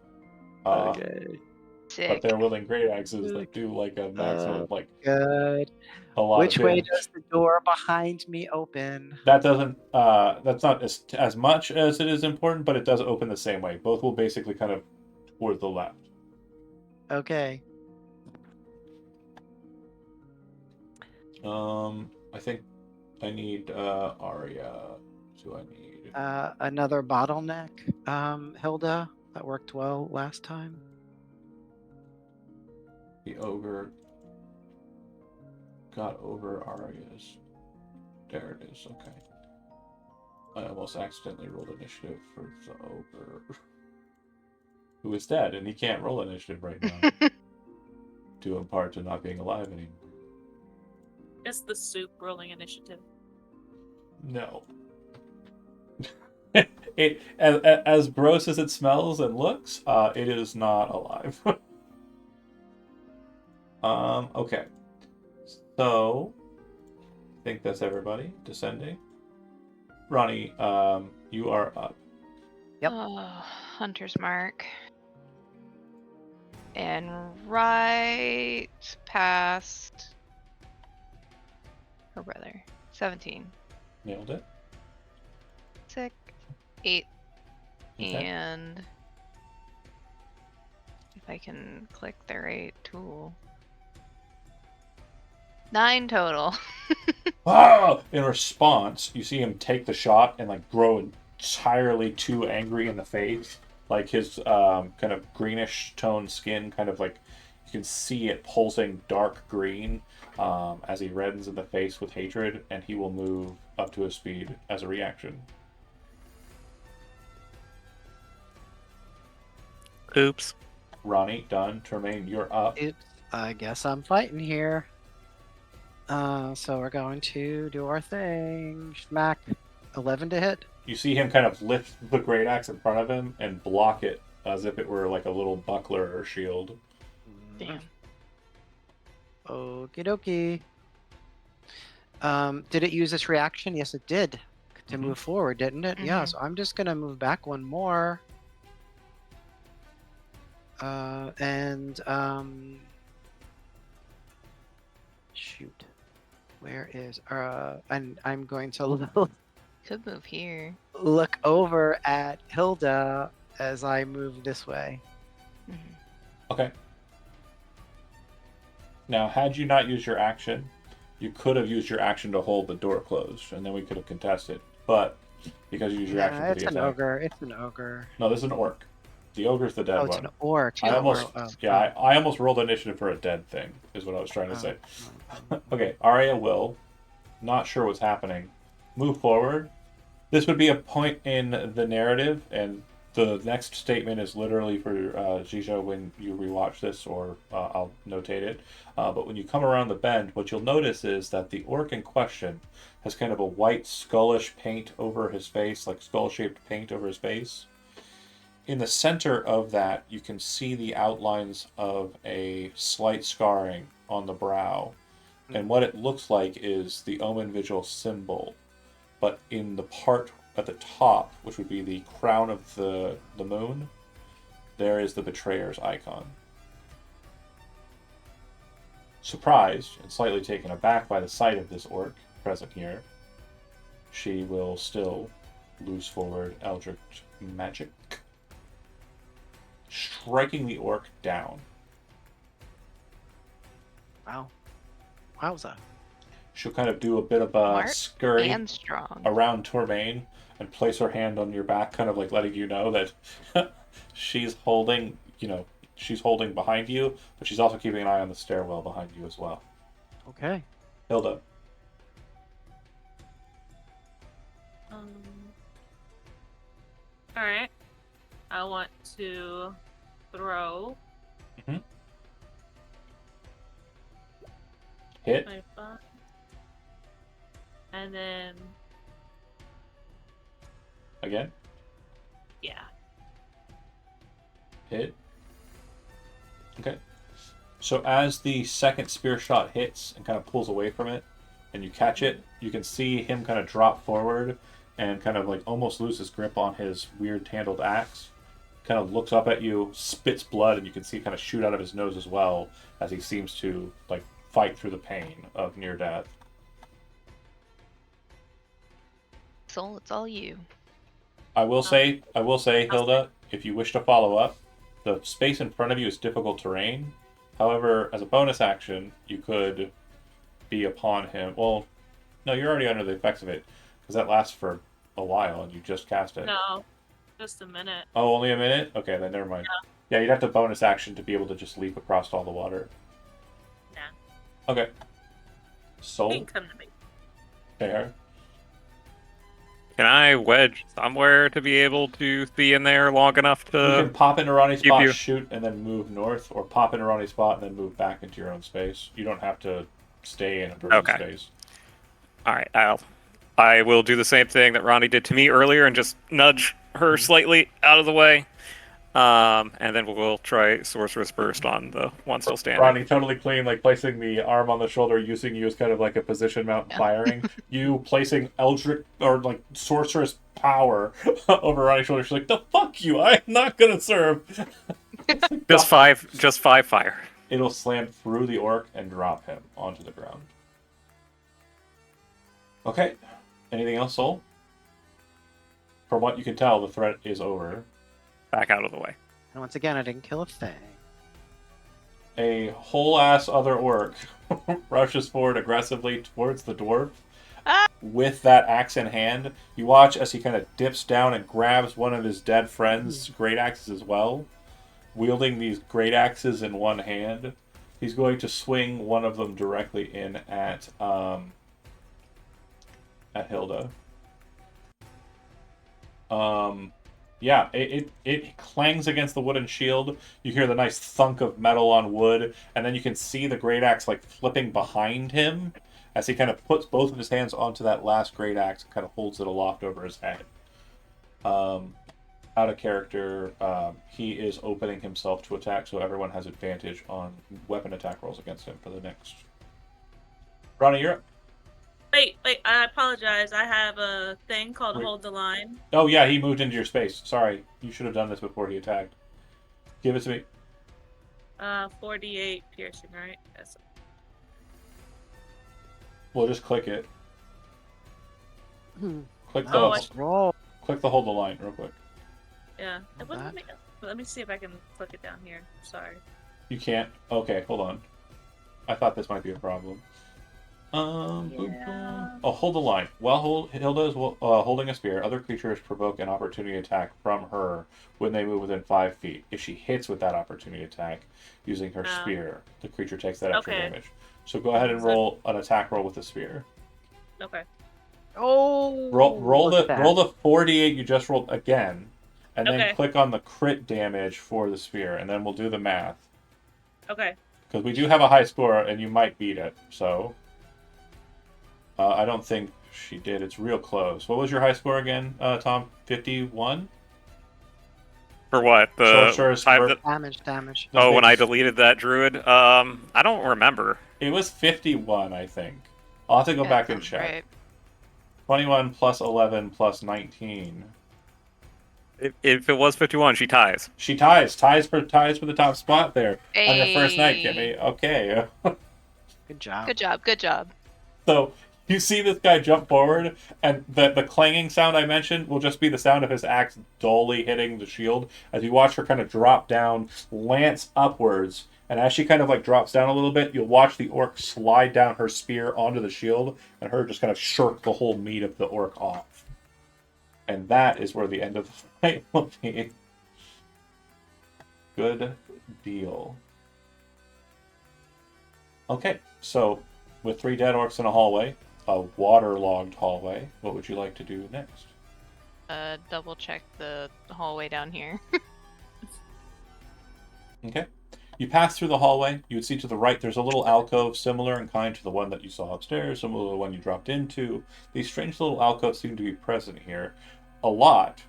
Okay. But Sick. they're wielding great axes that do like a maximum, like Good. a lot Which of way damage. does the door behind me open? That doesn't. That's not as much as it is important, but it does open the same way. Both will basically kind of toward the left. Okay. I think I need Arya. Do I need? Another bottleneck, Hilda. That worked well last time. The ogre got over Arya's. There it is. Okay. I almost accidentally rolled initiative for the ogre, who is dead, and he can't roll initiative right now, due in part to not being alive anymore. It's the soup rolling initiative. No. It as gross as it smells and looks, it is not alive. Okay. So I think that's everybody descending. Ronnie, you are up. Yep. Hunter's mark. And right past her brother. 17. Nailed it. Sick. 8. Okay. And if I can click the right tool. 9 total. Ah! In response, you see him take the shot and like grow entirely too angry in the face. Like his kind of greenish toned skin, kind of like you can see it pulsing dark green as he reddens in the face with hatred, and he will move up to his speed as a reaction. Oops. Ronnie, done. Tremaine, you're up. I guess I'm fighting here. So we're going to do our thing. Smack. 11 to hit. You see him kind of lift the great axe in front of him and block it as if it were like a little buckler or shield. Damn. Okie dokie. Did it use its reaction? Yes, it did. To Mhm. move forward, didn't it? Yeah, Mhm. so I'm just gonna move back one more. Shoot. Where is and I'm going to Could move here. look over at Hilda as I move this way. Mhm. Okay. Now, had you not used your action, you could have used your action to hold the door closed, and then we could have contested. But because you used your action Yeah, for it's the an attack, ogre. It's an ogre. no, this is an orc. The ogre's the dead Oh, it's one. an orc. I not almost, wor- yeah, I almost rolled initiative for a dead thing. Is what I was trying to oh, say. oh. Okay, Arya will, not sure what's happening, move forward. This would be a point in the narrative, and the next statement is literally for Zizho when you rewatch this, or I'll notate it. But when you come around the bend, what you'll notice is that the orc in question has kind of a white skullish paint over his face, like skull-shaped paint over his face. In the center of that, you can see the outlines of a slight scarring on the brow. And what it looks like is the Omen Vigil symbol. But in the part at the top, which would be the crown of the moon, there is the Betrayer's icon. Surprised and slightly taken aback by the sight of this orc present here, she will still loose forward Eldritch Magic, striking the orc down. Wow. Wowza. She'll kind of do a bit of a Smart scurry And strong. around Tormain and place her hand on your back, kind of like letting you know that she's holding, she's holding behind you, but she's also keeping an eye on the stairwell behind you as well. Okay. Hilda. Alright. I want to throw Hit. my phone. And then, Again. yeah. Hit. Okay. So as the second spear shot hits and kind of pulls away from it, and you catch it, you can see him kind of drop forward and kind of like almost lose his grip on his weird handled axe. Kind of looks up at you, spits blood, and you can see it kind of shoot out of his nose as well as he seems to like fight through the pain of near death. Soul, it's all you. I will say, Hilda, if you wish to follow up, the space in front of you is difficult terrain. However, as a bonus action, you could be upon him. Well, no, you're already under the effects of it, because that lasts for a while, and you just cast it. No, just a minute. Oh, only a minute? Okay, then never mind. Yeah, you'd have to bonus action to be able to just leap across all the water. Nah. Okay. You Soul, can come to me. fair. Can I wedge somewhere to be able to be in there long enough You to? can pop into Ronnie's keep spot, you- shoot, and then move north, or pop into Ronnie's spot and then move back into your own space. You don't have to stay in a person's Okay. space. All right, I will do the same thing that Ronnie did to me earlier and just nudge her slightly out of the way. And then we'll try Sorcerer's Burst on the one still standing. Ronnie, totally clean, like placing the arm on the shoulder, using you as kind of like a position mount, Yeah. firing. You placing Eldritch or like Sorcerer's power over Ronnie's shoulder. She's like, "The fuck you! I'm not gonna serve." Just five fire. It'll slam through the orc and drop him onto the ground. Okay. Anything else, Soul? From what you can tell, the threat is over. Back out of the way. And once again, I didn't kill a thing. A whole ass other orc rushes forward aggressively towards the dwarf with that axe in hand. You watch as he kind of dips down and grabs one of his dead friend's great axes as well, wielding these great axes in one hand. He's going to swing one of them directly in at Hilda. Yeah, it clangs against the wooden shield. You hear the nice thunk of metal on wood, and then you can see the great axe like flipping behind him as he kind of puts both of his hands onto that last great axe and kind of holds it aloft over his head. Out of character, he is opening himself to attack, so everyone has advantage on weapon attack rolls against him for the next. Ronnie, you're up. Wait, I apologize. I have a thing called Wait. Hold the Line. Oh yeah, he moved into your space. Sorry, you should have done this before he attacked. Give it to me. 48 piercing, right? Yes. We'll just click it. Click the Oh, I Roll. click the hold the line real quick. Yeah. Not Well, bad. let me see if I can click it down here. Sorry. You can't. Okay, hold on. I thought this might be a problem. Yeah. Oh, hold the line. While Hilda is holding a spear, other creatures provoke an opportunity attack from her when they move within 5 feet. If she hits with that opportunity attack using her Oh. spear, the creature takes that extra Okay. damage. So go ahead and So- roll an attack roll with the spear. Okay. Oh. Roll look the at roll that. the 48 you just rolled again, and then Okay. click on the crit damage for the spear, and then we'll do the math. Okay. Because we do have a high score, and you might beat it. So I don't think she did. It's real close. What was your high score again, Tom? 51? For what? The Sorcerer's time for- that. Damage. Those Oh, when I babies. deleted that druid. I don't remember. It was 51, I think. I'll have to go Yeah, back that and sounds check. right. 21 plus 11 plus 19. If it was 51, she ties. She ties for the top spot there on your first night, Hey. Kimmy. Okay. Good job. Good job. Good job. So you see this guy jump forward, and the clanging sound I mentioned will just be the sound of his axe dully hitting the shield as you watch her kind of drop down, lance upwards. And as she kind of like drops down a little bit, you'll watch the orc slide down her spear onto the shield, and her just kind of shirk the whole meat of the orc off. And that is where the end of the fight will be. Good deal. Okay, so with 3 dead orcs in a hallway, a waterlogged hallway, what would you like to do next? Double check the hallway down here. Okay. You pass through the hallway. You would see to the right there's a little alcove similar in kind to the one that you saw upstairs, similar to the one you dropped into. These strange little alcoves seem to be present here a lot.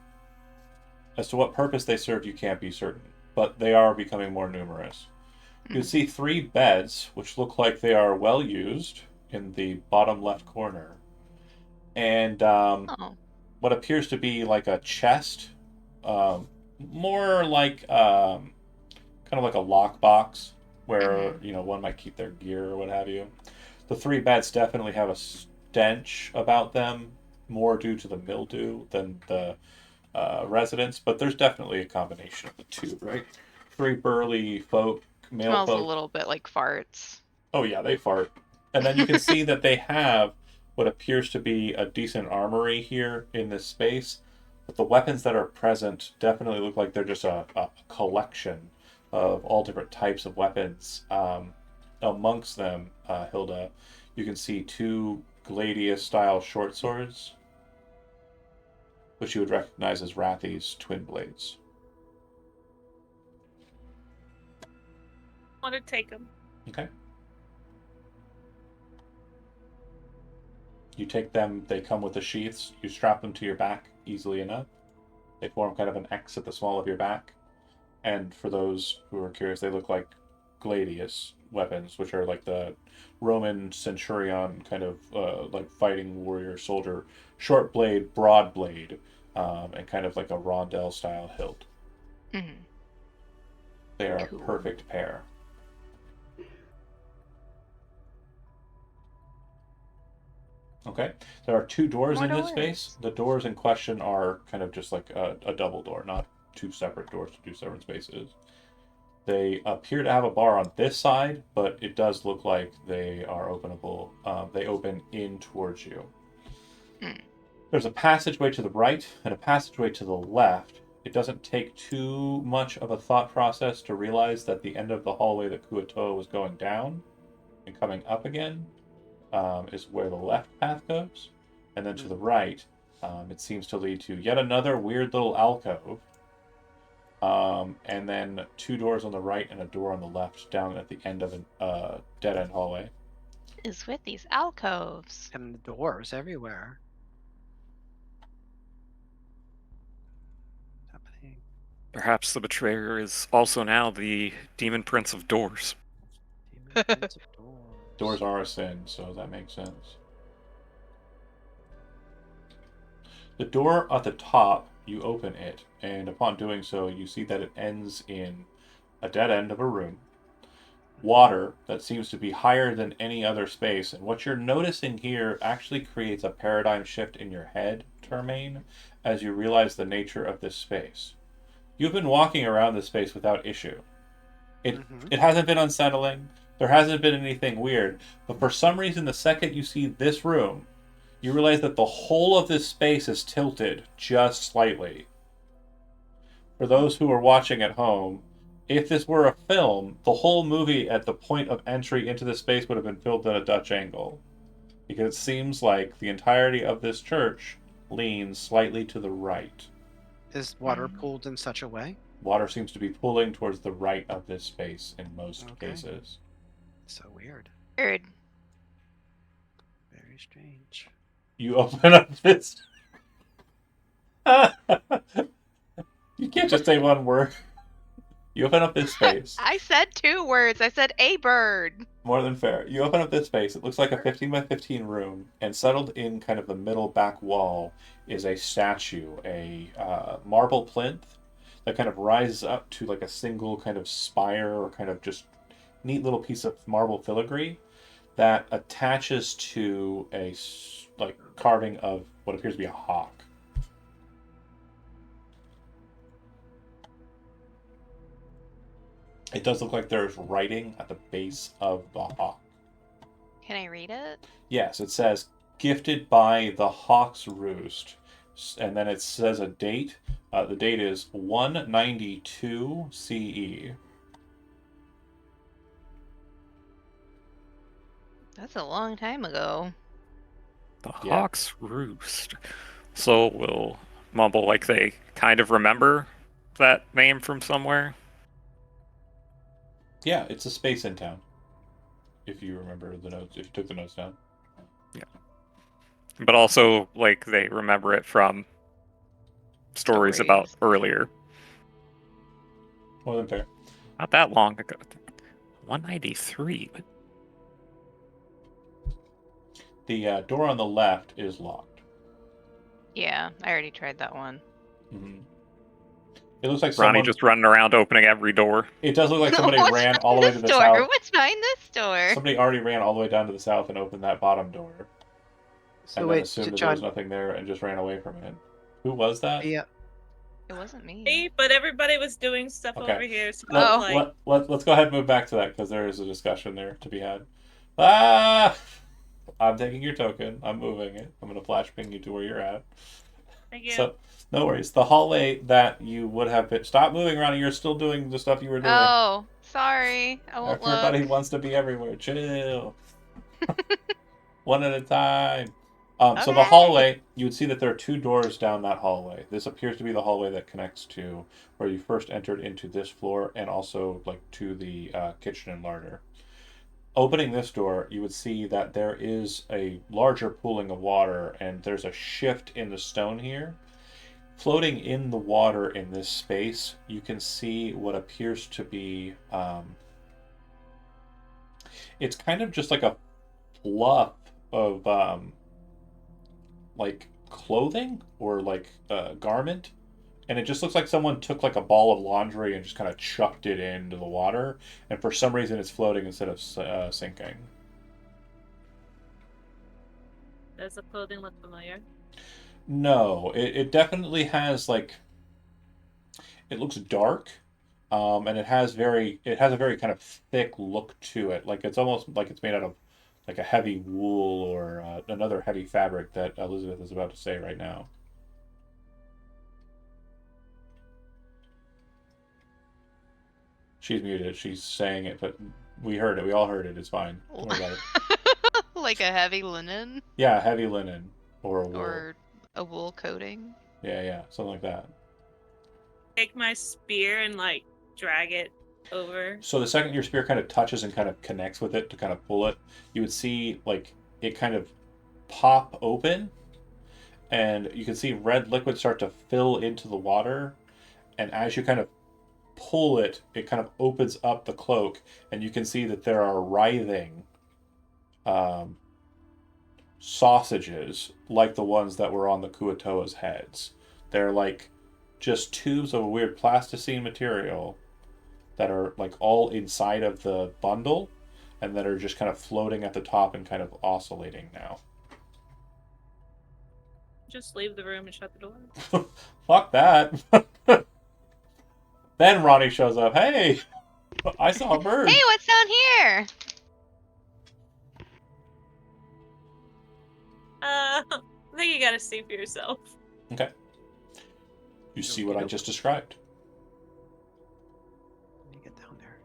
As to what purpose they serve, you can't be certain, but they are becoming more numerous. You see 3 beds, which look like they are well used, in the bottom left corner. And Oh. what appears to be like a chest, more like kind of like a lockbox where one might keep their gear or what have you. The 3 beds definitely have a stench about them, more due to the mildew than the residents, but there's definitely a combination of the two, right? 3 burly folk, male Smells folk. a little bit like farts. Oh yeah, they fart. And then you can see that they have what appears to be a decent armory here in this space. But the weapons that are present definitely look like they're just a collection of all different types of weapons. Amongst them, Hilda, you can see 2 Gladius-style short swords, which you would recognize as Rathi's twin blades. Want to take them? Okay. You take them, they come with the sheaths, you strap them to your back easily enough. They form kind of an X at the small of your back. And for those who are curious, they look like gladius weapons, which are like the Roman centurion kind of like fighting warrior soldier, short blade, broad blade, and kind of like a rondelle style hilt. Mhm. They are Cool. a perfect pair. Okay, there are 2 doors More in this doors. space. The doors in question are kind of just like a double door, not 2 separate doors to 2 separate spaces. They appear to have a bar on this side, but it does look like they are openable. They open in towards you. There's a passageway to the right and a passageway to the left. It doesn't take too much of a thought process to realize that the end of the hallway that Kuo-toa was going down and coming up again is where the left path goes. And then to the right, It seems to lead to yet another weird little alcove. And then 2 doors on the right and a door on the left down at the end of a dead-end hallway. Is with these alcoves. And the doors everywhere. Happening. Perhaps the betrayer is also now the demon prince of doors. Demon Prince of doors. Doors are a sin, so that makes sense. The door at the top, you open it, and upon doing so, you see that it ends in a dead end of a room. Water that seems to be higher than any other space, and what you're noticing here actually creates a paradigm shift in your head, Termaine, as you realize the nature of this space. You've been walking around this space without issue. It hasn't been unsettling, there hasn't been anything weird, but for some reason, the second you see this room, you realize that the whole of this space is tilted just slightly. For those who are watching at home, if this were a film, the whole movie at the point of entry into this space would have been filmed at a Dutch angle. Because it seems like the entirety of this church leans slightly to the right. Is water pooled in such a way? Water seems to be pulling towards the right of this space in most cases. So weird. Weird. Very strange. You open up this. You can't just say one word. You open up this space. I said 2 words. I said a bird. More than fair. You open up this space. It looks like a 15 by 15 room, and settled in kind of the middle back wall is a statue, a marble plinth that kind of rises up to like a single kind of spire or kind of just neat little piece of marble filigree that attaches to a like carving of what appears to be a hawk. It does look like there's writing at the base of the hawk. Can I read it? Yes, it says, gifted by the Hawk's Roost. And then it says a date. The date is 192 CE. That's a long time ago. The Yeah. Hawk's Roost. So we'll mumble like they kind of remember that name from somewhere. Yeah, it's a space in town. If you remember the notes, if you took the notes down. But also, like, they remember it from stories about earlier. More than fair. Not that long ago. 193. The door on the left is locked. Yeah, I already tried that one. Mm-hmm. It looks like Ronnie someone... just running around opening every door. It does look like somebody What's ran behind all the way to this the door? south. What's behind this door? Somebody already ran all the way down to the south and opened that bottom door. So And then wait, assumed that there John. was nothing there and just ran away from it. Who was that? Yeah. It wasn't me. Hey, but everybody was doing stuff Okay. over here, so I was like, Let's go ahead and move back to that because there is a discussion there to be had. Ah! I'm taking your token. I'm moving it. I'm going to flash ping you to where you're at. thank you. So, no worries. The hallway that you would have been... Stop moving, Ronnie. You're still doing the stuff you were doing. Oh, sorry. I won't Everybody look. wants to be everywhere. Chill. One at a time. So the Okay. hallway, you would see that there are 2 doors down that hallway. This appears to be the hallway that connects to where you first entered into this floor and also like to the kitchen and larder. Opening this door, you would see that there is a larger pooling of water and there's a shift in the stone here. Floating in the water in this space, you can see what appears to be... it's kind of just like a fluff of... like clothing or like a garment, and it just looks like someone took like a ball of laundry and just kind of chucked it into the water, and for some reason it's floating instead of sinking. Does the clothing look familiar? No, it definitely has like, it looks dark, and it has a very kind of thick look to it. Like it's almost like it's made out of like a heavy wool or another heavy fabric that Elizabeth is about to say right now. She's muted. She's saying it, but we heard it. We all heard it. It's fine. Don't worry about it. Like a heavy linen Yeah, heavy linen or a wool. or A wool coating. Yeah, something like that. Take my spear and like drag it over. So the second your spear kind of touches and kind of connects with it to kind of pull it, you would see like it kind of pop open, and you can see red liquid start to fill into the water. And as you kind of pull it, it kind of opens up the cloak, and you can see that there are writhing sausages like the ones that were on the Kuatoa's heads. They're like just tubes of a weird plasticine material that are like all inside of the bundle and that are just kind of floating at the top and kind of oscillating now. Just leave the room and shut the door. Fuck that. Then Ronnie shows up. Hey, I saw a bird. Hey, what's down here? I think you gotta see for yourself. Okay. You see what I just described. Let me get down there.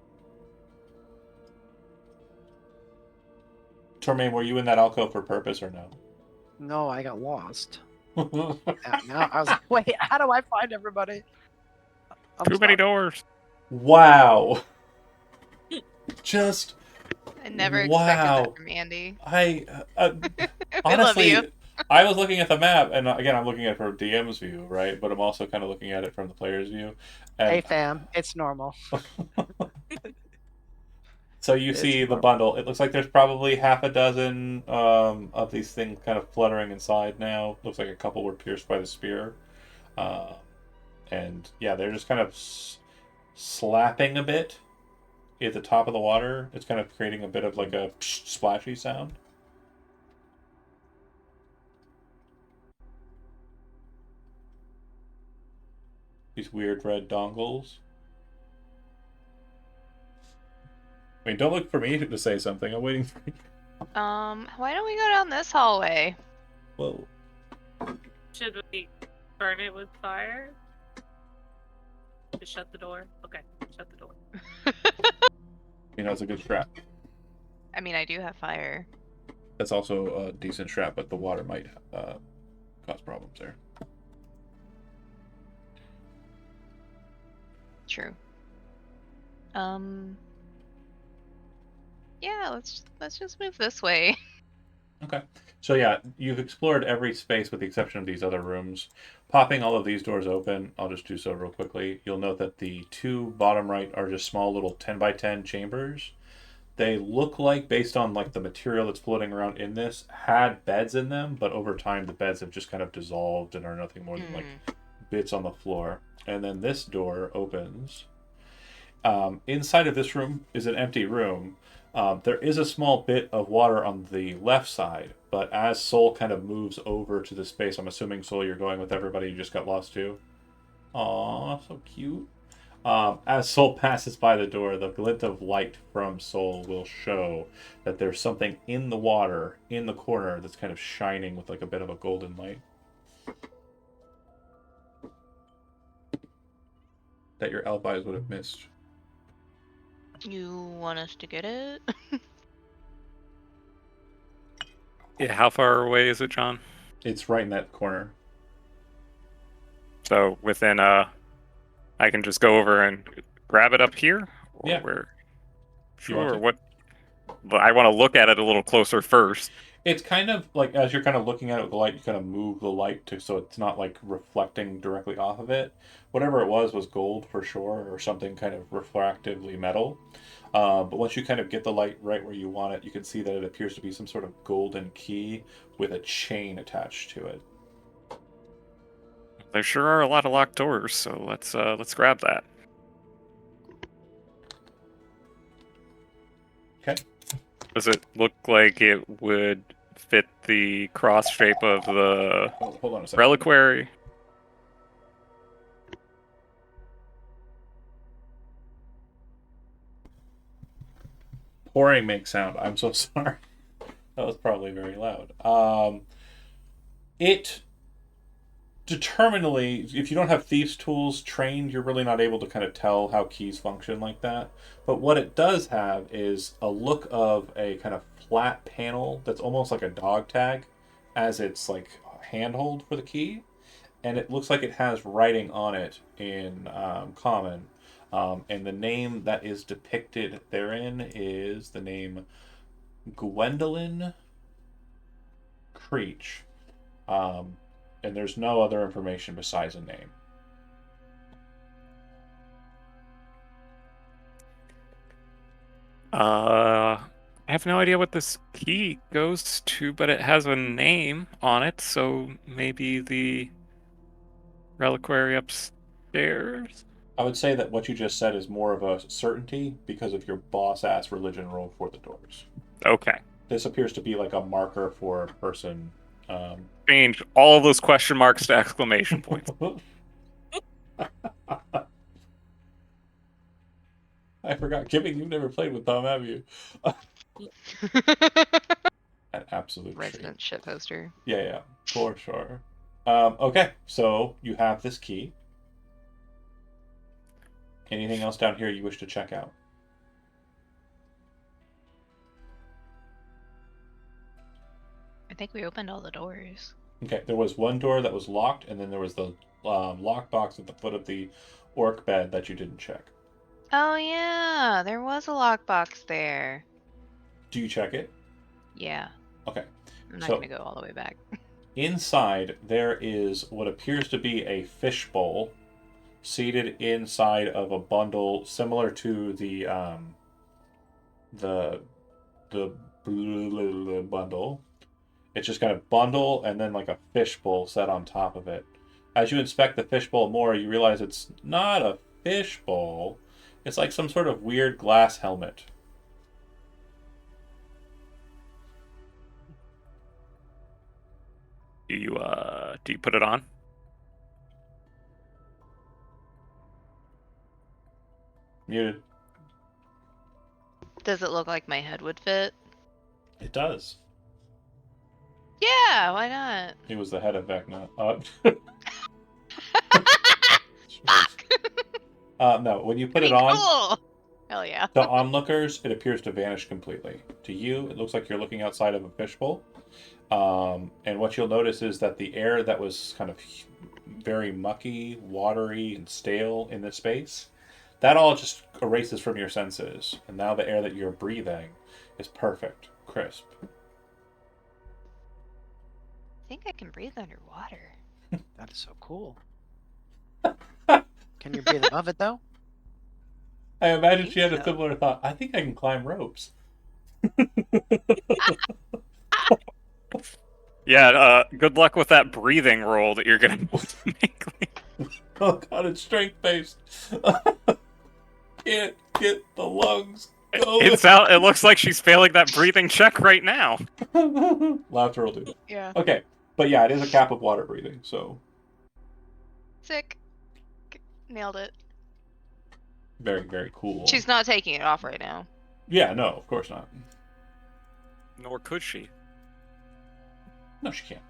Tormain, were you in that alcove for purpose or no? No, I got lost. Now I was like, wait, how do I find everybody? I'm Too many stuck. doors. Wow. Just I never expected wow. that from Andy. I I love honestly, you. I was looking at the map, and again, I'm looking at it from DM's view, right? But I'm also kind of looking at it from the player's view. And Hey fam, it's normal. so you see the normal. bundle. It looks like there's probably half a dozen of these things kind of fluttering inside now. Looks like a couple were pierced by the spear. And yeah, they're just kind of slapping a bit at the top of the water. It's kind of creating a bit of like a splashy sound. These weird red dongles. I mean, don't look for me to say something. I'm waiting for you. Why don't we go down this hallway? Whoa. Should we burn it with fire? Just shut the door. Okay, shut the door. You know, it's a good strap. I mean, I do have fire. That's also a decent strap, but the water might cause problems there. True. Yeah, let's just move this way. Okay. So yeah, you've explored every space with the exception of these other rooms. Popping all of these doors open, I'll just do so real quickly. You'll note that the two bottom right are just small little 10 by 10 chambers. They look like, based on like the material that's floating around in this, had beds in them, but over time the beds have just kind of dissolved and are nothing more than like bits on the floor. And then this door opens. Inside of this room is an empty room. There is a small bit of water on the left side, but as Soul kind of moves over to the space, I'm assuming, Soul, you're going with everybody, you just got lost too? Aw, so cute. As Soul passes by the door, the glint of light from Soul will show that there's something in the water, in the corner, that's kind of shining with like a bit of a golden light. That your elf eyes would have missed. You want us to get it? Yeah, how far away is it, John? It's right in that corner. So within I can just go over and grab it up here? Or Yeah. where? You want Sure, to? what but I want to look at it a little closer first. It's kind of like as you're kind of looking at it with the light, you kind of move the light to so it's not like reflecting directly off of it. Whatever it was gold for sure, or something kind of refractively metal. But once you kind of get the light right where you want it, you can see that it appears to be some sort of golden key with a chain attached to it. There sure are a lot of locked doors, so let's grab that. Okay. Does it look like it would fit the cross shape of the Oh, hold on a second. reliquary? Pouring makes sound. I'm so sorry. That was probably very loud. It determinedly, if you don't have thieves' tools trained, you're really not able to kind of tell how keys function like that. But what it does have is a look of a kind of flat panel that's almost like a dog tag, as its like handhold for the key, and it looks like it has writing on it in common. And the name that is depicted therein is the name Gwendolyn Creech. And there's no other information besides a name. I have no idea what this key goes to, but it has a name on it, so maybe the reliquary upstairs? I would say that what you just said is more of a certainty because of your boss ass religion roll for the doors. Okay. This appears to be like a marker for a person. Change all of those question marks to exclamation points. I forgot. Kimmy, you've never played with Tom, have you? An absolute Resident shitposter. Yeah, for sure. Okay, so you have this key. Anything else down here you wish to check out? I think we opened all the doors. Okay, there was one door that was locked, and then there was the lockbox at the foot of the orc bed that you didn't check. Oh yeah, there was a lockbox there. Do you check it? Yeah. Okay. I'm not So- gonna go all the way back. Inside, there is what appears to be a fishbowl seated inside of a bundle similar to the bundle. It's just got a bundle and then like a fishbowl set on top of it. As you inspect the fishbowl more, you realize it's not a fishbowl. It's like some sort of weird glass helmet. Do you put it on? Muted. Does it look like my head would fit? It does. Yeah, why not? He was the head of Vecna. Fuck! No, when you put I it mean, on, cool. Hell yeah. to onlookers, it appears to vanish completely. To you, it looks like you're looking outside of a fishbowl. And what you'll notice is that the air that was kind of very mucky, watery, and stale in this space, that all just erases from your senses. And now the air that you're breathing is perfect, crisp. I think I can breathe underwater. That is so cool. Can you breathe above it though? I imagine she had a so. similar thought. I think I can climb ropes. Yeah, good luck with that breathing roll that you're gonna make. Oh god, it's strength based. Can't get the lungs going. It looks like she's failing that breathing check right now. Laughter will do. Yeah. Okay, but yeah, it is a cap of water breathing, so Sick. Nailed it. very, very cool. She's not taking it off right now. Yeah, no, of course not. Nor could she. No, she can't.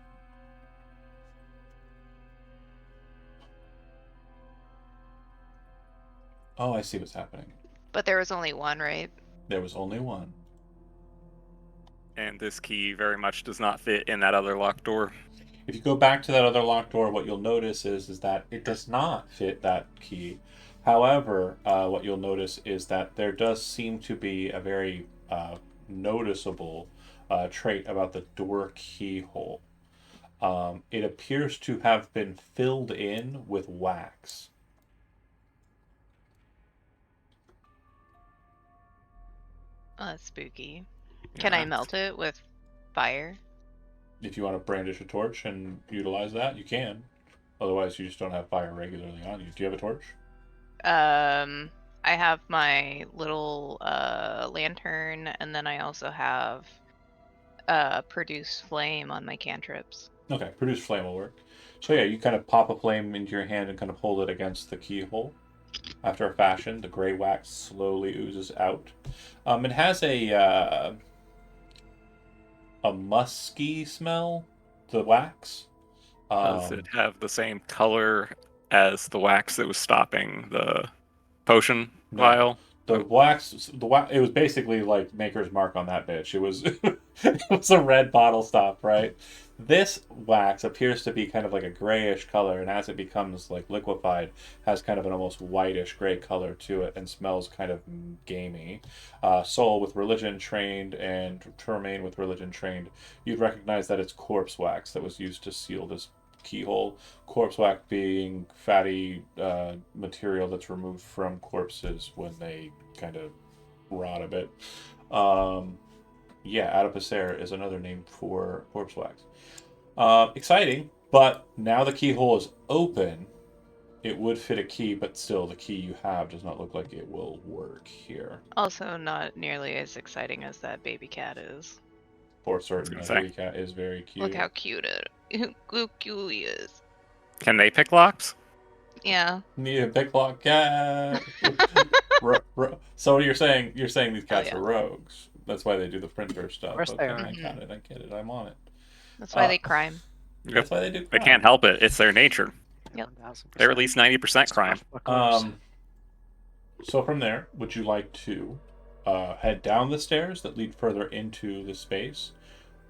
Oh, I see what's happening. But there was only one, right? There was only one. And this key very much does not fit in that other locked door. If you go back to that other locked door, what you'll notice is that it does not fit that key. However, what you'll notice is that there does seem to be a very noticeable trait about the door keyhole. It appears to have been filled in with wax. Oh, that's spooky. Can I melt it with fire? If you want to brandish a torch and utilize that, you can. Otherwise, you just don't have fire regularly on you. Do you have a torch? I have my little lantern, and then I also have produce flame on my cantrips. Okay, produce flame will work. So yeah, you kind of pop a flame into your hand and kind of hold it against the keyhole. After a fashion, the gray wax slowly oozes out. It has a musky smell, the wax. Does it have the same color as the wax that was stopping the potion No. vial? The wax, it was basically like Maker's Mark on that bitch. It was, it was a red bottle stop, right? This wax appears to be kind of like a grayish color, and as it becomes like liquefied, has kind of an almost whitish gray color to it, and smells kind of gamey. Soul with religion trained and Tremaine with religion trained, you'd recognize that it's corpse wax that was used to seal this keyhole. Corpse wax being fatty material that's removed from corpses when they kind of rot a bit. Adipocere is another name for corpse wax. Exciting, but now the keyhole is open. It would fit a key, but still the key you have does not look like it will work here. Also, not nearly as exciting as that baby cat is. For certain, gonna the say. baby cat is very cute. Look how cute how cute he is. Can they pick locks? Yeah. Need a big lock cat. So you're saying these cats yeah. are rogues. That's why they do the printer stuff. course they Okay, are. I got it. I get it. I'm on it. That's why they crime. That's why they do. They crime. can't help it. It's their nature. Yep. 1000%. They're at least 90% crime. So from there, would you like to head down the stairs that lead further into the space,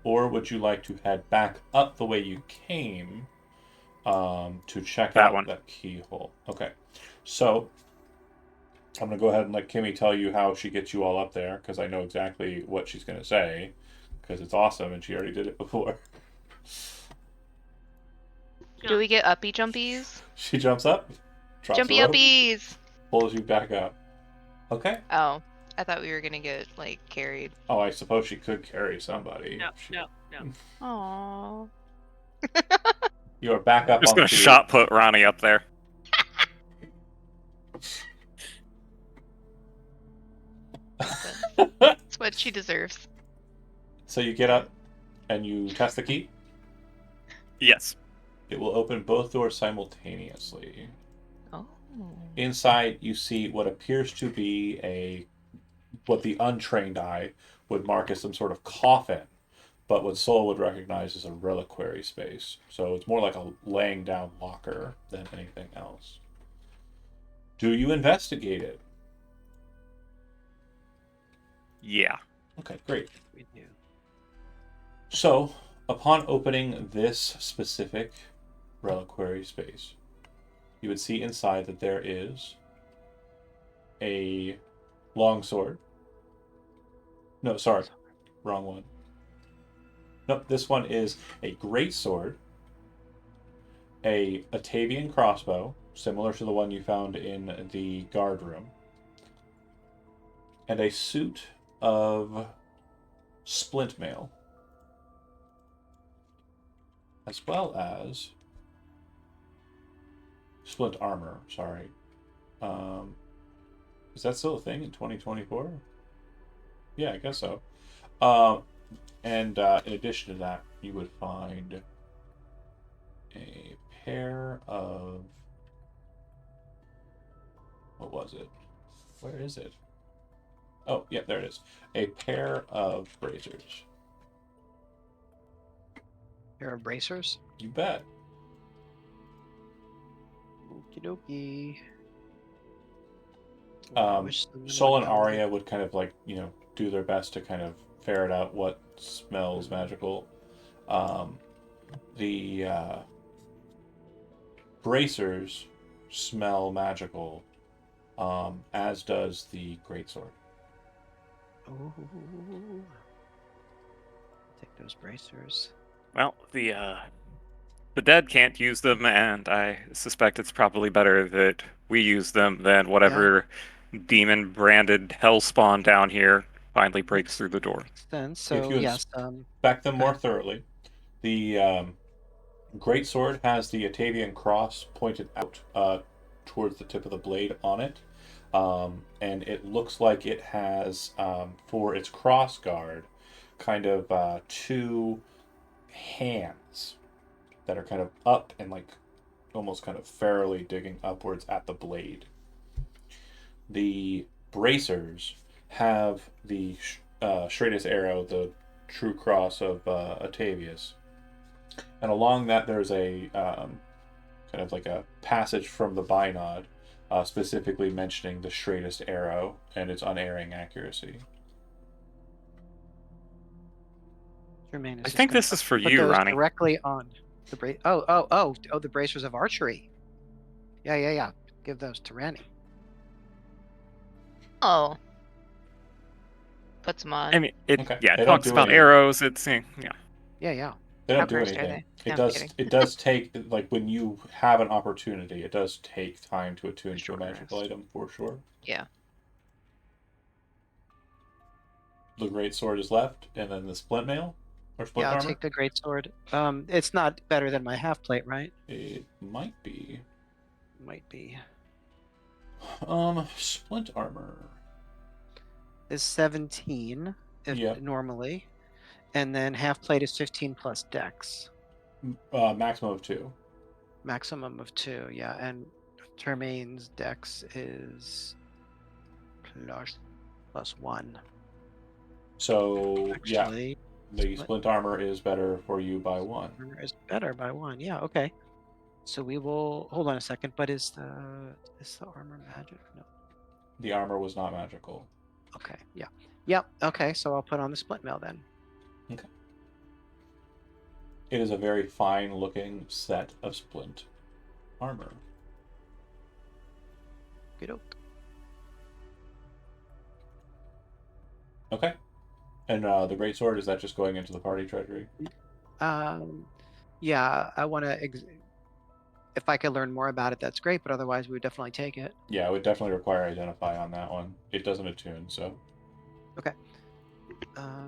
or would you like to head back up the way you came to check That out one. that keyhole? Okay, so I'm gonna go ahead and let Kimmy tell you how she gets you all up there, because I know exactly what she's gonna say, because it's awesome and she already did it before. Do we get uppy jumpies? She jumps up, drops Jumpy a rope, uppies! pulls you back up. Okay. Oh, I thought we were gonna get, like, carried. Oh, I suppose she could carry somebody. No, She- no, no. Aww. You are back up Just onto... gonna shot put Ronnie up there. That's what she deserves. So you get up and you test the key. Yes. It will open both doors simultaneously. Oh. Inside, you see what appears to be what the untrained eye would mark as some sort of coffin, but what Soul would recognize as a reliquary space. So it's more like a laying down locker than anything else. Do you investigate it? Yeah. Okay, great. We do. So, upon opening this specific reliquary space, you would see inside that there is a longsword. No, sorry, wrong one. Nope, this one is a great sword, a Atavian crossbow, similar to the one you found in the guard room, and a suit of splint mail, as well as splint armor. Sorry, is that still a thing in 2024? Yeah, I guess so. And in addition to that, you would find a pair of... What was it? Where is it? Oh, yeah, there it is. A pair of bracers. Pair of bracers. You bet. Okie dokie. Sol and Arya would kind of like, do their best to kind of ferret out what smells magical. The bracers smell magical, as does the greatsword. Ooh. Take those bracers. Well, the dead can't use them, and I suspect it's probably better that we use them than whatever demon-branded hellspawn down here finally breaks through the door. Makes sense. If So you yes, Back them more thoroughly. The greatsword has the Atavian cross pointed out towards the tip of the blade on it, and it looks like it has, for its cross guard, kind of two hands that are kind of up and like almost kind of ferally digging upwards at the blade. The bracers have the straightest arrow, the true cross of Atavius, and along that there's a kind of like a passage from the bynod specifically mentioning the straightest arrow and its unerring accuracy. Jermaine is I just think gonna this is for put you, those Ronnie. directly on the the bracers of archery. Yeah. Give those to Ranny. Oh. Puts them on. I mean, it Okay. yeah, They it don't talks do about anything. arrows. It's yeah. Yeah. They How don't do cursed are anything. they? It No, I'm does. kidding. It does take, like, when you have an opportunity, it does take time to attune to a Short magical rest. item for sure. Yeah. The great sword is left, and then the splint mail or splint Yeah, I'll armor. take the great sword. It's not better than my half plate, right? It might be. Might be. Splint armor. Is 17 Yep. normally, and then half plate is 15 plus dex. Maximum of 2. Maximum of 2, yeah, and Termaine's dex is plus 1. So yeah, Actually, the splint armor is better for you by 1. armor is better by 1. Yeah, okay. So we will hold on a second. But is the armor magic? No. The armor was not magical. Okay. Yeah. Yep. Okay. So I'll put on the split mail then. Okay. It is a very fine looking set of splint armor. Good oak. Okay. And the great sword, is that just going into the party treasury? Yeah. I want to. If I could learn more about it, that's great. But otherwise, we would definitely take it. Yeah, it would definitely require identify on that one. It doesn't attune, so. Okay.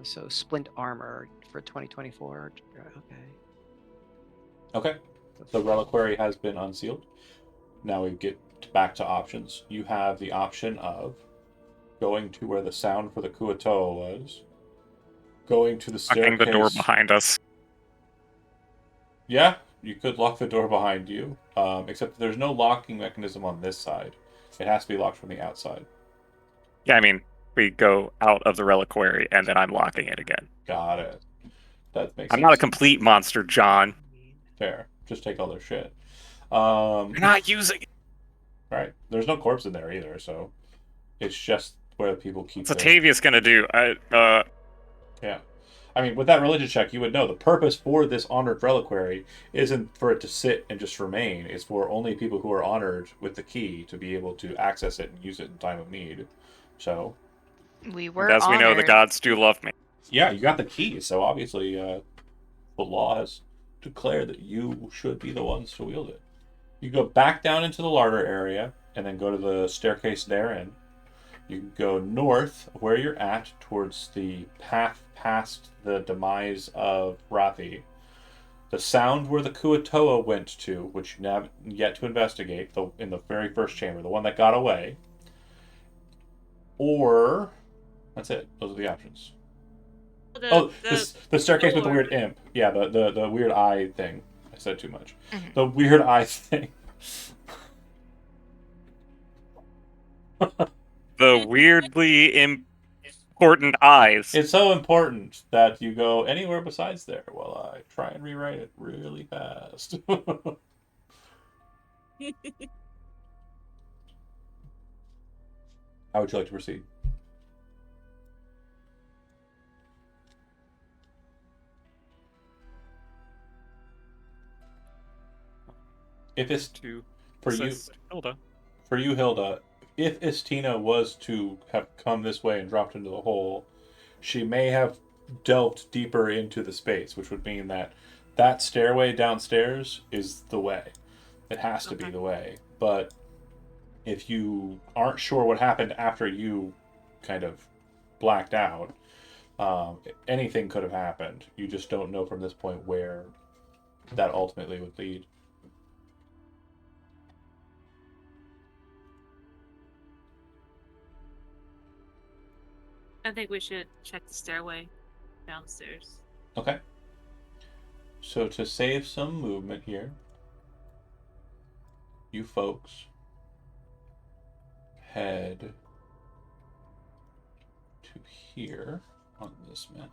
So splint armor for 2024. Okay. Okay. The reliquary has been unsealed. Now we get back to options. You have the option of going to where the sound for the Kuatoa was, going to the Locking staircase. the door behind us. Yeah, you could lock the door behind you, except there's no locking mechanism on this side. It has to be locked from the outside. Yeah, I mean, we go out of the reliquary and then I'm locking it again. Got it. That makes I'm sense. not a complete monster, John. Fair. Just take all their shit. You're not using it. Right. There's no corpse in there either, so it's just where people keep What's their... Atavius gonna do? Yeah. I mean, with that religion check, you would know the purpose for this honored reliquary isn't for it to sit and just remain. It's for only people who are honored with the key to be able to access it and use it in time of need. So, We were as we know, the honored. gods do love me. yeah, you got the key. So obviously, the law has declared that you should be the ones to wield it. You go back down into the larder area and then go to the staircase therein. You can go north of where you're at towards the path past the demise of Rathi. The sound where the Kuatoa went to, which you have yet to investigate, in the very first chamber, the one that got away. Or, that's it. Those are the options. The staircase with the door. weird imp. Yeah, the weird eye thing. I said too much. Mhm. The weird eye thing. The weirdly important eyes. It's so important that you go anywhere besides there while I try and rewrite it really fast. How would you like to proceed? If it's To for you, assist Hilda. for you, Hilda, if Istina was to have come this way and dropped into the hole, she may have delved deeper into the space, which would mean that that stairway downstairs is the way. It has to be Okay. the way. But if you aren't sure what happened after you kind of blacked out, anything could have happened. You just don't know from this point where that ultimately would lead. I think we should check the stairway downstairs. Okay. So to save some movement here, you folks head to here on this map.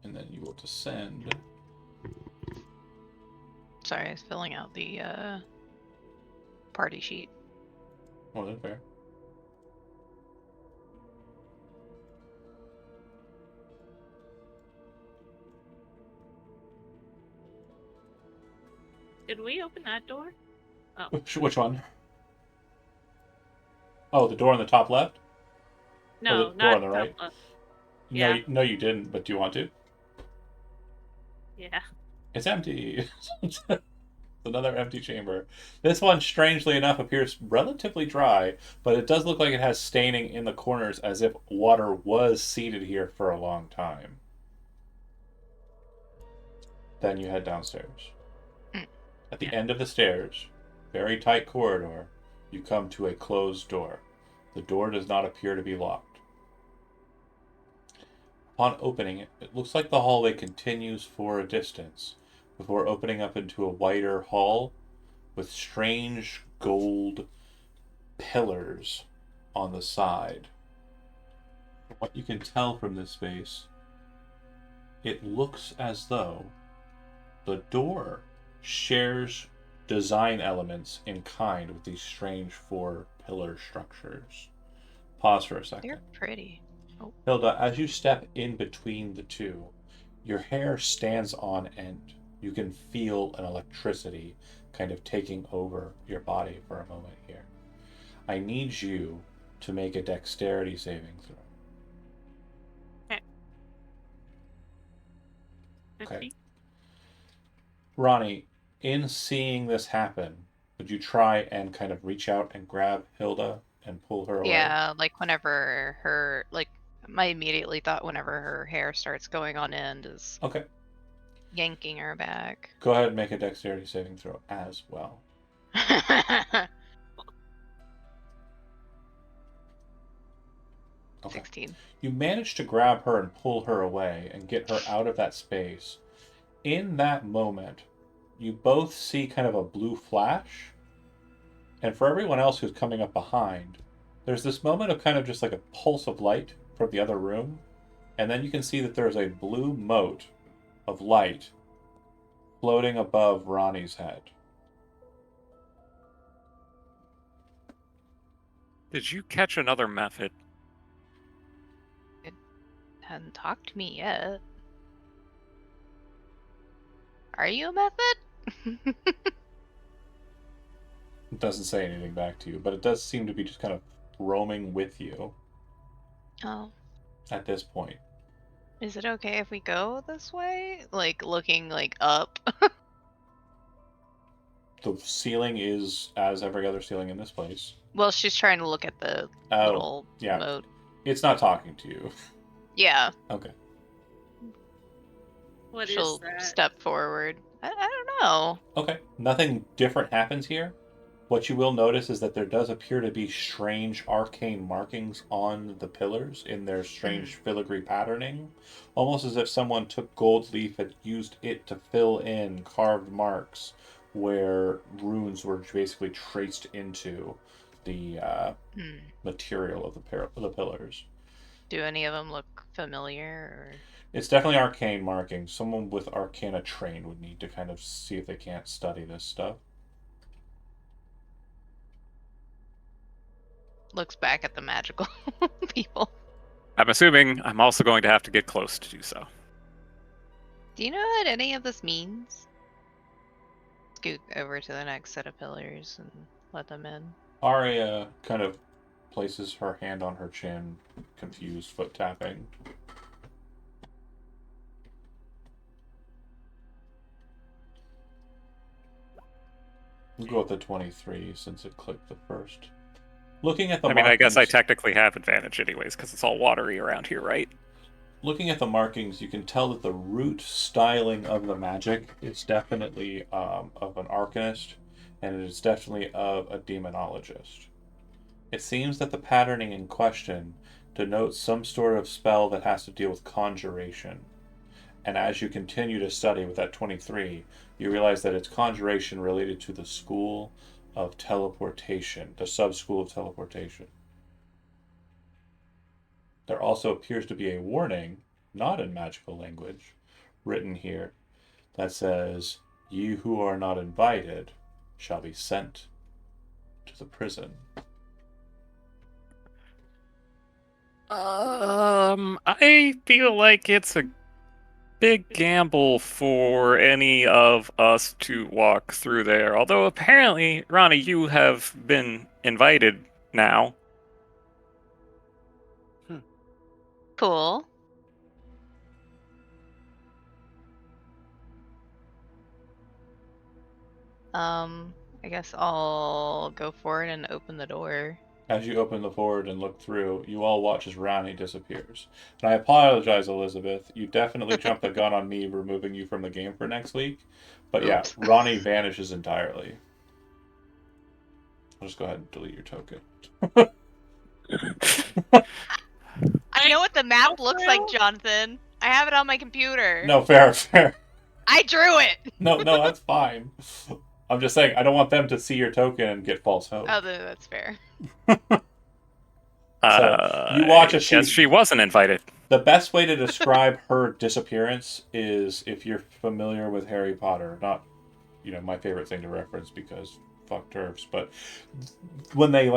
And then you will descend Sorry, I was filling out the party sheet. More than fair. Did we open that door? Oh, Which one? Oh, the door on the top left? no, the door not on the right? top left. No, Yeah. no, you didn't. But do you want to? Yeah. It's empty. It's another empty chamber. This one, strangely enough, appears relatively dry, but it does look like it has staining in the corners as if water was seated here for a long time. Then you head downstairs. Mm. At the end of the stairs, very tight corridor, you come to a closed door. The door does not appear to be locked. Upon opening it, it looks like the hallway continues for a distance before opening up into a wider hall with strange gold pillars on the side. From what you can tell from this space, it looks as though the door shares design elements in kind with these strange four pillar structures. Pause for a second. They're pretty. Hilda, as you step in between the two, your hair stands on end. You can feel an electricity kind of taking over your body for a moment here. I need you to make a dexterity saving throw. Okay. 50? Ronnie, in seeing this happen, would you try and kind of reach out and grab Hilda and pull her away? Yeah, like whenever her my immediately thought whenever her hair starts going on end is Okay. yanking her back. Go ahead and make a dexterity saving throw as well. Okay. 16. You manage to grab her and pull her away and get her out of that space. In that moment, you both see kind of a blue flash. And for everyone else who's coming up behind, there's this moment of kind of just like a pulse of light from the other room. And then you can see that there's a blue mote of light floating above Ronnie's head. Did you catch another method? Hadn't talked to me yet. Are you a method? It doesn't say anything back to you, but it does seem to be just kind of roaming with you Oh. at this point. Is it okay if we go this way? Like looking like up? The ceiling is as every other ceiling in this place. Well, she's trying to look at the Oh, little yeah. moat. It's not talking to you. Yeah. Okay. What is She'll that? step forward. I don't know. Okay. Nothing different happens here. What you will notice is that there does appear to be strange arcane markings on the pillars in their strange filigree patterning. Almost as if someone took gold leaf and used it to fill in carved marks where runes were basically traced into the material of the pillars. Do any of them look familiar? Or... It's definitely arcane markings. Someone with Arcana trained would need to kind of see if they can't study this stuff. Looks back at the magical people. I'm assuming I'm also going to have to get close to do so. Do you know what any of this means? Scoot over to the next set of pillars and let them in. Arya kind of places her hand on her chin, confused, foot tapping. We'll go with the 23 since it clicked the first. Looking at the I guess I markings- technically have advantage anyways, because it's all watery around here, right? Looking at the markings, you can tell that the root styling of the magic is definitely of an arcanist, and it is definitely of a demonologist. It seems that the patterning in question denotes some sort of spell that has to deal with conjuration. And as you continue to study with that 23, you realize that it's conjuration related to the school of teleportation, the sub-school of teleportation. There also appears to be a warning, not in magical language, written here that says, "Ye who are not invited shall be sent to the prison." I feel like it's a big gamble for any of us to walk through there. Although apparently, Ronnie, you have been invited now. Cool. I guess I'll go for it and open the door. As you open the board and look through, you all watch as Ronnie disappears. And I apologize, Elizabeth. You definitely jumped the gun on me removing you from the game for next week. But yeah, Oops. Ronnie vanishes entirely. I'll just go ahead and delete your token. I know what the map Oh, looks for like, real? Jonathan. I have it on my computer. No, fair. I drew it. No, that's fine. I'm just saying, I don't want them to see your token and get false hope. Oh, that's fair. You watch as Yes, she wasn't invited. The best way to describe her disappearance is if you're familiar with Harry Potter. Not, my favorite thing to reference because fuck turfs, but when they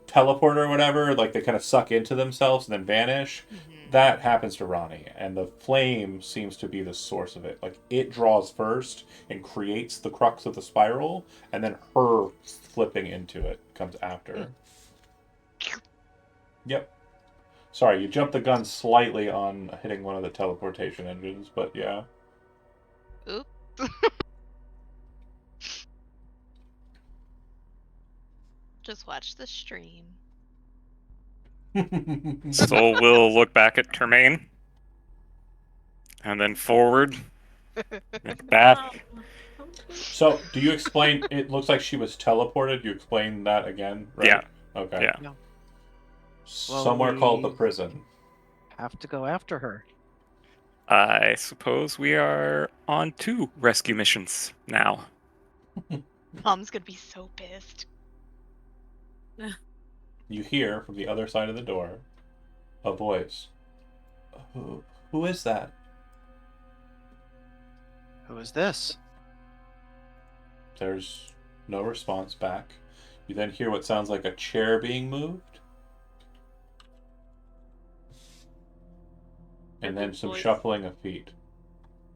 teleport or whatever, like they kind of suck into themselves and then vanish. That happens to Ronnie, and the flame seems to be the source of it. Like it draws first and creates the crux of the spiral, and then her flipping into it comes after. Yep. Sorry, you jumped the gun slightly on hitting one of the teleportation engines, but yeah. Oop. Just watch the stream. So we'll look back at Termaine. And then forward. And back. So, do you explain? It looks like she was teleported. You explain that again, right? Yeah. Okay. Yeah. No. Somewhere called the we- prison. Have to go after her. I suppose we are on 2 rescue missions now. Mom's gonna be so pissed. You hear from the other side of the door a voice. Who is that? Who is this? There's no response back. You then hear what sounds like a chair being moved. And then some Voice. shuffling of feet.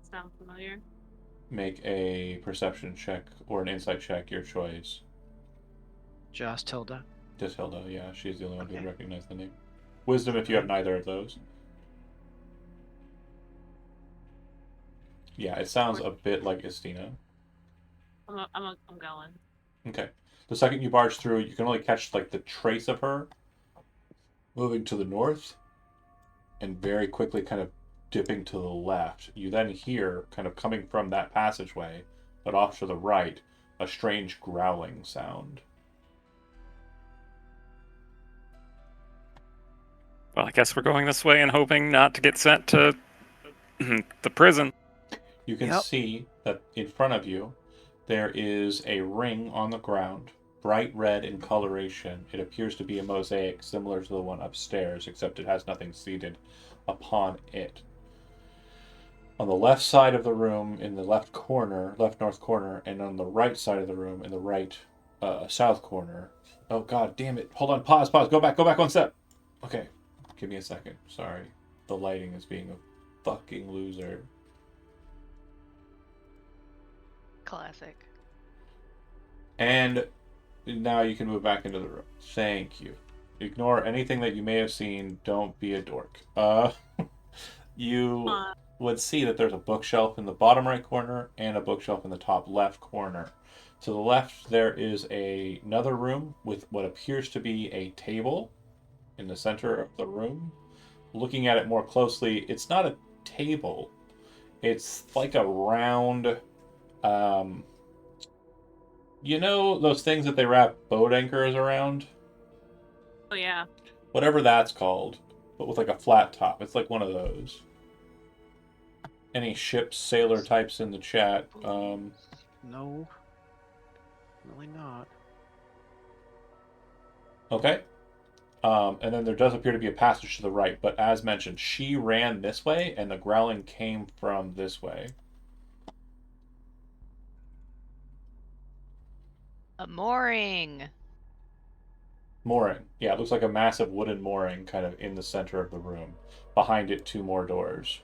Sound familiar? Make a perception check or an insight check, your choice. Just Hilda. Just Hilda, yeah, she's the only one who Okay. would recognize the name. Wisdom if you have neither of those. Yeah, it sounds a bit like Estina. I'm going. Okay. The second you barge through, you can only catch the trace of her moving to the north and very quickly kind of dipping to the left. You then hear, kind of coming from that passageway, but off to the right, a strange growling sound. Well, I guess we're going this way and hoping not to get sent to the prison. You can Yep. see that in front of you, there is a ring on the ground, bright red in coloration. It appears to be a mosaic similar to the one upstairs, except it has nothing seated upon it. On the left side of the room, in the left north corner, and on the right side of the room, in the right south corner. Oh god damn it. Hold on, pause. Go back 1 step. Okay, give me a second. Sorry. The lighting is being a fucking loser. Classic. And now you can move back into the room. Thank you. Ignore anything that you may have seen. Don't be a dork. You would see that there's a bookshelf in the bottom right corner and a bookshelf in the top left corner. To the left, there is another room with what appears to be a table in the center of the room. Looking at it more closely, it's not a table. It's like a round... you know those things that they wrap boat anchors around? Oh yeah. Whatever that's called, but with a flat top. It's like one of those. Any ship sailor types in the chat? No. Really not. Okay. And then there does appear to be a passage to the right, but as mentioned, she ran this way, and the growling came from this way. A mooring. Mooring. Yeah, it looks like a massive wooden mooring kind of in the center of the room. Behind it, 2 more doors.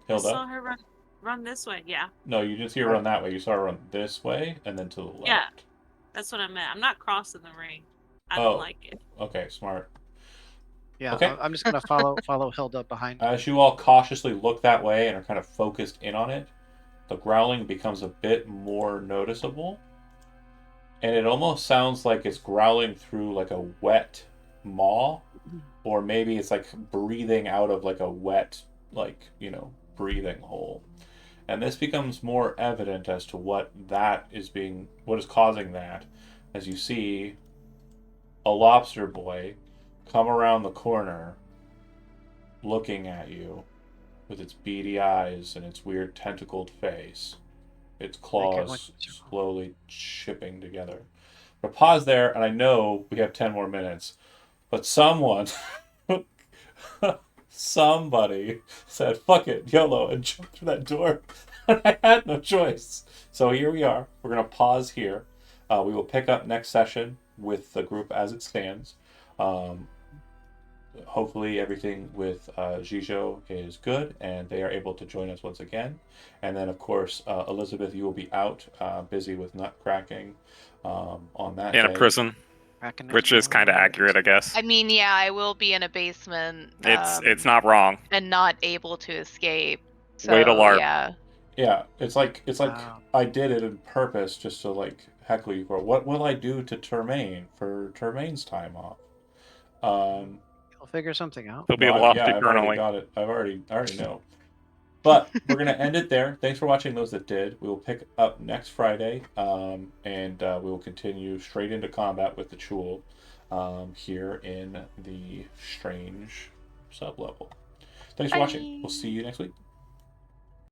I Hilda? saw her run this way. Yeah, No, you didn't see her run that way. You saw her run this way and then to the left. Yeah. that's what I meant. I'm not crossing the ring. I Oh. don't like it. Okay, smart. Yeah, Okay. I'm just gonna follow Hilda behind. As you all cautiously look that way and are kind of focused in on it, the growling becomes a bit more noticeable. And it almost sounds like it's growling through like a wet maw, or maybe it's like breathing out of like a wet, like, breathing hole. And this becomes more evident as to what is causing that, as you see a lobster boy come around the corner looking at you with its beady eyes and its weird tentacled face, its claws slowly chipping together. But pause there, and I know we have 10 more minutes, but somebody said, fuck it, YOLO, and jumped through that door, and I had no choice. So here we are. We're going to pause here. We will pick up next session with the group as it stands. Hopefully everything with Jijo is good and they are able to join us once again. And then, of course, Elizabeth, you will be out, busy with nut cracking on that In day. a prison, Cracking which is kind of accurate, I guess. I mean, yeah, I will be in a basement. It's not wrong. And not able to escape. So, Way to LARP. yeah. Yeah, it's like Wow. I did it on purpose just to like heckle you for what will I do to Termaine for Termaine's time off. We'll figure something out. There'll be Well, lofty I've already journaling. got it. I already know. But we're gonna end it there. Thanks for watching those that did. We will pick up next Friday, and we will continue straight into combat with the Chul here in the Strange sublevel. Thanks for watching. We'll see you next week.